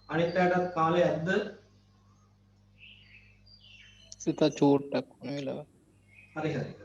අනිත් අයටත් කාලය ඇද්ද? සිත චූට්ටක් වුණ වෙලාව. හරි හරි.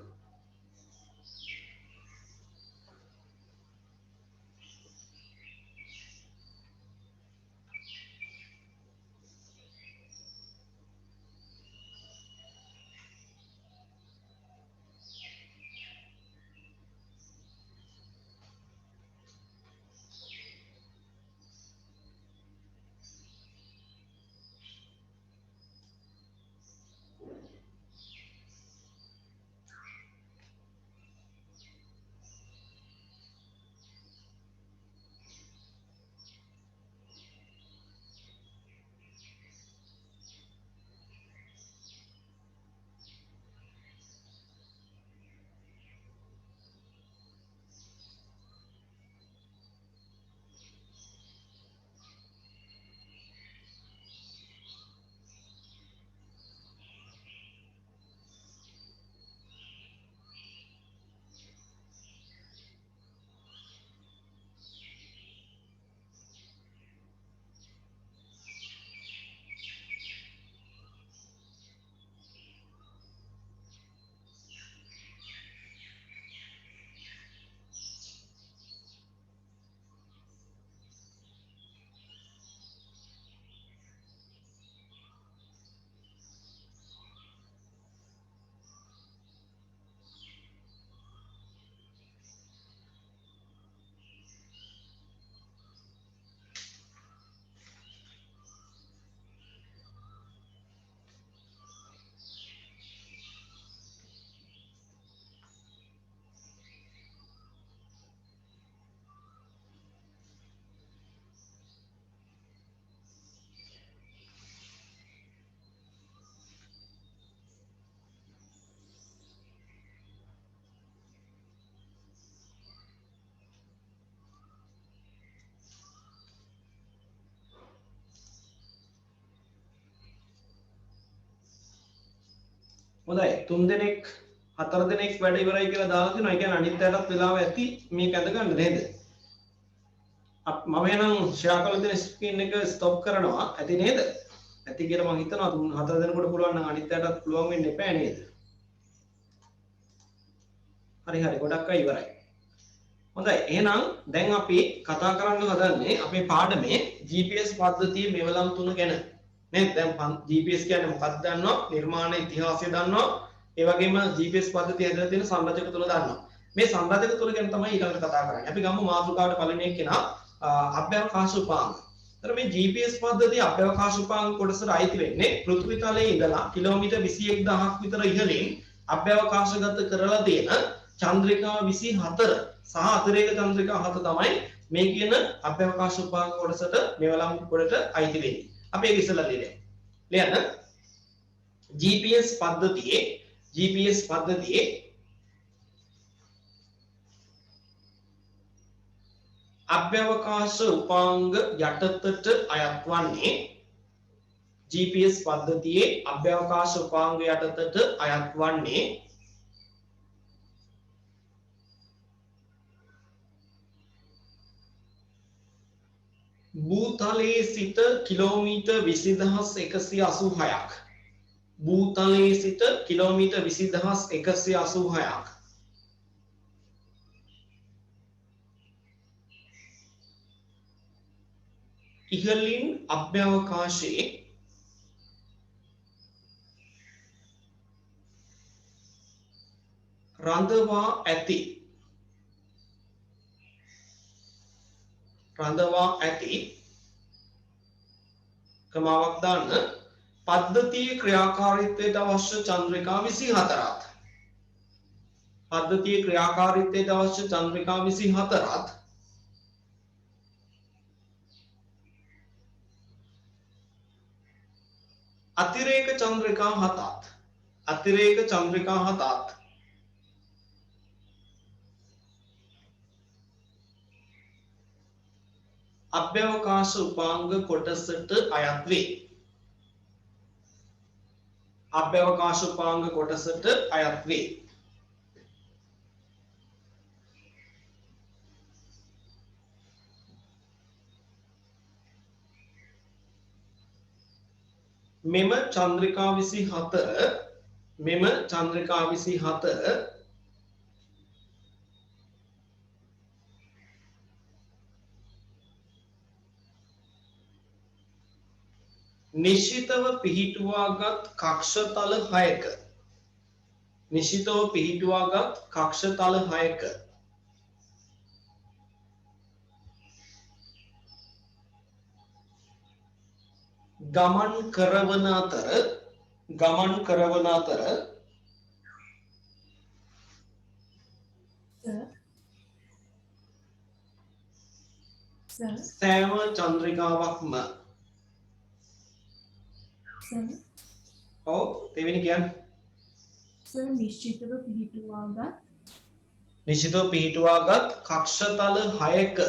හොඳයි. 3 දෙනෙක් 4 දෙනෙක් වැඩ ඉවරයි කියලා දාලා තිනවා. ඒ කියන්නේ අනිත් අයටත් වෙලාව ඇති මේක ඇඳ ගන්න නේද? මම එනම් ෂෙයා කරලා දෙන ස්ක්‍රීන් එක ස්ටොප් කරනවා. ඇති නේද? ඇති කියලා මම හිතනවා 4 දෙනෙකුට පුළුවන් නම් අනිත් අයටත් පුළුවන් වෙන්න එපා නේද? හරි හරි ගොඩක් අය ඉවරයි. හොඳයි. එහෙනම් දැන් අපි කතා කරන්න හදන්නේ අපේ පාඩමේ GPS පද්ධතියේ මෙවලම් තුන ගැන. නේද? දැන් GPS කියන්නේ මොකක්ද දන්නවා? නිර්මාණ ඉතිහාසය දන්නවා. ඒ වගේම GPS පද්ධතිය ඇතුළේ තියෙන සංරචක තුන දන්නවා. මේ සංරචක තුන ගැන තමයි ඊළඟට කතා කරන්නේ. අපි ගමු මාතෘකාවට පළවෙනි කෙනා අභ්‍යවකාශ උපාංග. එතන මේ GPS පද්ධතිය අභ්‍යවකාශ උපාංග කොටසට අයිති වෙන්නේ පෘථිවි තලයේ ඉඳලා කිලෝමීටර් 21000ක් විතර ඉහළින් අභ්‍යවකාශගත කරලා තියෙන චන්ද්‍රිකා 24 සහ අතිරේක චන්ද්‍රිකා 7 තමයි මේ කියන අභ්‍යවකාශ උපාංග කොටසට මෙවලම් කොටට අයිති වෙන්නේ. අපි ඒක ඉස්සෙල්ලා ලියන්න. GPS පද්ධතියේ අභ්‍යවකාශ උපාංග යටතට අයත් වන්නේ GPS පද්ධතියේ අභ්‍යවකාශ උපාංග යටතට අයත් වන්නේ භූතලයේ සිට කිලෝමීටර් 20186ක් භූතලයේ සිට කිලෝමීටර් 20186ක් ඉහළින් අභ්‍යවකාශයේ රඳවා ඇති ක්‍රමාවක් දාන්න පද්ධතියේ ක්‍රියාකාරීත්වයට අවශ්‍ය චන්ද්‍රිකා 24ත් පද්ධතියේ ක්‍රියාකාරීත්වයට අවශ්‍ය චන්ද්‍රිකා 24ත් අතිරේක චන්ද්‍රිකා 7ත් අභ්‍යවකාශ උපාංග කොටසට අයත් වේ. මෙම චන්ද්‍රිකා 24 නිශ්චිතව පිහිටුවාගත් කක්ෂතල 6ක ගමන් කරවන අතර sir සෑම චන්ද්‍රිකාවක්ම sir ඔව් දෙවෙනි කියන්නේ sir නිශ්චිතව පිහිටුවාගත් කක්ෂතල 6ක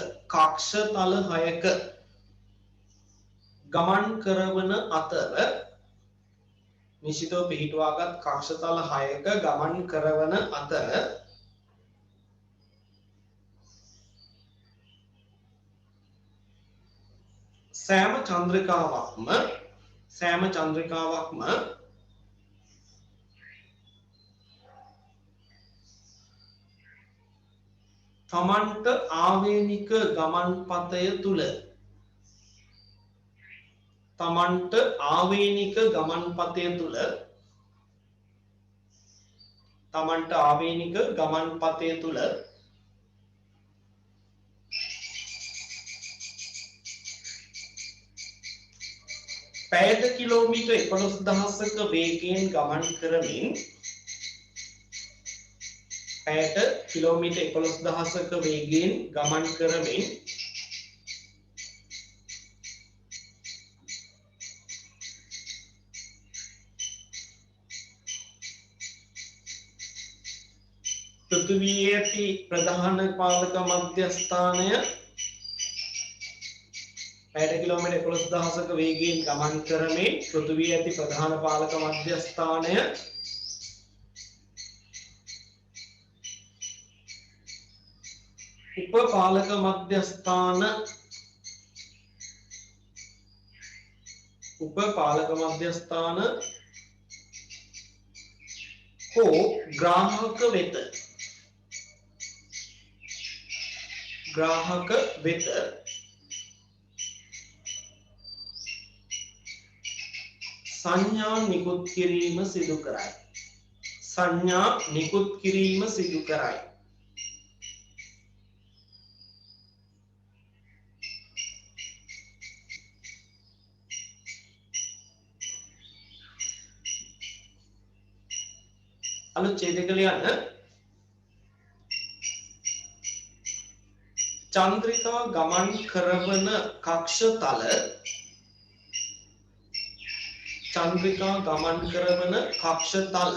ගමන් කරවන අතර නිශ්චිතව පිහිටුවාගත් කක්ෂතල 6ක ගමන් කරවන අතර සෑම චන්ද්‍රිකාවක්ම තමන්ට ආවේනික ගමන්පතය තුල පැයට කිලෝමීටර් 11000ක වේගයෙන් ගමන් කරමින් පෘථිවියේ ඇති ප්‍රධාන පාලක මධ්‍යස්ථානය පැයට කිලෝමීටර් 11000ක වේගයෙන් ගමන් කරමින් පෘථිවියේ ඇති ප්‍රධාන පාලක මධ්‍යස්ථානය උපපාලක මධ්‍යස්ථාන හෝ ග්‍රාහක වෙත සංඥා නිකුත් කිරීම සිදු කරයි. අනුච්ඡේදක ලියන්න. චන්ද්‍රිකා ගමන් කරවන කක්ෂතල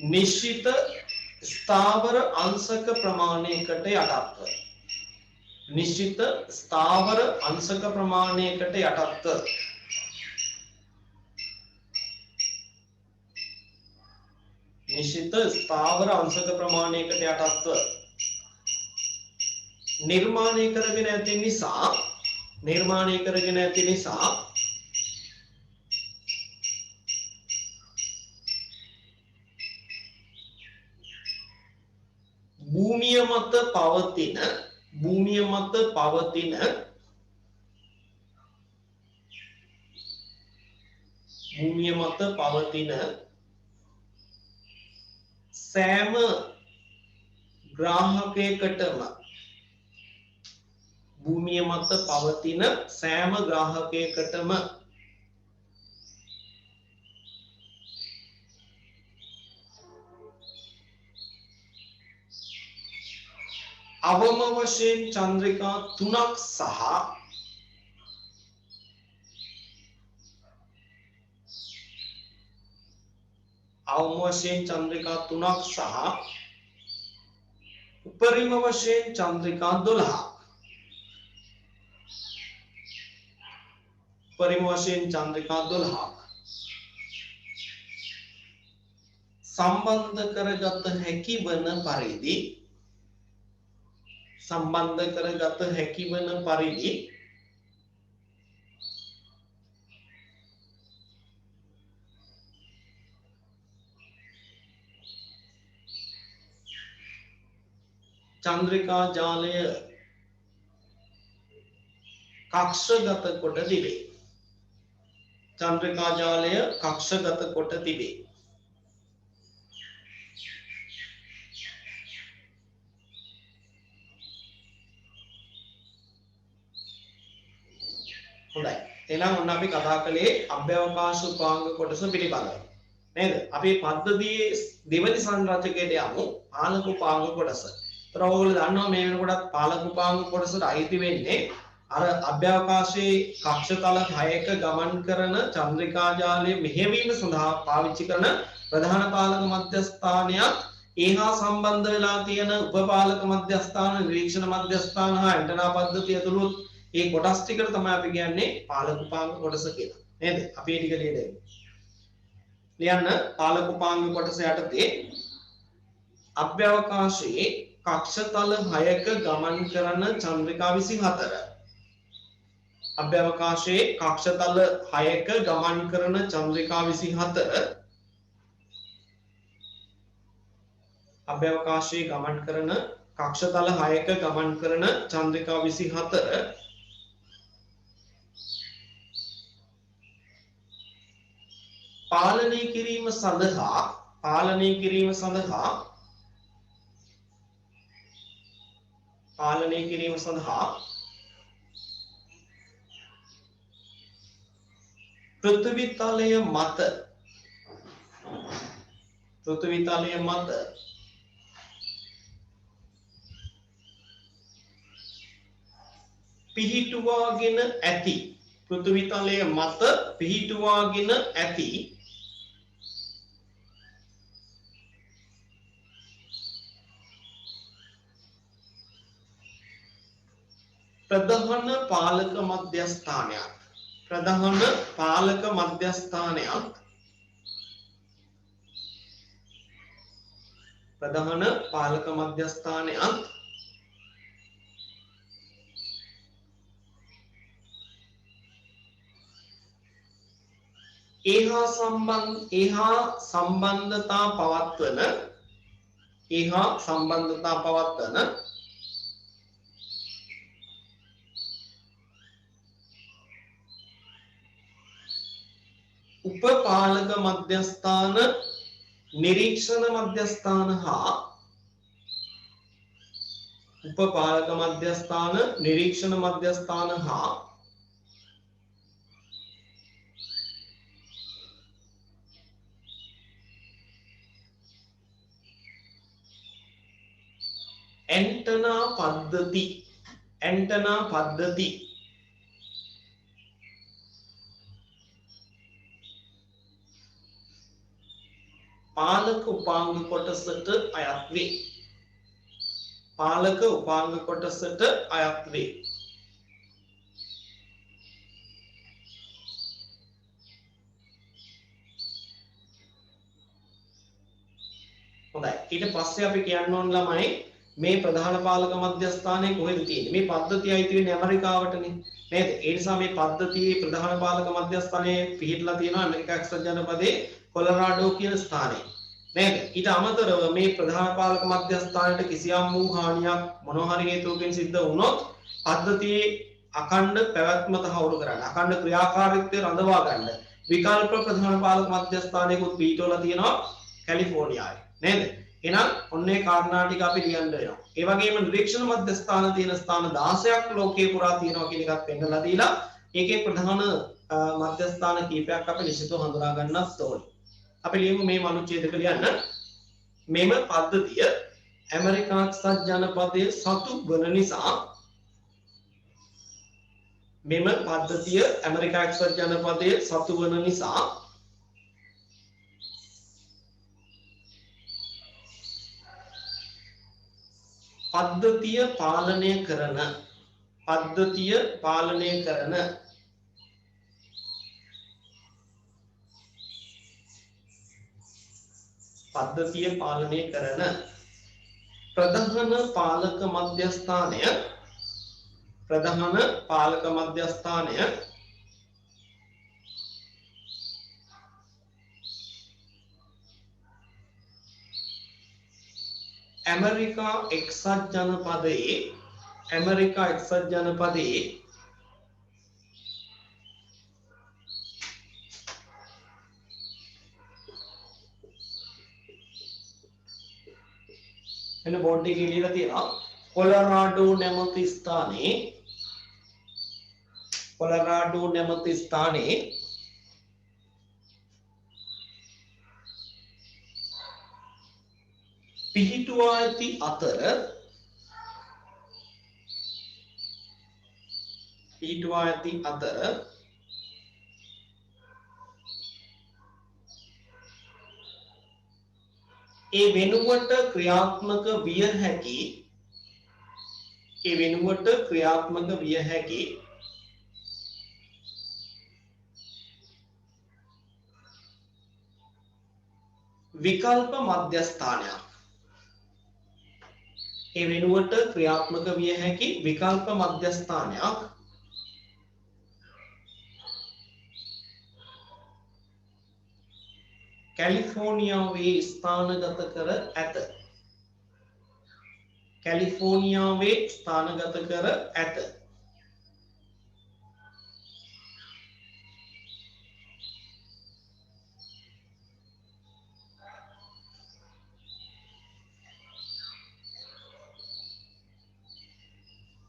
නිශ්චිත ස්ථාවර අංශක ප්‍රමාණයකට යටත්ව නිර්මාණය කරගෙන ඇති නිසා භූමිය මත පවතින සෑම ග්‍රාහකයකටම අවම වශයෙන් චන්ද්‍රිකා 3ක් සහ උපරිම වශයෙන් චන්ද්‍රිකා 12ක් සම්බන්ධ කරගත හැකි වන පරිදි සම්බන්ධ කරගත හැකි වන පරිදි චන්ද්‍රිකා ජාලය කක්ෂගත කොට තිබේ. චන්ද්‍රිකා ජාලය කක්ෂගත කොට තිබේ. හොඳයි. එහෙනම් ඔන්න අපි කතා කළේ අභ්‍යවකාශ උපාංග කොටස පිළිබඳව. නේද? අපි පද්ධතියේ දෙවනි සංරචකයට යමු පාලක උපාංග කොටස. ඒතර ඔයගොල්ලෝ දන්නවා මේ වෙනකොටත් පාලක උපාංග කොටසට අයිති වෙන්නේ අර අභ්‍යවකාශයේ කක්ෂතල 6ක ගමන් කරන චන්ද්‍රිකා ජාලය මෙහෙයවීම සඳහා පාවිච්චි කරන ප්‍රධාන පාලක මධ්‍යස්ථානයක් ඒහා සම්බන්ධ වෙලා තියෙන උපපාලක මධ්‍යස්ථාන නිරීක්ෂණ මධ්‍යස්ථාන හා ඇන්ටනා පද්ධතිය ඇතුළු ඒ කොටස් ටිකට තමයි අපි කියන්නේ පාලක උපාංග කොටස කියලා. නේද? අපි ඒ ටික ලියන්න. ලියන්න පාලක උපාංග කොටස යටතේ අභ්‍යවකාශයේ කක්ෂතල 6ක ගමන් කරන චන්ද්‍රිකා 24 අභ්‍යවකාශයේ කක්ෂතල 6ක ගමන් කරන චන්ද්‍රිකා 24 අභ්‍යවකාශයේ ගමන් කරන කක්ෂතල 6ක ගමන් කරන චන්ද්‍රිකා 24 පාලනය කිරීම සඳහා පෘථිවි තලය මත පිහිටුවාගෙන ඇති ප්‍රධාන පාලක මධ්‍යස්ථානයක් ඒහා සම්බන්ධතා පවත්වන උපපාලක මධ්‍යස්ථාන නිරීක්ෂණ මධ්‍යස්ථාන හා ඇන්ටනා පද්ධති පාලක උපාංග කොටසට අයත් වේ. හොඳයි. ඊට පස්සේ අපි කියන්න ඕන ළමයි මේ ප්‍රධාන පාලක මධ්‍යස්ථානයේ කොහෙද තියෙන්නේ? මේ පද්ධතිය අයිති වෙන්නේ ඇමරිකාවටනේ. නේද? ඒ නිසා මේ පද්ධතියේ ප්‍රධාන පාලක මධ්‍යස්ථානයේ පිහිටලා තියෙනවා ඇමරිකා එක්සත් ජනපදයේ කොලරාඩෝ කියන ස්ථානයේ. නේද? ඊට අමතරව මේ ප්‍රධාන පාලක මධ්‍යස්ථානයට කිසියම් වූ හානියක් මොනවා හරි හේතුවකින් සිද්ධ වුණොත් පද්ධතියේ අඛණ්ඩ පැවැත්ම තහවුරු කරන්න, අඛණ්ඩ ක්‍රියාකාරීත්වය රඳවා ගන්න විකල්ප ප්‍රධාන පාලක මධ්‍යස්ථානයකුත් පිහිටවලා තියෙනවා කැලිෆෝනියාවේ. නේද? එහෙනම් ඔන්නේ කාරණා ටික අපි ලියන්න වෙනවා. ඒ වගේම නිරීක්ෂණ මධ්‍යස්ථාන තියෙන ස්ථාන 16ක් ලෝකේ පුරා තියෙනවා කියන එකත් පෙන්නලා දීලා ඒකේ ප්‍රධාන මධ්‍යස්ථාන කීපයක් අපි නිශ්චිතව හඳුනා ගන්නත් ඕනේ. අපි ලියමු මේ මනුච්ඡේදක ලියන්න. මෙම පද්ධතිය ඇමරිකා එක්සත් ජනපදයේ සතු වන නිසා පද්ධතිය පාලනය කරන ප්‍රධාන පාලක මධ්‍යස්ථානය ඇමරිකා එක්සත් ජනපදයේ එන බෝඩ් එකේ ලියලා තියෙනවා කොලරාඩෝ නැමැති ස්ථානයේ පිහිටුවා ඇති අතර ඒ වෙනුවට ක්‍රියාත්මක විය හැකි විකල්ප මධ්‍යස්ථානයක් කැලිෆෝනියාවේ ස්ථානගත කර ඇත.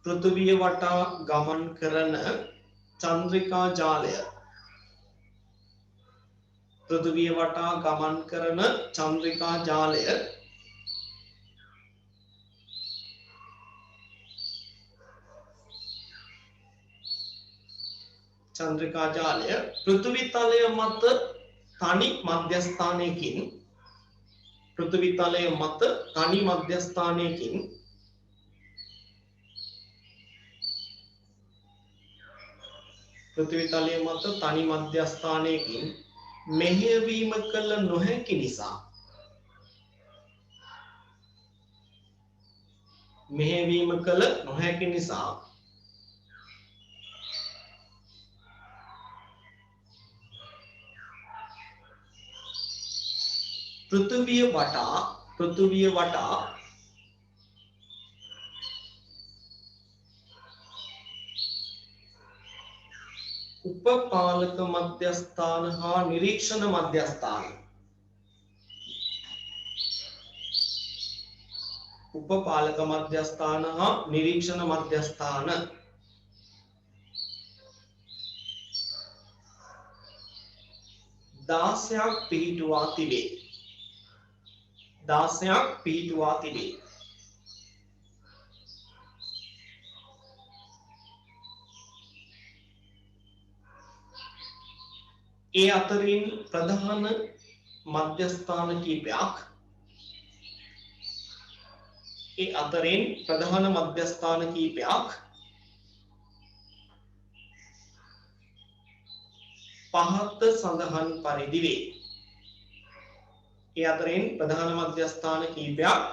පෘථිවිය වටා ගමන් කරන චන්ද්‍රිකා ජාලය පෘථිවි තලය මත තනි මධ්‍යස්ථානයකින් මෙහෙයවීම කළ නොහැකි නිසා පෘථිවිය වටා උපපාලක මධ්‍යස්ථාන හා නිරීක්ෂණ මධ්‍යස්ථාන 16ක් පිහිටුවා තිබේ. ඒ අතරින් ප්‍රධාන මධ්‍යස්ථාන කීපයක්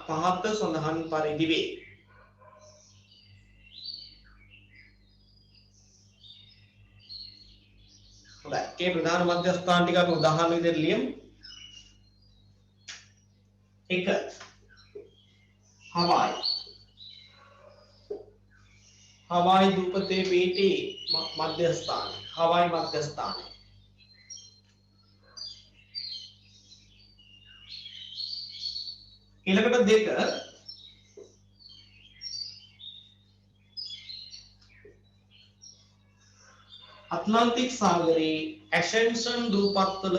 පහත සඳහන් පරිදි වේ. හොඳයි. ඒ ප්‍රධාන මධ්‍යස්ථාන ටික අපි උදාහරණ විදිහට ලියමු. 1 හවායි දූපතේ පිහිටි මධ්‍යස්ථාන ඊළඟට 2 අට්ලාන්ටික් සාගරයේ ඇසෙන්ෂන් දූපත්වල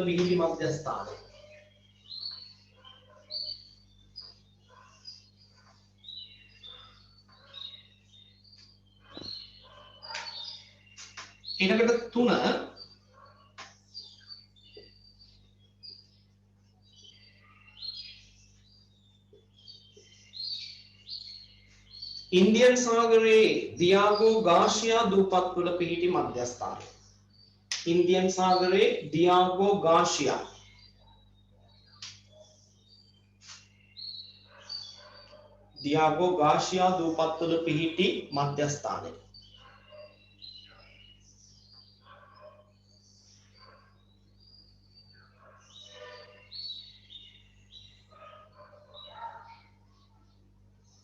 පිහිටි මධ්‍යස්ථානය. ඊළඟට 3 ඉන්දියන් සාගරයේ දියාගෝ ගාසියා දූපත්වල පිහිටි මධ්‍යස්ථානය. ඉන්දියන් සාගරයේ ඩියාගෝ ගාෂියා දූපත්වල පිහිටි මධ්‍යස්ථානය.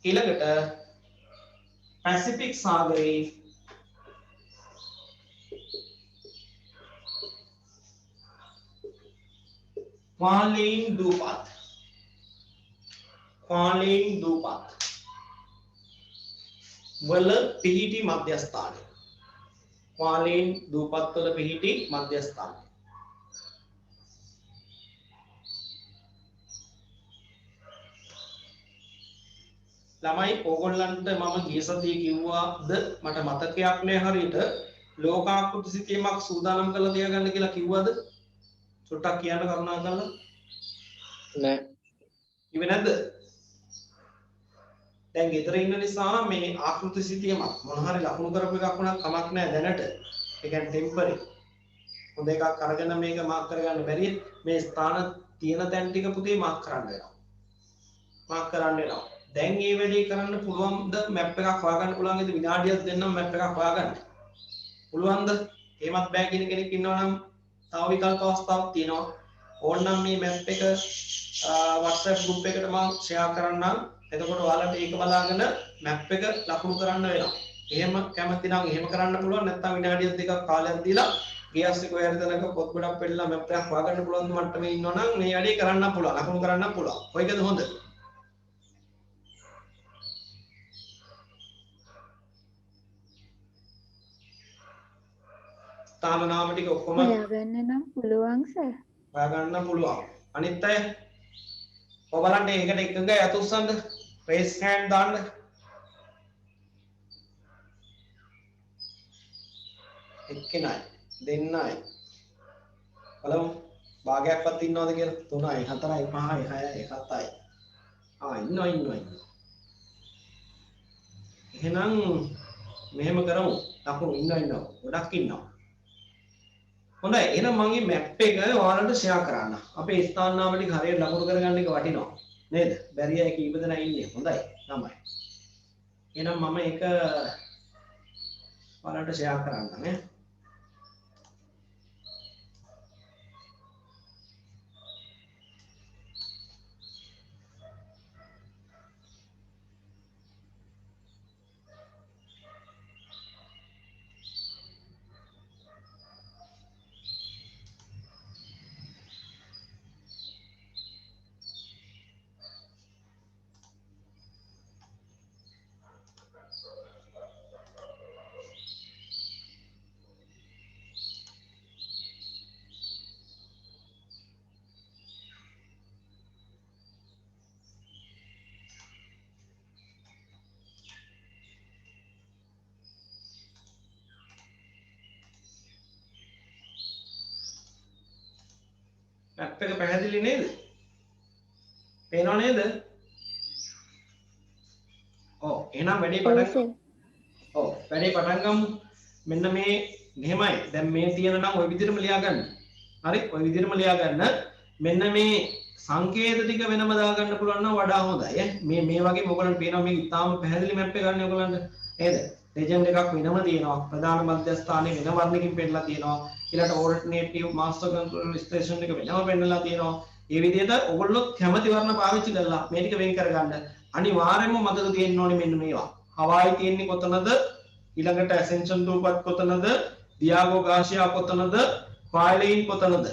ඊළඟට පැසිෆික් සාගරයේ ක්වාලේන් දූපත් වල පිහිටි මධ්‍යස්ථානය. ක්වාලේන් දූපත් වල පිහිටි මධ්‍යස්ථානය. ළමයි ඕගොල්ලන්ට මම ගිය සතියේ කිව්වාද මට මතකයක් නෑ හරියට ලෝකාකෘති සිතියමක් සූදානම් කරලා තියාගන්න කියලා කිව්වද? චුට්ටක් කියන්න කරුණා කරලා. නෑ. ඉවේ නැද්ද? දැන් ගෙදර ඉන්න නිසා මේ ආකෘති සිතියමක් මොන හරි ලකුණු කරපු එකක් වුණත් කමක් නෑ දැනට. ඒ කියන්නේ ටෙම්පරරි. හොඳ එකක් අරගෙන මේක මාක් කරගන්න බැරි මේ ස්ථාන තියෙන තැන් ටික පුතේ මාක් කරන්න වෙනවා. මාක් කරන්න වෙනවා. දැන් මේ වැඩේ කරන්න පුළුවන්ද මැප් එකක් හොයාගන්න පුළුවන් ඉතින් විනාඩියක් දෙන්නම් මැප් එකක් හොයාගන්න. පුළුවන්ද? එහෙමත් බෑ කියන කෙනෙක් ඉන්නවා නම් තව විකල්ප අවස්ථාවක් තියෙනවා. ඕනනම් මේ මැප් එක WhatsApp group එකට මම share කරන්නම්. එතකොට ඔයාලට ඒක බලාගෙන මැප් එක ලකුණු කරන්න වෙනවා. එහෙම කැමති නම් එහෙම කරන්න පුළුවන්. නැත්නම් විනාඩියක් දෙකක් කාලයක් දීලා ගියස්සේ කොහේ හරි තැනක පොත් ගොඩක් පෙන්නලා මැප් එකක් හොයාගන්න පුළුවන් මට්ටමේ ඉන්නවා නම් මේ වැඩේ කරන්න පුළුවන්. ලකුණු කරන්න පුළුවන්. කොයිකද හොඳ? ස්ථාන නාම ටික ඔක්කොම හොයාගන්න නම් පුළුවන් සර්. හොයාගන්න පුළුවන්. අනිත් අය ඔයාලන්ට ඒකට එකඟ යතුස්සන්ද? රේස් හෑන්ඩ් දාන්න. එක්කෙනයි දෙන්නයි බලමු භාගයක්වත් ඉන්නවද කියලා 3යි 4යි 5යි 6යි 7යි ඉන්නවා එහෙනම් මෙහෙම කරමු ලකුණු ඉන්නවා ගොඩක් ඉන්නවා හොඳයි එහෙනම් මම මේ මැප් එක ඔයාලන්ට ෂෙයා කරන්න අපේ ස්ථාන නාම ටික හරියට ලකුණු කරගන්න එක වටිනවා නේද බැරි අය කීප දෙනා ඉන්නේ හොඳයි තමයි එහෙනම් මම ඒක ඔයාලන්ට ෂෙයා කරන්න නේ මැප් එක පැහැදිලි නේද? පේනව නේද? ඔව් එහෙනම් වැඩේ පටන් වැඩේ පටන් ගමු. මෙන්න මේ මෙහෙමයි. දැන් මේ තියෙන නම් ওই විදිහටම ලියා ගන්න. හරි? ওই විදිහටම ලියා ගන්න. මෙන්න මේ සංකේත ටික වෙනම දා ගන්න පුළුවන් නම් වඩා හොඳයි. මේ වගේ ඔයගොල්ලන්ට පේනවා මේක ඉතාලම පැහැදිලි මැප් එකක් ගන්න ඔයගොල්ලන්ට. නේද? ලෙජන්ඩ් එකක් වෙනම තියෙනවා. ප්‍රධාන මධ්‍යස්ථානයේ වෙන වර්ණකින් පෙන්නලා තියෙනවා. ඊළඟට ඕල්ටර්නේටිව් මාස්ටර් කන්ට්‍රෝල් ස්ටේෂන් එක වෙනම පෙන්නලා තියෙනවා. මේ විදිහට ඔයගොල්ලෝ කැමති වර්ණ පාවිච්චි කරලා මේ ටික වෙන් කරගන්න. අනිවාර්යයෙන්ම මතක තියෙන්න ඕනේ මෙන්න මේවා. හවායි තියෙන්නේ කොතනද? ඊළඟට ඇසෙන්ෂන් දූපත් කොතනද? දියාගෝ ගාෂියා කොතනද? ෆායිලයින් කොතනද?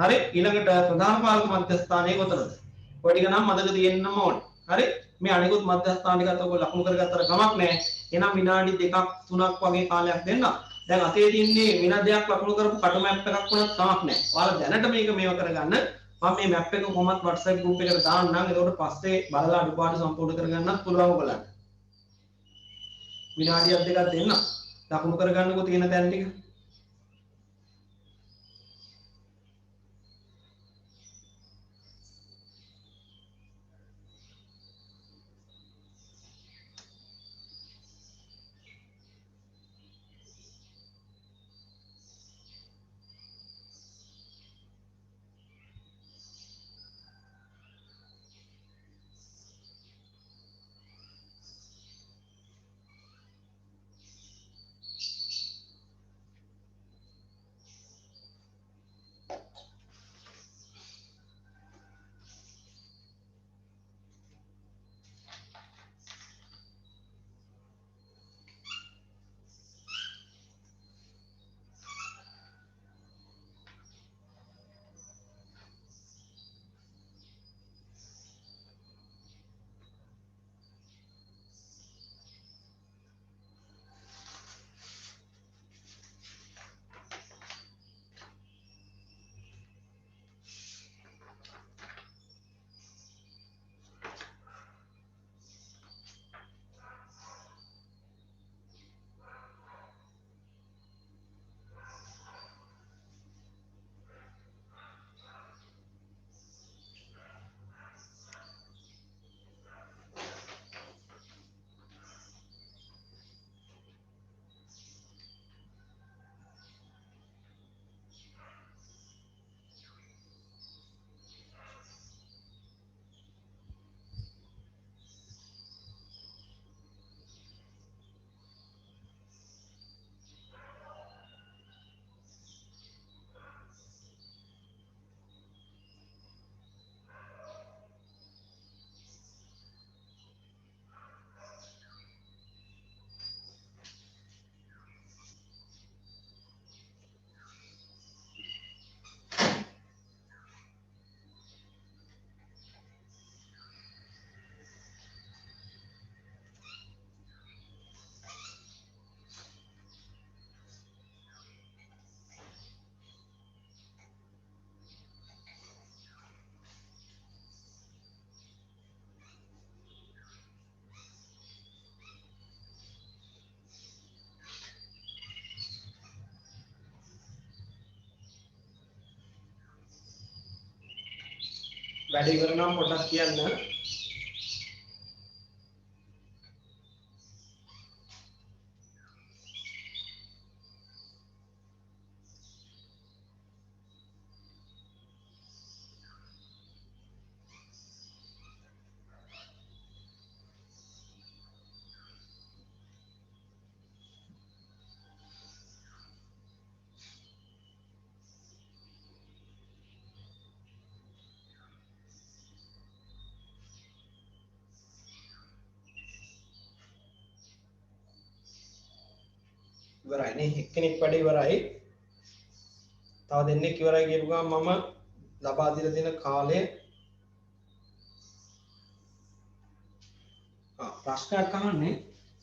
හරි? ඊළඟට ප්‍රධාන පාලක මධ්‍යස්ථානයේ කොතනද? ඔය ටික නම් මතක තියෙන්නම ඕනේ. හරි? මේ අනිකුත් මධ්‍යස්ථාන ටිකත් ඔයගොල්ලෝ ලකුණු කරගත්තට කමක් නැහැ. එහෙනම් විනාඩි 2ක් 3ක් වගේ කාලයක් දෙන්න. දැන් අතේ තින්නේ වෙන දෙයක් ලකුණු කරපු කට මැප් එකක් වුණත් කමක් නැහැ. ඔයාලා දැනට මේක මේව කරගන්න. මම මේ මැප් එක කොහොමත් WhatsApp group එකට දාන්නම්. ඒකට පස්සේ බලලා අඩුපාඩු සම්පූර්ණ කරගන්නත් පුළුවන් ඔයගොල්ලන්ට. විනාඩියක් දෙකක් දෙන්න. ලකුණු කරගන්නකෝ තියෙන තැන් ටික. වැඩ ඉවර නම් පොඩ්ඩක් කියන්න. ඉවරයි නේ. එක්කෙනෙක් වැඩ ඉවරයි. තව දෙන්නෙක් ඉවරයි කියපු ගමන් මම ලබා දීලා දෙන කාලය ප්‍රශ්නයක් අහන්නේ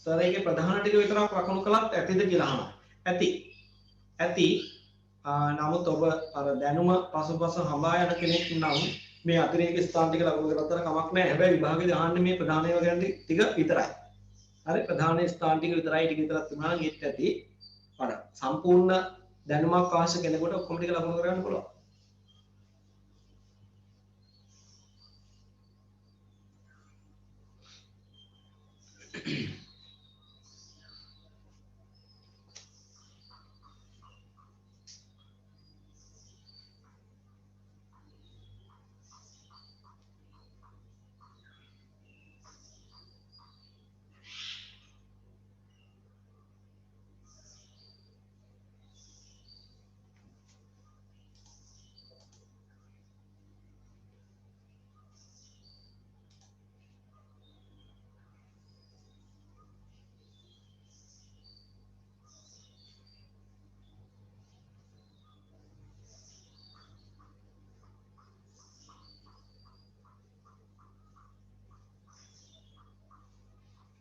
සර් ඒකේ ප්‍රධාන ටික විතරක් ලකුණු කළත් ඇතිද කියලා අහනවා. ඇති. ඇති. නමුත් ඔබ අර දැනුම පසුපස හඹා යන කෙනෙක් නම් මේ අතිරේක ස්ථාන ටික ලකුණු කරත්තර කමක් නැහැ. හැබැයි විභාගෙදී අහන්නේ මේ ප්‍රධාන ඒවා ගැන ටික විතරයි. හරි ප්‍රධාන ස්ථාන ටික විතරයි ටික විතරක් තිබුණා නම් ඒත් ඇති. අර සම්පූර්ණ දැනුමක් අවශ්‍ය කෙනෙකුට ඔක්කොම ටික ලකුණු කරගන්න පුළුවන්.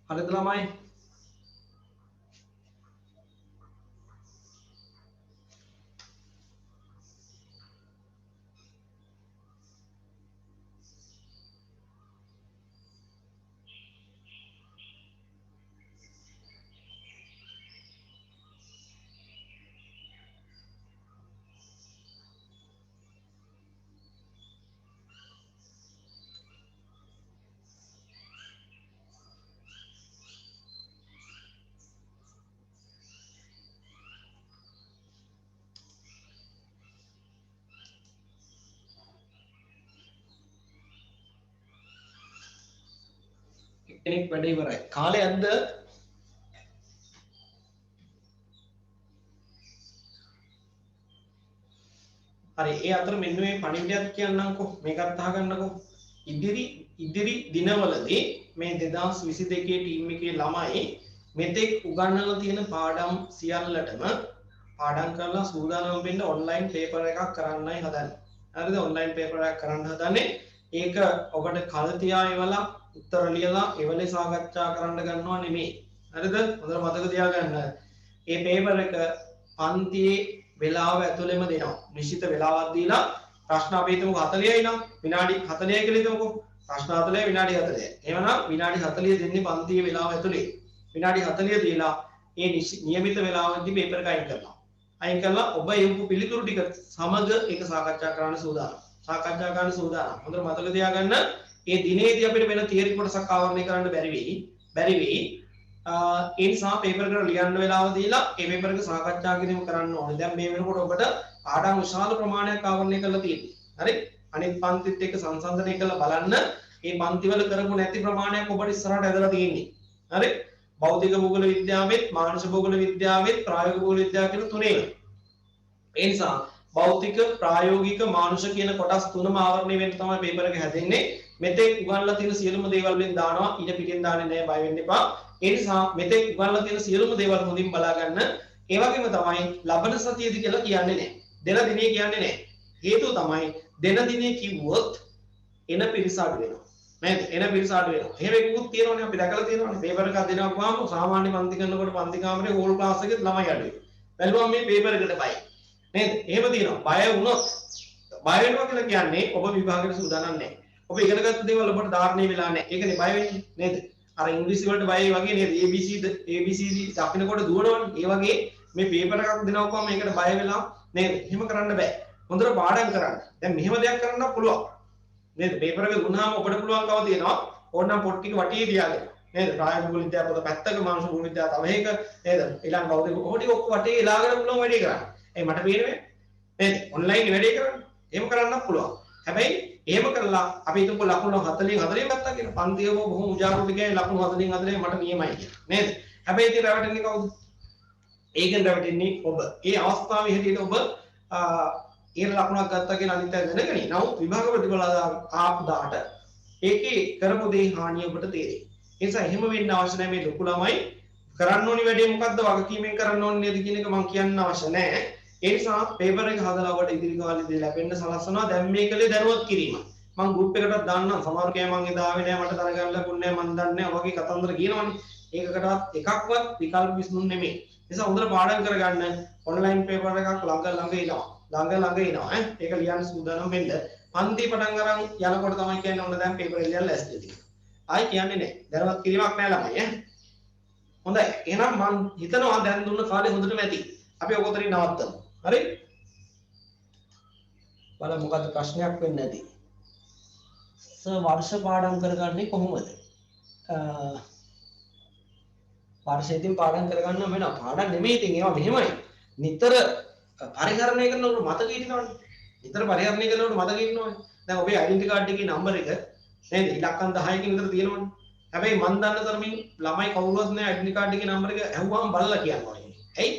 හරිද ළමයි? කෙනෙක් වැඩ ඉවරයි. කාලය ඇද්ද? හරි ඒ අතර මෙන්න මේ පණිවිඩයක් කියන්නම්කෝ. මේකත් අහගන්නකෝ. ඉදිරි දිනවලදී මේ 2022 ටීම් එකේ ළමයි මෙතෙක් උගන්වලා තියෙන පාඩම් සියල්ලටම පාඩම් කරලා සූදානම් වෙන්න ඔන්ලයින් පේපර් එකක් කරන්නයි හදන්නේ. හරිද? ඔන්ලයින් පේපර් එකක් කරන්න හදන්නේ. ඒක ඔබට කල් තියා එවලා උත්තර ලියලා එවලේ සාකච්ඡා කරන්න ගන්නවා නෙමෙයි. හරිද? හොඳට මතක තියාගන්න. මේ පේපර් එක පන්තියේ වෙලාව ඇතුළෙම දෙනවා. නිශ්චිත වෙලාවක් දීලා ප්‍රශ්න අපි හිතමු 40යි නම් විනාඩි 40යි කියලා හිතමුකෝ. ප්‍රශ්න 40 විනාඩි 40යි. එහෙමනම් විනාඩි 40 දෙන්නේ පන්තියේ වෙලාව ඇතුළේ. විනාඩි 40 දීලා ඒ නියමිත වෙලාවෙදී පේපර් එක අයින් කරනවා. අයින් කරලා ඔබ යොමු පිළිතුරු ටික සමග ඒක සාකච්ඡා කරන්න සූදානම්. සාකච්ඡා කරන්න සූදානම්. හොඳට මතක තියාගන්න. ඒ දිනේදී අපිට වෙන තියරි කොටසක් ආවරණය කරන්න බැරි වෙයි. ඒ නිසා පේපර් එකට ලියන්න වෙලාව දීලා ඒ පේපර් එක සාකච්ඡා කිරීම කරන්න ඕනේ. දැන් මේ වෙනකොට ඔබට පාඩම් විශාල ප්‍රමාණයක් ආවරණය කරලා තියෙනවා. හරි? අනිත් පන්තිත් එක්ක සංසන්දනය කරලා බලන්න මේ පන්තිවල කරපු නැති ප්‍රමාණයක් ඔබට ඉස්සරහට ඇදලා තියෙන්නේ. හරි? භෞතික භූගෝල විද්‍යාවෙත්, මානසික භූගෝල විද්‍යාවෙත්, ප්‍රායෝගික භූගෝල විද්‍යාව කියන තුනේම. ඒ නිසා භෞතික, ප්‍රායෝගික, මානුෂ කියන කොටස් තුනම ආවරණය වෙන්න තමයි පේපර් එක හැදෙන්නේ. මෙතෙක් උගන්ලා තියෙන සියලුම දේවල් වලින් දානවා. ඊට පිටින් දාන්නේ නැහැ, බය වෙන්න එපා. ඒ නිසා මෙතෙක් උගන්ලා තියෙන සියලුම දේවල් හොඳින් බලා ගන්න. ඒ වගේම තමයි ලබන සතියේදී කියලා කියන්නේ නැහැ. දෙන දිනේ කියන්නේ නැහැ. හේතුව තමයි දෙන දිනේ කිව්වොත් එන පිරිස අඩු වෙනවා. නේද? එන පිරිස අඩු වෙනවා. එහෙම එකකුත් තියෙනවනේ අපි දැකලා තියෙනවනේ. පේපර් එකක් දෙනවා වගාම සාමාන්‍ය පන්ති කරනකොට පන්ති කාමරේ හෝල් ක්ලාස් එකේ ළමයි අඩු වෙනවා. බැලුවම මේ පේපර් එකට බයි. නේද? එහෙම තියෙනවා. බය වුණොත් බය වෙනවා කියලා කියන්නේ ඔබ විභාගයට සූදානම් නැහැ. ඔබ ඉගෙන ගත්ත දේවල් ඔබට ධාරණය වෙලා නැහැ. ඒකනේ බය වෙන්නේ නේද? අර ඉංග්‍රීසි වලට බයයි වගේ නේද? ABCD දකින්නකොට දුවනවනේ. ඒ වගේ මේ පේපර් එකක් දෙනවකම මේකට බය වෙලා නේද? එහෙම කරන්න බෑ. හොඳට පාඩම් කරන්න. දැන් මෙහෙම දෙයක් කරන්න පුළුවන්. නේද? පේපර් එක දුන්නාම ඔබට පුළුවන්කම තියෙනවා ඕනනම් පොත් ටික වටේ තියාගෙන නේද? ප්‍රායෝගික විද්‍යාව පොත පැත්තක මානසික භූමි විද්‍යාව තව එක නේද? ඊළඟ බෞද්ධ ඔය ටික ඔක්කොම වටේ ලාගෙන පුළුවන් වැඩේ කරන්න. ඒ මට පේන්නේ නේද? ඔන්ලයින් වැඩේ කරන්න. එහෙම කරන්නත් පුළුවන්. හැබැයි එහෙම කරලා අපි හිතමු ලකුණු 40 40 ගත්තා කියලා. පන්තියම බොහොම උජාරුට ගියයි ලකුණු 40 40 මට නියමයි කියලා. නේද? හැබැයි ඉතින් රැවටෙන්නේ කවුද? ඒකෙන් රැවටෙන්නේ ඔබ. ඒ අවස්ථාවේ හැටියට ඔබ ඊර ලකුණක් ගත්තා කියලා අනිත් අය දැනගනි. නමුත් විභාග ප්‍රතිඵල ආපු දාට ඒකේ කරපු දේ හානිය ඔබට තේරෙයි. ඒ නිසා එහෙම වෙන්න අවශ්‍ය නැහැ. මේ ලොකු ළමයි කරන්න ඕනි වැඩේ මොකද්ද වගකීමෙන් කරන්න ඕනේ නේද කියන එක මම කියන්න අවශ්‍ය නැහැ. ඒ නිසා පේපර් එක හදලා ඔබට ඉදිරි කාලේදී ලැබෙන්න සලස්වනවා. දැන් මේ කලේ දැනුවත් කිරීම. මම ගෲප් එකකටත් දාන්නම්. සමහර කෑ මං එදා ආවේ නැහැ මට දැනගන්න ලැබුණේ නැහැ මන් දන්නේ නැහැ වගේ කතන්දර කියනවනේ. ඒකකටවත් එකක්වත් විකල්ප විසඳුම් නෙමෙයි. ඒ නිසා හොඳට පාඩම් කරගන්න. ඔන්ලයින් පේපර් එකක් ළඟ එනවා. ළඟ එනවා ඈ. ඒක ලියන්න සූදානම් වෙන්න. පන්ති පටන් අරන් යනකොට තමයි කියන්නේ ඔන්න දැන් පේපර් එක ලියන්න ලෑස්ති වෙන්න. ආයි කියන්නේ නැහැ. දැනුවත් කිරීමක් නැහැ ළමයි ඈ. හොඳයි. එහෙනම් මම හිතනවා දැන් දුන්න කාලේ හොඳටම ඇති. අපි ඔක උතරින් නවත්තමු. හරි? බලමු මොකද්ද ප්‍රශ්නයක් වෙන්නේ නැති. වර්ෂ පාඩම් කරගන්නේ කොහොමද? වර්ෂයෙන් පාඩම් කරගන්න වෙනවා. පාඩම් නෙමෙයි ඉතින් ඒවා මෙහෙමයි. නිතර පරිහරණය කරනකොට මතක හිටිනවනේ. නිතර පරිහරණය කරනකොට මතක හිටිනවනේ. දැන් ඔබේ ඩෙන්ටි කාඩ් එකේ නම්බර එක නේද? ඉලක්කම් 10කින් විතර තියෙනවනේ. හැබැයි මන් දන්න තරමින් ළමයි කවුරුවත් නෑ ඩෙන්ටි කාඩ් එකේ නම්බර එක ඇහුවාම බලලා කියනවා. ඇයි?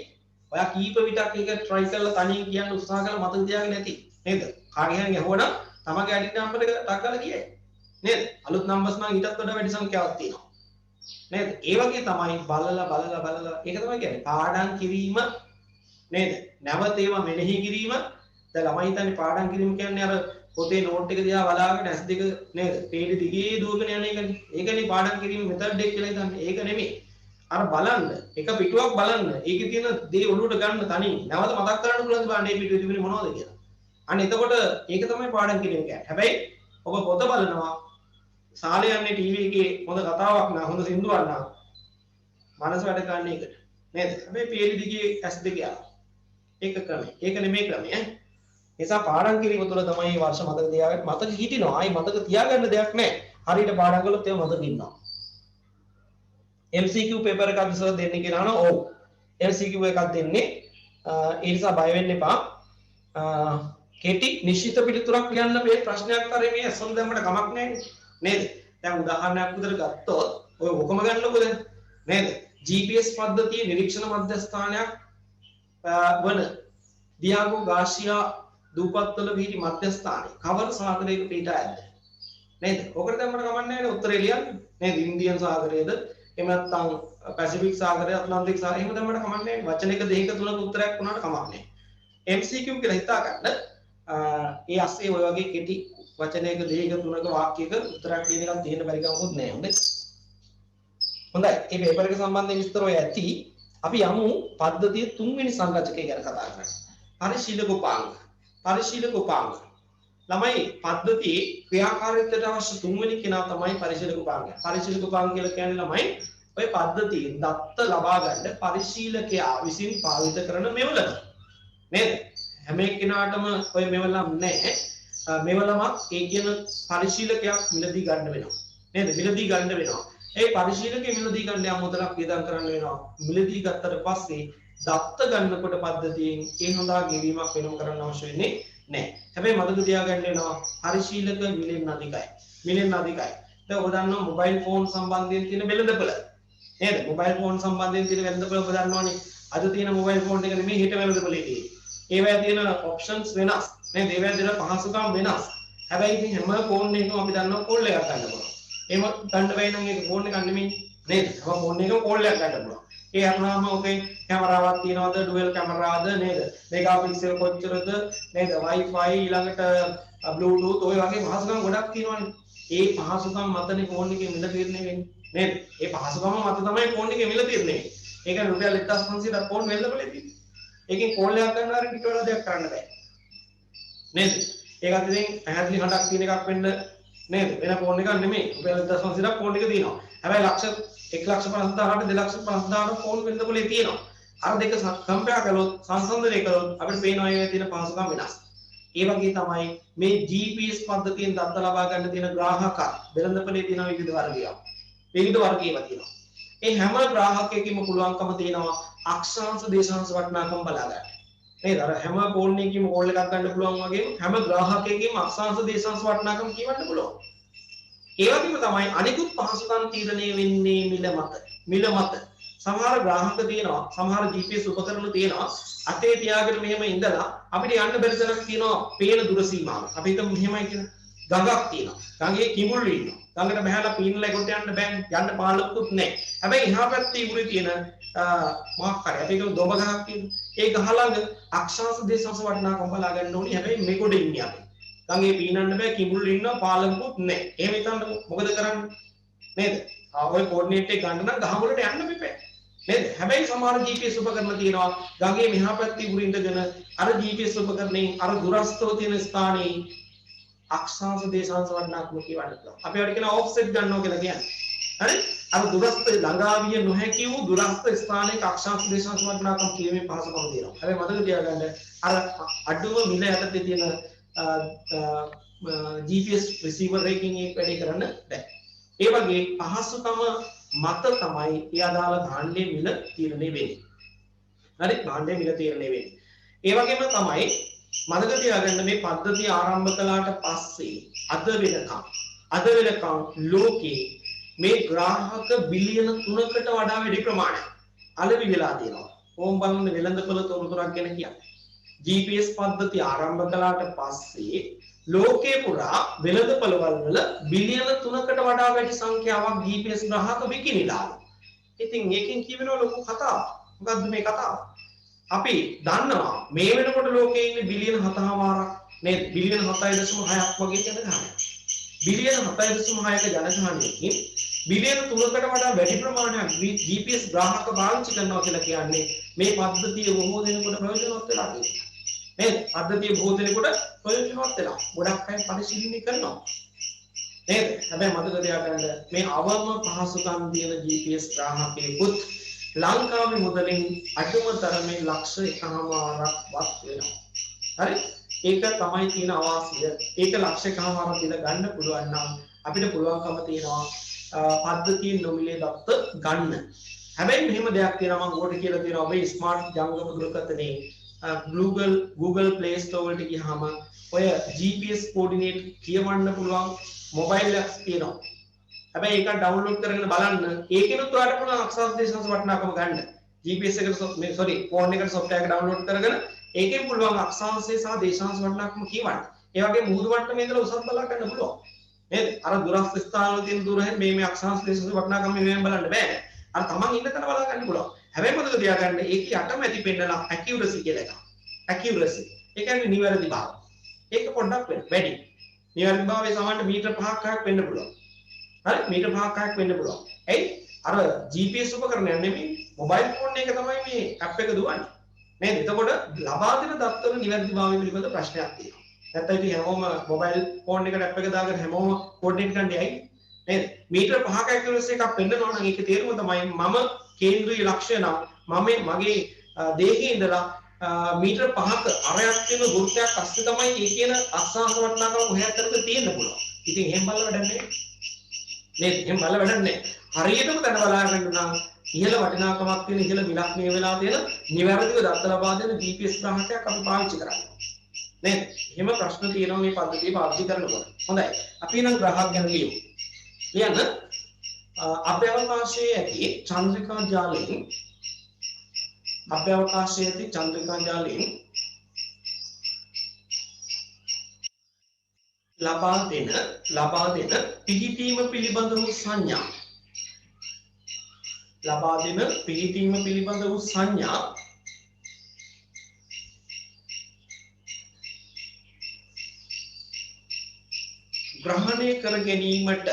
ඔයා කීප විටක් ඒක try කරලා තනියෙන් කියන්න උත්සාහ කරලා මතක තියාගෙන නැති නේද? කාගේ හරි ඇහුවනම් තමගේ ඩෙන්ටි නම්බර එක ටක් ගාලා කියයි. නේද? අලුත් නම්බර්ස් නම් ඊටත් වඩා වැඩි සංඛ්‍යාවක් තියෙනවා. නේද? ඒ වගේ තමයි බලලා ඒක තමයි කියන්නේ පාඩම් කිරීම නේද? නැවත ඒවා මෙනෙහි කිරීම. දැන් ළමයි හිතන්නේ පාඩම් කිරීම කියන්නේ අර පොතේ නෝට් එක දිහා බලාගෙන S2 නේද? පේලි දිගේ දුවගෙන යන එකනේ. ඒකනේ පාඩම් කිරීම මෙතඩ් එක කියලා හිතන්නේ. ඒක නෙමෙයි. අර බලන්න එක පිටුවක් බලන්න. ඒකේ තියෙන දේ ඔළුවට ගන්න තනින්. නැවත මතක් කරගන්න පුළුවන් බලන්න මේ පිටුවේ තිබුණේ මොනවද කියලා. අන්න එතකොට ඒක තමයි පාඩම් කිරීම කියන්නේ. හැබැයි ඔබ පොත බලනවා සාලේ යන්නේ ටීවී එකේ හොඳ කතාවක් නා හොඳ සින්දුවක් නා මනස වැඩ ගන්න එකට නේද? හැබැයි පේලි දිගේ S2 යනවා. ඒක ක්‍රමය. ඒක නෙමෙයි ක්‍රමය. නිසා පාඩම් කිරීම තුළ තමයි මේ වර්ෂ මතක තියාගන්න මතක හිටිනවා. ආයි මතක තියාගන්න දෙයක් නැහැ. හරියට පාඩම් කළොත් ඒක මතක ඉන්නවා. MCQ පේපර් එකක් ඉස්සර දෙන්නේ කියලා නෝ ඔව්. MCQ එකක් දෙන්නේ. ඒ නිසා බය වෙන්න එපා. කෙටි නිශ්චිත පිළිතුරක් ලියන්න මේ ප්‍රශ්නයක් කරේ මේ අසොන් දැම්මට කමක් නැහැ නේද? දැන් උදාහරණයක් විදිහට ගත්තොත් ඔය ඔකම ගන්නකොද නේද? GPS පද්ධතියේ නිරීක්ෂණ මධ්‍යස්ථානයක් වන දියාගෝ ගාසියා දූපත්වල විහිදි මධ්‍යස්ථානයේ කවර සාගරයක පිහිටා ඇද්ද නේද? ඔකට දැම්මට කමක් නැහැ නේ උත්තරේ ලියන්න නේද? ඉන්දියන් සාගරයේද එහෙම නැත්නම් පැසිෆික් සාගරය ඇට්ලාන්ටික් සාගරය එහෙම දැම්මට කමක් නැහැ. වචන එක දෙකක තුනක උත්තරයක් වුණාට කමක් නැහැ. MCQ කියලා හිතා ගන්න ඒ ASCII ඔය වගේ කෙටි වචනයක දෙකක තුනක වාක්‍යයක උත්තරයක් කියන එකක් තියෙන්න බැරි කමකුත් නැහැ. හොඳයි. හොඳයි. මේ පේපර් එක සම්බන්ධයෙන් විස්තර ඔය ඇති. අපි යමු පද්ධතිය තුන්වෙනි සංරචකය ගැන කතා කරන්න. පරිශීලක උපාංග. පරිශීලක උපාංග. ළමයි පද්ධතියේ ක්‍රියාකාරීත්වයට අවශ්‍ය තුන්වෙනි කෙනා තමයි පරිශීලක උපාංගය. පරිශීලක උපාංග කියලා කියන්නේ ළමයි ඔය පද්ධතියේ දත්ත ලබා ගන්න පරිශීලකයා විසින් පාවිච්චි කරන මෙවලම. නේද? හැම එක්කෙනාටම ඔය මෙවලම් නැහැ. මෙවලමක් ඒ කියන පරිශීලකයක් මිලදී ගන්න වෙනවා. නේද? මිලදී ගන්න වෙනවා. ඒ පරිශීලකයේ මිලදී ගන්න යම් මුදලක් වියදම් කරන්න වෙනවා. මිලදී ගත්තට පස්සේ දත්ත ගන්නකොට පද්ධතියෙන් ඒ හොඳා ගෙවීමක් වෙනම කරන්න අවශ්‍ය වෙන්නේ නැහැ. හැබැයි මතක තියාගන්න වෙනවා පරිශීලක මිලෙන් අධිකයි. මිලෙන් අධිකයි. දැන් ඔබ දන්නවා මොබයිල් ෆෝන් සම්බන්ධයෙන් තියෙන වෙළඳපොළ. නේද? මොබයිල් ෆෝන් සම්බන්ධයෙන් තියෙන වෙළඳපොළ ඔබ දන්නවනේ. අද තියෙන මොබයිල් ෆෝන් එක නෙමෙයි හෙට වෙළඳපොළේ තියෙන්නේ. ඒවැය තියෙන ඔප්ෂන්ස් වෙනස්. නේද? ඒවැය තියෙන පහසුකම් වෙනස්. හැබැයි ඉතින් හැම ෆෝන් එකකම අපි දන්නවා කෝල් එකක් ගන්න පුළුවන්. එහෙම ගන්න බැයි නම් ඒක ෆෝන් එකක් නෙමෙයි. නේද? හැම ෆෝන් එකකම කෝල් එකක් ගන්න පුළුවන්. ඒ අරනවාම ඔකේ කැමරාවක් තියනවද ඩුවල් කැමරාද නේද? මෙගාපික්සල් කොච්චරද නේද? Wi-Fi ඊළඟට Bluetooth ඔය වගේ පහසුකම් ගොඩක් තියෙනවනේ. ඒ පහසුකම් මතනේ ෆෝන් එකේ මිල තීරණය වෙන්නේ. නේද? ඒ පහසුකම මත තමයි ෆෝන් එකේ මිල තීරණය වෙන්නේ. ඒක රුපියල් 1500ක් ෆෝන් වෙළඳපොලේ තියෙන්නේ. ඒකෙන් කෝල් එකක් ගන්නවා හරි ටික වෙලා දෙයක් කරන්න බෑ. නේද? ඒකත් ඉතින් පැහැදිලි හඬක් තියෙන එකක් වෙන්න නේද? වෙන ෆෝන් එකක් නෙමෙයි. රුපියල් 1500ක් ෆෝන් එක තියෙනවා. හැබැයි ලක්ෂ 1,50,000ට 2,50,000ට ෆෝන් වෙළඳපොලේ තියෙනවා. අර දෙක කම්පෙයාර් කළොත් සංසන්දනය කළොත් අපිට පේනවා ඒකේ තියෙන පහසුකම් වෙනස්. ඒ වගේ තමයි මේ GPS පද්ධතියෙන් දත්ත ලබා ගන්න තියෙන ග්‍රාහක වෙළඳපොලේ තියෙන විවිධ වර්ගයක්. විවිධ වර්ගයේම තියෙනවා. ඒ හැම ග්‍රාහකයෙකුම පුළුවන්කම තියෙනවා අක්ෂාංශ දේශාංශ වටිනාකම බලා ගන්න. නේද? අර හැම කෝල් එකකින්ම කෝල් එකක් ගන්න පුළුවන් වගේම හැම ග්‍රාහකයෙකුම අක්ෂාංශ දේශාංශ වටිනාකම කියවන්න පුළුවන්. ඒ වගේම තමයි අනිකුත් පහසුකම් තීරණය වෙන්නේ මිල මත. මිල මත. සමහර ග්‍රාහක තියෙනවා, සමහර GPS උපකරණ තියෙනවා. අතේ තියාගෙන මෙහෙම ඉඳලා අපිට යන්න බැරි තරක් තියෙනවා පේන දුර සීමාව. අපි හිතමු මෙහෙමයි කියන ගඟක් තියෙනවා. ගඟේ කිඹුල්ලු ඉන්නවා. ගඟට බහැලා පීනලා එකට යන්න බෑ. යන්න පාලකුත් නැහැ. හැබැයි එහා පැත්තේ ඉගුරේ තියෙන මොකක් හරි අපි හිතමු දොඹ ගහක් තියෙනවා. ඒ ගහ ළඟ අක්ෂාංශ දේශාංශ වටිනාකම් බලා ගන්න ඕනේ. හැබැයි මේකොඩ ඉන්නේ අපි. ගඟේ පීනන්න බෑ, කිඹුල්ලු ඉන්නවා, පාලකුත් නැහැ. එහෙම හිතන්න මොකද කරන්නේ? නේද? ඔය කෝඩිනේට් එක ගන්න නම් ගහ මුලට යන්න බෑ. නේද? හැබැයි සමහර GPS උපකරණ තියෙනවා ගඟේ මෙහා පැත්තේ උඩ ඉඳගෙන අර GPS උපකරණයෙන් අර දුරස්තව තියෙන ස්ථානයේ අක්ෂාංශ දේශාංශ වටිනාකම කියවන්න පුළුවන්. අපි ඒකට කියන ඔෆ්සෙට් ගන්නවා කියලා කියන්නේ. හරි? අර දුරස්ත ළඟා විය නොහැකි වූ දුරස්ත ස්ථානයක අක්ෂාංශ දේශාංශ වටිනාකම් කියවීමේ පහසුකම තියෙනවා. හැබැයි මතක තියාගන්න අර අඩුම මිල යටතේ තියෙන GPS receiver එකකින් ඒක වැඩේ කරන්න බෑ. ඒ වගේ පහසුකම මත තමයි ඒ අදාළ භාණ්ඩයේ මිල තීරණය වෙන්නේ. හරි? භාණ්ඩයේ මිල තීරණය වෙන්නේ. ඒ වගේම තමයි මතක තියාගන්න මේ පද්ධතිය ආරම්භ කළාට පස්සේ අද වෙනකම් ලෝකේ මේ ග්‍රාහක බිලියන 3කට වඩා වැඩි ප්‍රමාණයක් අලෙවි වෙලා තියෙනවා. ඕම් බලන්න වෙළඳපොළ තොරතුරක් ගැන කියන්නේ. GPS පද්ධතිය ආරම්භ කළාට පස්සේ ලෝකේ පුරා වෙළඳපොළවල් වල බිලියන 3කට වඩා වැඩි සංඛ්‍යාවක් GPS ග්‍රාහක විකිණිලා. ඉතින් මේකෙන් කියවෙන ලොකු කතාවක්. මොකද්ද මේ කතාව? අපි දන්නවා මේ වෙනකොට ලෝකයේ ඉන්නේ බිලියන 7.5ක් නේද? බිලියන 7.6ක් වගේ ජනගහනයක්. බිලියන 7.6ක ජනගහනයකින් බිලියන 3කට වඩා වැඩි ප්‍රමාණයක් GPS ග්‍රාහක පාවිච්චි කරනවා කියලා කියන්නේ මේ පද්ධතිය බොහෝ දෙනෙකුට ප්‍රයෝජනවත් වෙලා තියෙනවා. නේද? පද්ධතිය බොහෝ දෙනෙකුට ප්‍රයෝජනවත් වෙනවා. ගොඩක් අය පරිශීලනය කරනවා. නේද? හැබැයි මතක තියාගන්න මේ අවම පහසුකම් තියෙන GPS ග්‍රාහකයෙකුත් ලංකාවේ මුදලින් අඩුම තරමේ ලක්ෂ 1.5ක්වත් වෙනවා. හරි? ඒක තමයි තියෙන අවාසිය. ඒක ලක්ෂ 1.5ක් දීලා ගන්න පුළුවන් නම් අපිට පුළුවන්කම තියෙනවා පද්ධතිය නොමිලේ දත්ත ගන්න. හැබැයි මෙහෙම දෙයක් තියෙනවා මම ඔකට කියලා තියෙනවා මේ ස්මාර්ට් ජංගම දුරකථනයේ Google Play Store වලට ගියාම ඔය GPS coordinate කියවන්න පුළුවන් මොබයිල් apps තියෙනවා. හැබැයි ඒක ඩවුන්ලෝඩ් කරගෙන බලන්න ඒකෙනුත් ඔයාලට පුළුවන් අක්ෂාංශ දේශාංශ වටිනාකම ගන්න. GPS එකට ෆෝන් එකට software එක ඩවුන්ලෝඩ් කරගෙන ඒකෙන් පුළුවන් අක්ෂාංශය සහ දේශාංශ වටිනාකම කියවන්න. ඒ වගේ මුහුදු මට්ටමේ ඉඳලා උසස් බලා ගන්න පුළුවන්. නේද? අර දුරස්ත ස්ථානවල තියෙන දුර මේ අක්ෂාංශ දේශාංශ වටිනාකම මෙහෙම බලන්න බෑ. අර තමන් ඉන්න තැන බලා ගන්න පුළුවන්. හැබැයි මතක තියාගන්න ඒක යටම ඇති පෙන්නලා accuracy කියලා එකක්. accuracy. ඒ කියන්නේ නිවැරදි බව. ඒක පොඩ්ඩක් වැඩි. නිවැරදි භාවයේ සමහරට මීටර 5ක් 6ක් වෙන්න පුළුවන්. හරි? මීටර 5ක් 6ක් වෙන්න පුළුවන්. එයි අර GPS උපකරණයක් නෙමෙයි මොබයිල් ෆෝන් එක තමයි මේ ඇප් එක දුවන්නේ. නේද? එතකොට ලබා දෙන දත්තවල නිවැරදි භාවය පිළිබඳ ප්‍රශ්නයක් තියෙනවා. නැත්නම් ඉතින් හැමෝම මොබයිල් ෆෝන් එකට ඇප් එක දාගෙන හැමෝම කෝඩිනේට් ගන්න යයි. නේද? මීටර 5ක accuracy එකක් පෙන්නනවා නම් ඒකේ තේරුම තමයි මම කේන්ද්‍රීය ලක්ෂ්‍ය නම් මගේ දේහයේ ඉඳලා මීටර 5ක අරයක් තියෙන වෘත්තයක් අස්සේ තමයි ඒ කියන අක්ෂාංශ වටිනාකම කොහේත් කරක තියෙන්න පුළුවන්. ඉතින් එහෙම බලලා වැඩක් නැහැ. නේද? එහෙම බලලා වැඩක් නැහැ. හරියටම දැන බලා ගන්න නම් ඉහළ වටිනාකමක් තියෙන ඉහළ මිලක් මේ වෙලාව තියෙන නිවැරදිව දත්ත ලබා දෙන GPS ග්‍රාහකයක් අපි පාවිච්චි කරන්නේ. නේද? එහෙම ප්‍රශ්න තියෙනවා මේ පද්ධතිය පාවිච්චි කරනකොට. හොඳයි. අපි නම් ග්‍රාහක ගැන ලියමු. ලියන්න අභ්‍යවකාශයේ ඇති චන්ද්‍රිකා ජාලයෙන් ලබා දෙන පිහිටීම පිළිබඳ වූ සංඥා ග්‍රහණය කර ගැනීමට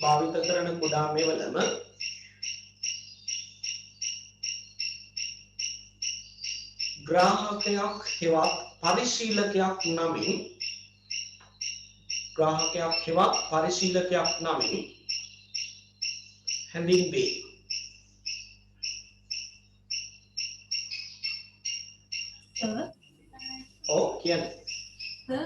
භාවිත කරන කුඩා මෙවලම ග්‍රාහකයක් හෙවත් පරිශීලකයක් නමින් ග්‍රාහකයක් හෙවත් පරිශීලකයක් නමින් හැඳින්වේ. සර් ඔව් කියන්නේ. සර්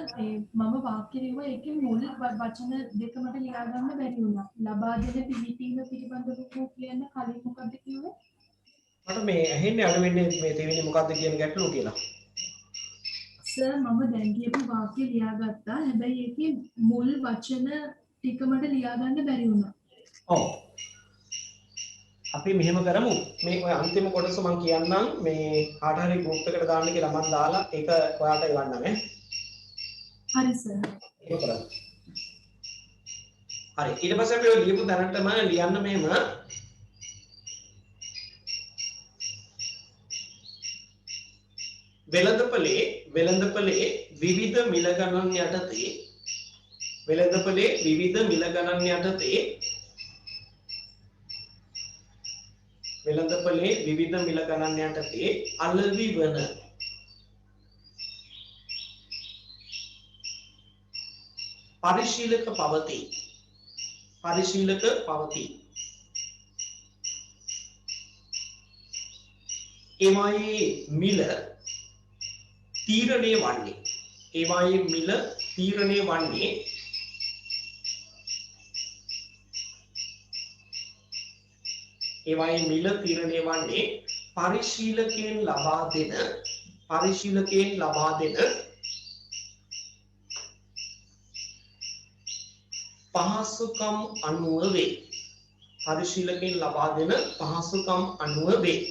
මම වාක්‍ය ලිව්වා ඒකේ මුල් වචන දෙක මට ලියා ගන්න බැරි වුණා. ලබා දෙන පිළිපීම පිළිබඳව කියන්න කලින් මොකද්ද කිව්වේ? මට මේ ඇහෙන්නේ අර වෙන්නේ මේ තෙවෙනි මොකද්ද කියන ගැටලුව කියලා. සර් මම දැන් කියපු වාක්‍ය ලියාගත්තා. හැබැයි ඒකේ මුල් වචන ටික මට ලියා ගන්න බැරි වුණා. ඔව්. අපි මෙහෙම කරමු. මේ ඔය අන්තිම කොටස මම කියන්නම් මේ කාට හරි group එකට දාන්න කියලා මම දාලා ඒක ඔයාට එවන්නම් ඈ. හරි සර්. ඒක කරමු. හරි. ඊට පස්සේ අපි ඔය ලියපු දැනටම ලියන්න මෙහෙම වෙළඳපොලේ විවිධ මිල ගණන් යටතේ වෙළඳපොලේ විවිධ මිල ගණන් යටතේ වෙළඳපොලේ විවිධ මිල ගණන් යටතේ අලෙවි වන පරිශීලක පවතී. ඒවායේ මිල තීරණය වන්නේ පරිශීලකයන් ලබා දෙන පහසුකම් අනුව වේ.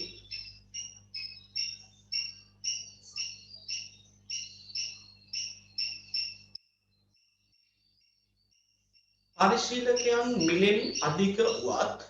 පරිශීලකයන් මිලෙන් අධික වුවත්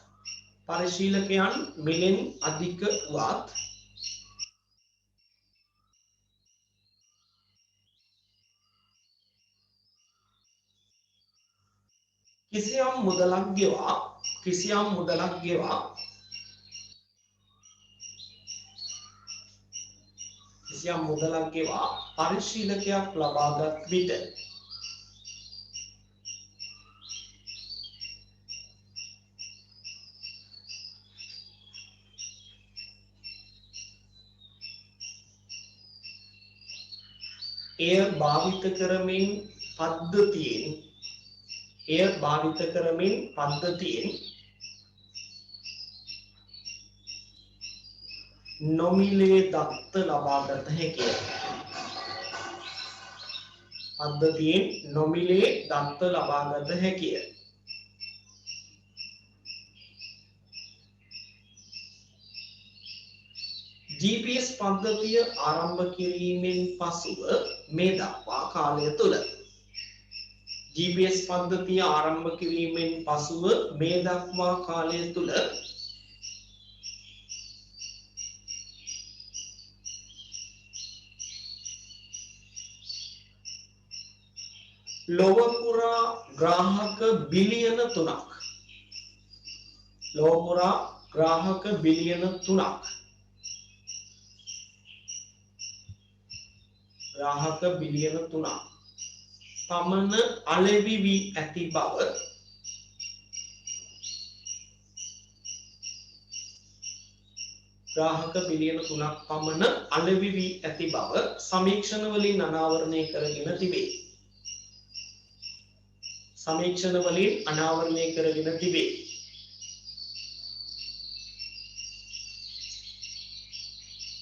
කිසියම් මුදලක් ගෙවා පරිශීලකයක් ලබාගත් විට එය භාවිත කරමින් පද්ධතියෙන් නොමිලේ දත්ත ලබාගත හැකිය. GPS පද්ධතිය ආරම්භ කිරීමෙන් පසුව මේ දක්වා කාලය තුළ ලොව පුරා ග්‍රාහක බිලියන 3ක් පමණ අලෙවි වී ඇති බව සමීක්ෂණ වලින් අනාවරණය කරගෙන තිබේ.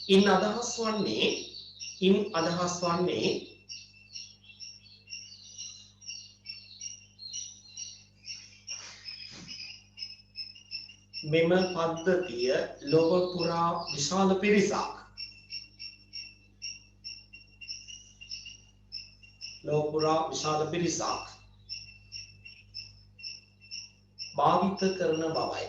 ඉන් අදහස් වන්නේ මෙම පද්ධතිය ලොව පුරා විශාල පිරිසක් භාවිත කරන බවයි.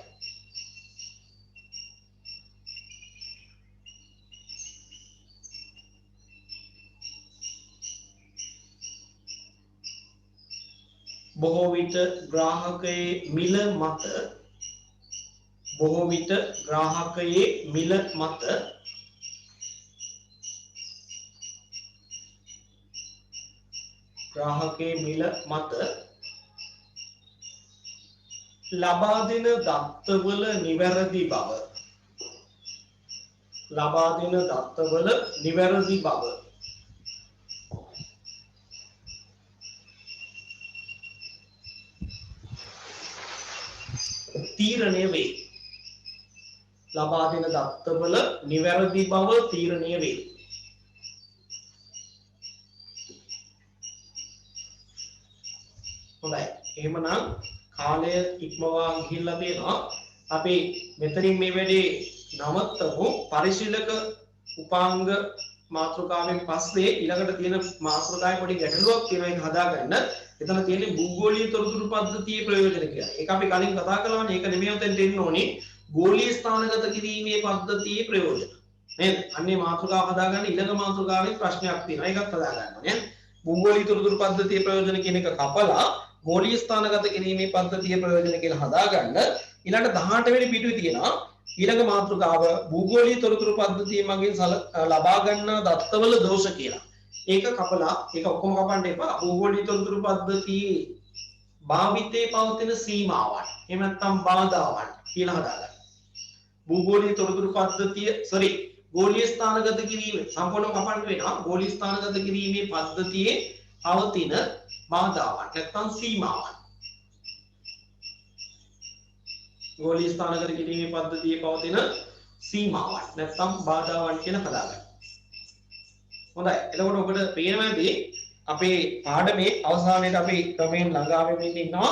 බොහෝ විට ග්‍රාහකයේ මිල මත ග්‍රාහකයේ මිල මත ලබා දෙන දත්තවල නිවැරදි බව තීරණය වේ. ලබා දෙන දත්තවල නිවැරදි බව තීරණය වේ. හොඳයි. එහෙමනම් කාලය ඉක්මවා ගිහිල්ලා තියෙනවා. අපි මෙතනින් මේ වැඩේ නවත්තමු. පරිශීලක උපාංග මාතෘකාවෙන් පස්සේ ඊළඟට තියෙන මාතෘකාවේ පොඩි ගැටලුවක් තියෙනවා. ඒක හදාගන්න. එතන තියෙන්නේ භූගෝලීය තොරතුරු පද්ධතියේ ප්‍රයෝජන කියලා. ඒක අපි කලින් කතා කළානේ. ඒක නෙමෙයි උතෙන් දෙන්න ඕනේ. ගෝලීය ස්ථානගත කිරීමේ පද්ධතියේ ප්‍රයෝජන. නේද? අන්නේ මාතෘකාව හදාගන්න ඊළඟ මාතෘකාවේ ප්‍රශ්නයක් තියෙනවා. ඒකත් හදාගන්න ඕනේ. භූගෝලීය තොරතුරු පද්ධතියේ ප්‍රයෝජන කියන එක කපලා ගෝලීය ස්ථානගත කිරීමේ පද්ධතියේ ප්‍රයෝජන කියලා හදාගන්න. ඊළඟ 18 වෙනි පිටුවේ තියෙනවා ඊළඟ මාතෘකාව භූගෝලීය තොරතුරු පද්ධතිය මගින් ලබා ගන්නා දත්තවල දෝෂ කියලා. ඒක කපලා ඒක ඔක්කොම කපන්න එපා. භූගෝලීය තොරතුරු පද්ධතියේ භාවිතයේ පවතින සීමාවන් එහෙම නැත්නම් බාධාවන් කියලා හදාගන්න. භූගෝලීය තොරතුරු පද්ධතිය ගෝලීය ස්ථානගත කිරීම සම්පූර්ණව කපන්න වෙනවා. ගෝලීය ස්ථානගත කිරීමේ පද්ධතියේ පවතින බාධාවන් නැත්නම් සීමාවන්. ගෝලීය ස්ථානගත කිරීමේ පද්ධතියේ පවතින සීමාවන් නැත්නම් බාධාවන් කියන හදාගන්න. හොඳයි. එතකොට ඔබට පේනවාදී අපේ පාඩමේ අවසානයේදී අපි ක්‍රමයෙන් ළඟා වෙමින් ඉන්නවා.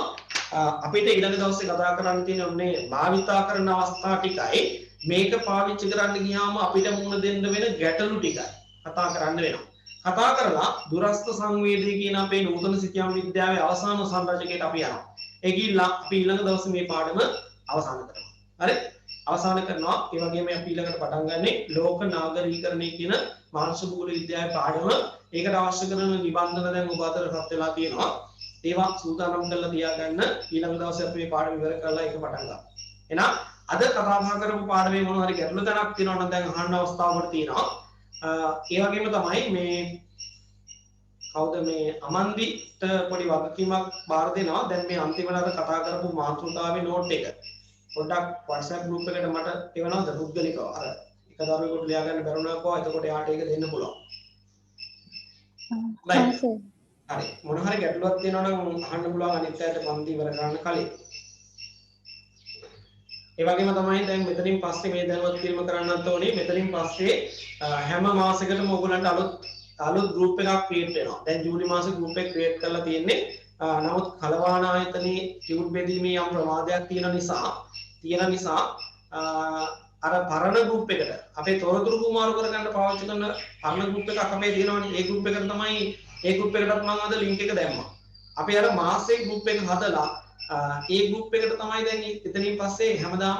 අපිට ඊළඟ දවසේ කතා කරන්න තියෙන ඔන්නේ භාවිතා කරන අවස්ථා ටිකයි මේක පාවිච්චි කරන්න ගියාම අපිට මුහුණ දෙන්න වෙන ගැටලු ටිකයි කතා කරන්න වෙනවා. කතා කරලා දුරස්ත සංවේදී කියන අපේ නූතන සිතියම් විද්‍යාවේ අවසාන සංරචකයට අපි යනවා. ඒ ගිහිල්ලා අපි ඊළඟ දවසේ මේ පාඩම අවසන් කරනවා. හරි? අවසන් කරනවා. ඒ වගේම අපි ඊළඟට පටන් ගන්නේ ලෝක නාගරීකරණය කියන මානසික භූගෝල විද්‍යාවේ පාඩම. ඒකට අවශ්‍ය කරන නිබන්ධන දැන් ඔබ අතර රත් වෙලා තියෙනවා. ඒවා සූදානම් කරලා තියාගන්න. ඊළඟ දවසේ අපි මේ පාඩම ඉවර කරලා ඒක පටන් ගන්නවා. එහෙනම් අද කතා බහ කරපු පාඩමේ මොනවා හරි ගැටලු තැනක් තියෙනවා නම් දැන් අහන්න අවස්ථාවක් තියෙනවා. ඒ වගේම තමයි මේ කවුද මේ අමන්දිට පොඩි වගකීමක් බාර දෙනවා. දැන් මේ අන්තිමට අර කතා කරපු මාතෘකාවේ නෝට් එක පොඩ්ඩක් WhatsApp group එකට මට එවනවද පුද්ගලිකව අර එක දරුවෙකුට ලියා ගන්න බැරුණාකෝ එතකොට එයාට ඒක දෙන්න පුළුවන්. හරි මොන හරි ගැටලුවක් තියෙනවා නම් අහන්න පුළුවන් අනිත් අයට පන්ති ඉවර කරන්න කලින්. ඒ වගේම තමයි දැන් මෙතනින් පස්සේ මේ දැනුවත් කිරීම කරන්නත් ඕනේ. මෙතනින් පස්සේ හැම මාසයකටම ඔයගොල්ලන්ට අලුත් group එකක් create වෙනවා. දැන් ජූලි මාසේ group එක create කරලා තියෙන්නේ. නමුත් කලවාණ ආයතනයේ ටියුට් බෙදීමේ යම් ප්‍රමාදයක් තියෙන නිසා අර පරණ group එකට අපේ තොරතුරු කුමාරු කරගන්න පාවිච්චි කරන පරණ group එකක් අපේ තියෙනවනේ. ඒ group එකට තමයි ඒ group එකටත් මම අද link එක දැම්මා. අපි අර මාසේ group එක හදලා ඒ group එකට තමයි දැන් එතනින් පස්සේ හැමදාම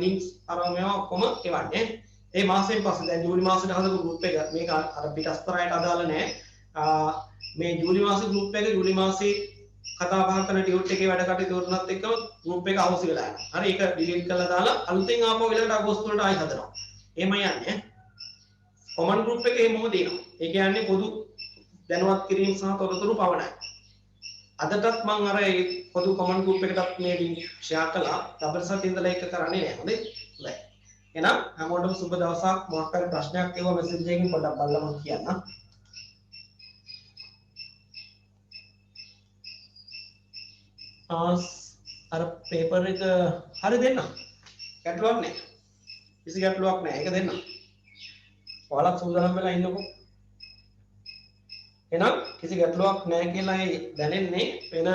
links අර මේවා ඔක්කොම එවන්නේ. ඒ මාසෙන් පස්සේ දැන් ජූලි මාසෙට හදපු group එක මේක අර පිටස්තරයට අදාළ නැහැ. මේ ජූලි මාසේ group එක ජූලි මාසේ කතා බහ කරන ටියුට් එකේ වැඩ කටයුතු කරනත් එක්කම group එක අවශ්‍ය වෙලා යනවා. හරි ඒක delete කරලා දාලා අලුතෙන් ආපහු ඊළඟට අගෝස්තු වලට ආයෙ හදනවා. එහෙමයි යන්නේ. common group එකේ එහෙමම දෙනවා. ඒ කියන්නේ පොදු දැනුවත් කිරීම සහ තොරතුරු පවණයි. අදටත් මම අර ඒ පොදු common group එකටත් මේ link share කළා. දවසට ඉඳලා ඒක කරන්නේ නැහැ. හොඳයි. හොඳයි. එහෙනම් හැමෝටම සුබ දවසක්. මොකක් හරි ප්‍රශ්නයක් ඒවා message එකකින් පොඩ්ඩක් බලලා මම කියන්න. අර පේපර් එක හරි දෙන්න. ගැටලුවක් නැහැ. කිසි ගැටලුවක් නැහැ. ඒක දෙන්න. ඔයාලත් සූදානම් වෙලා ඉන්නකෝ. එහෙනම් කිසි ගැටලුවක් නැහැ කියලා දැනෙන්නේ වෙන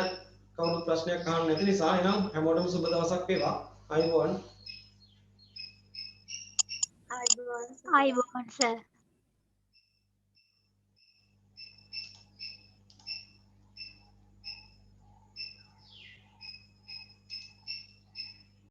කවුරුත් ප්‍රශ්නයක් අහන්න නැති නිසා. එහෙනම් හැමෝටම සුබ දවසක් වේවා. අයබෝවන්. අයබෝවන් සර්.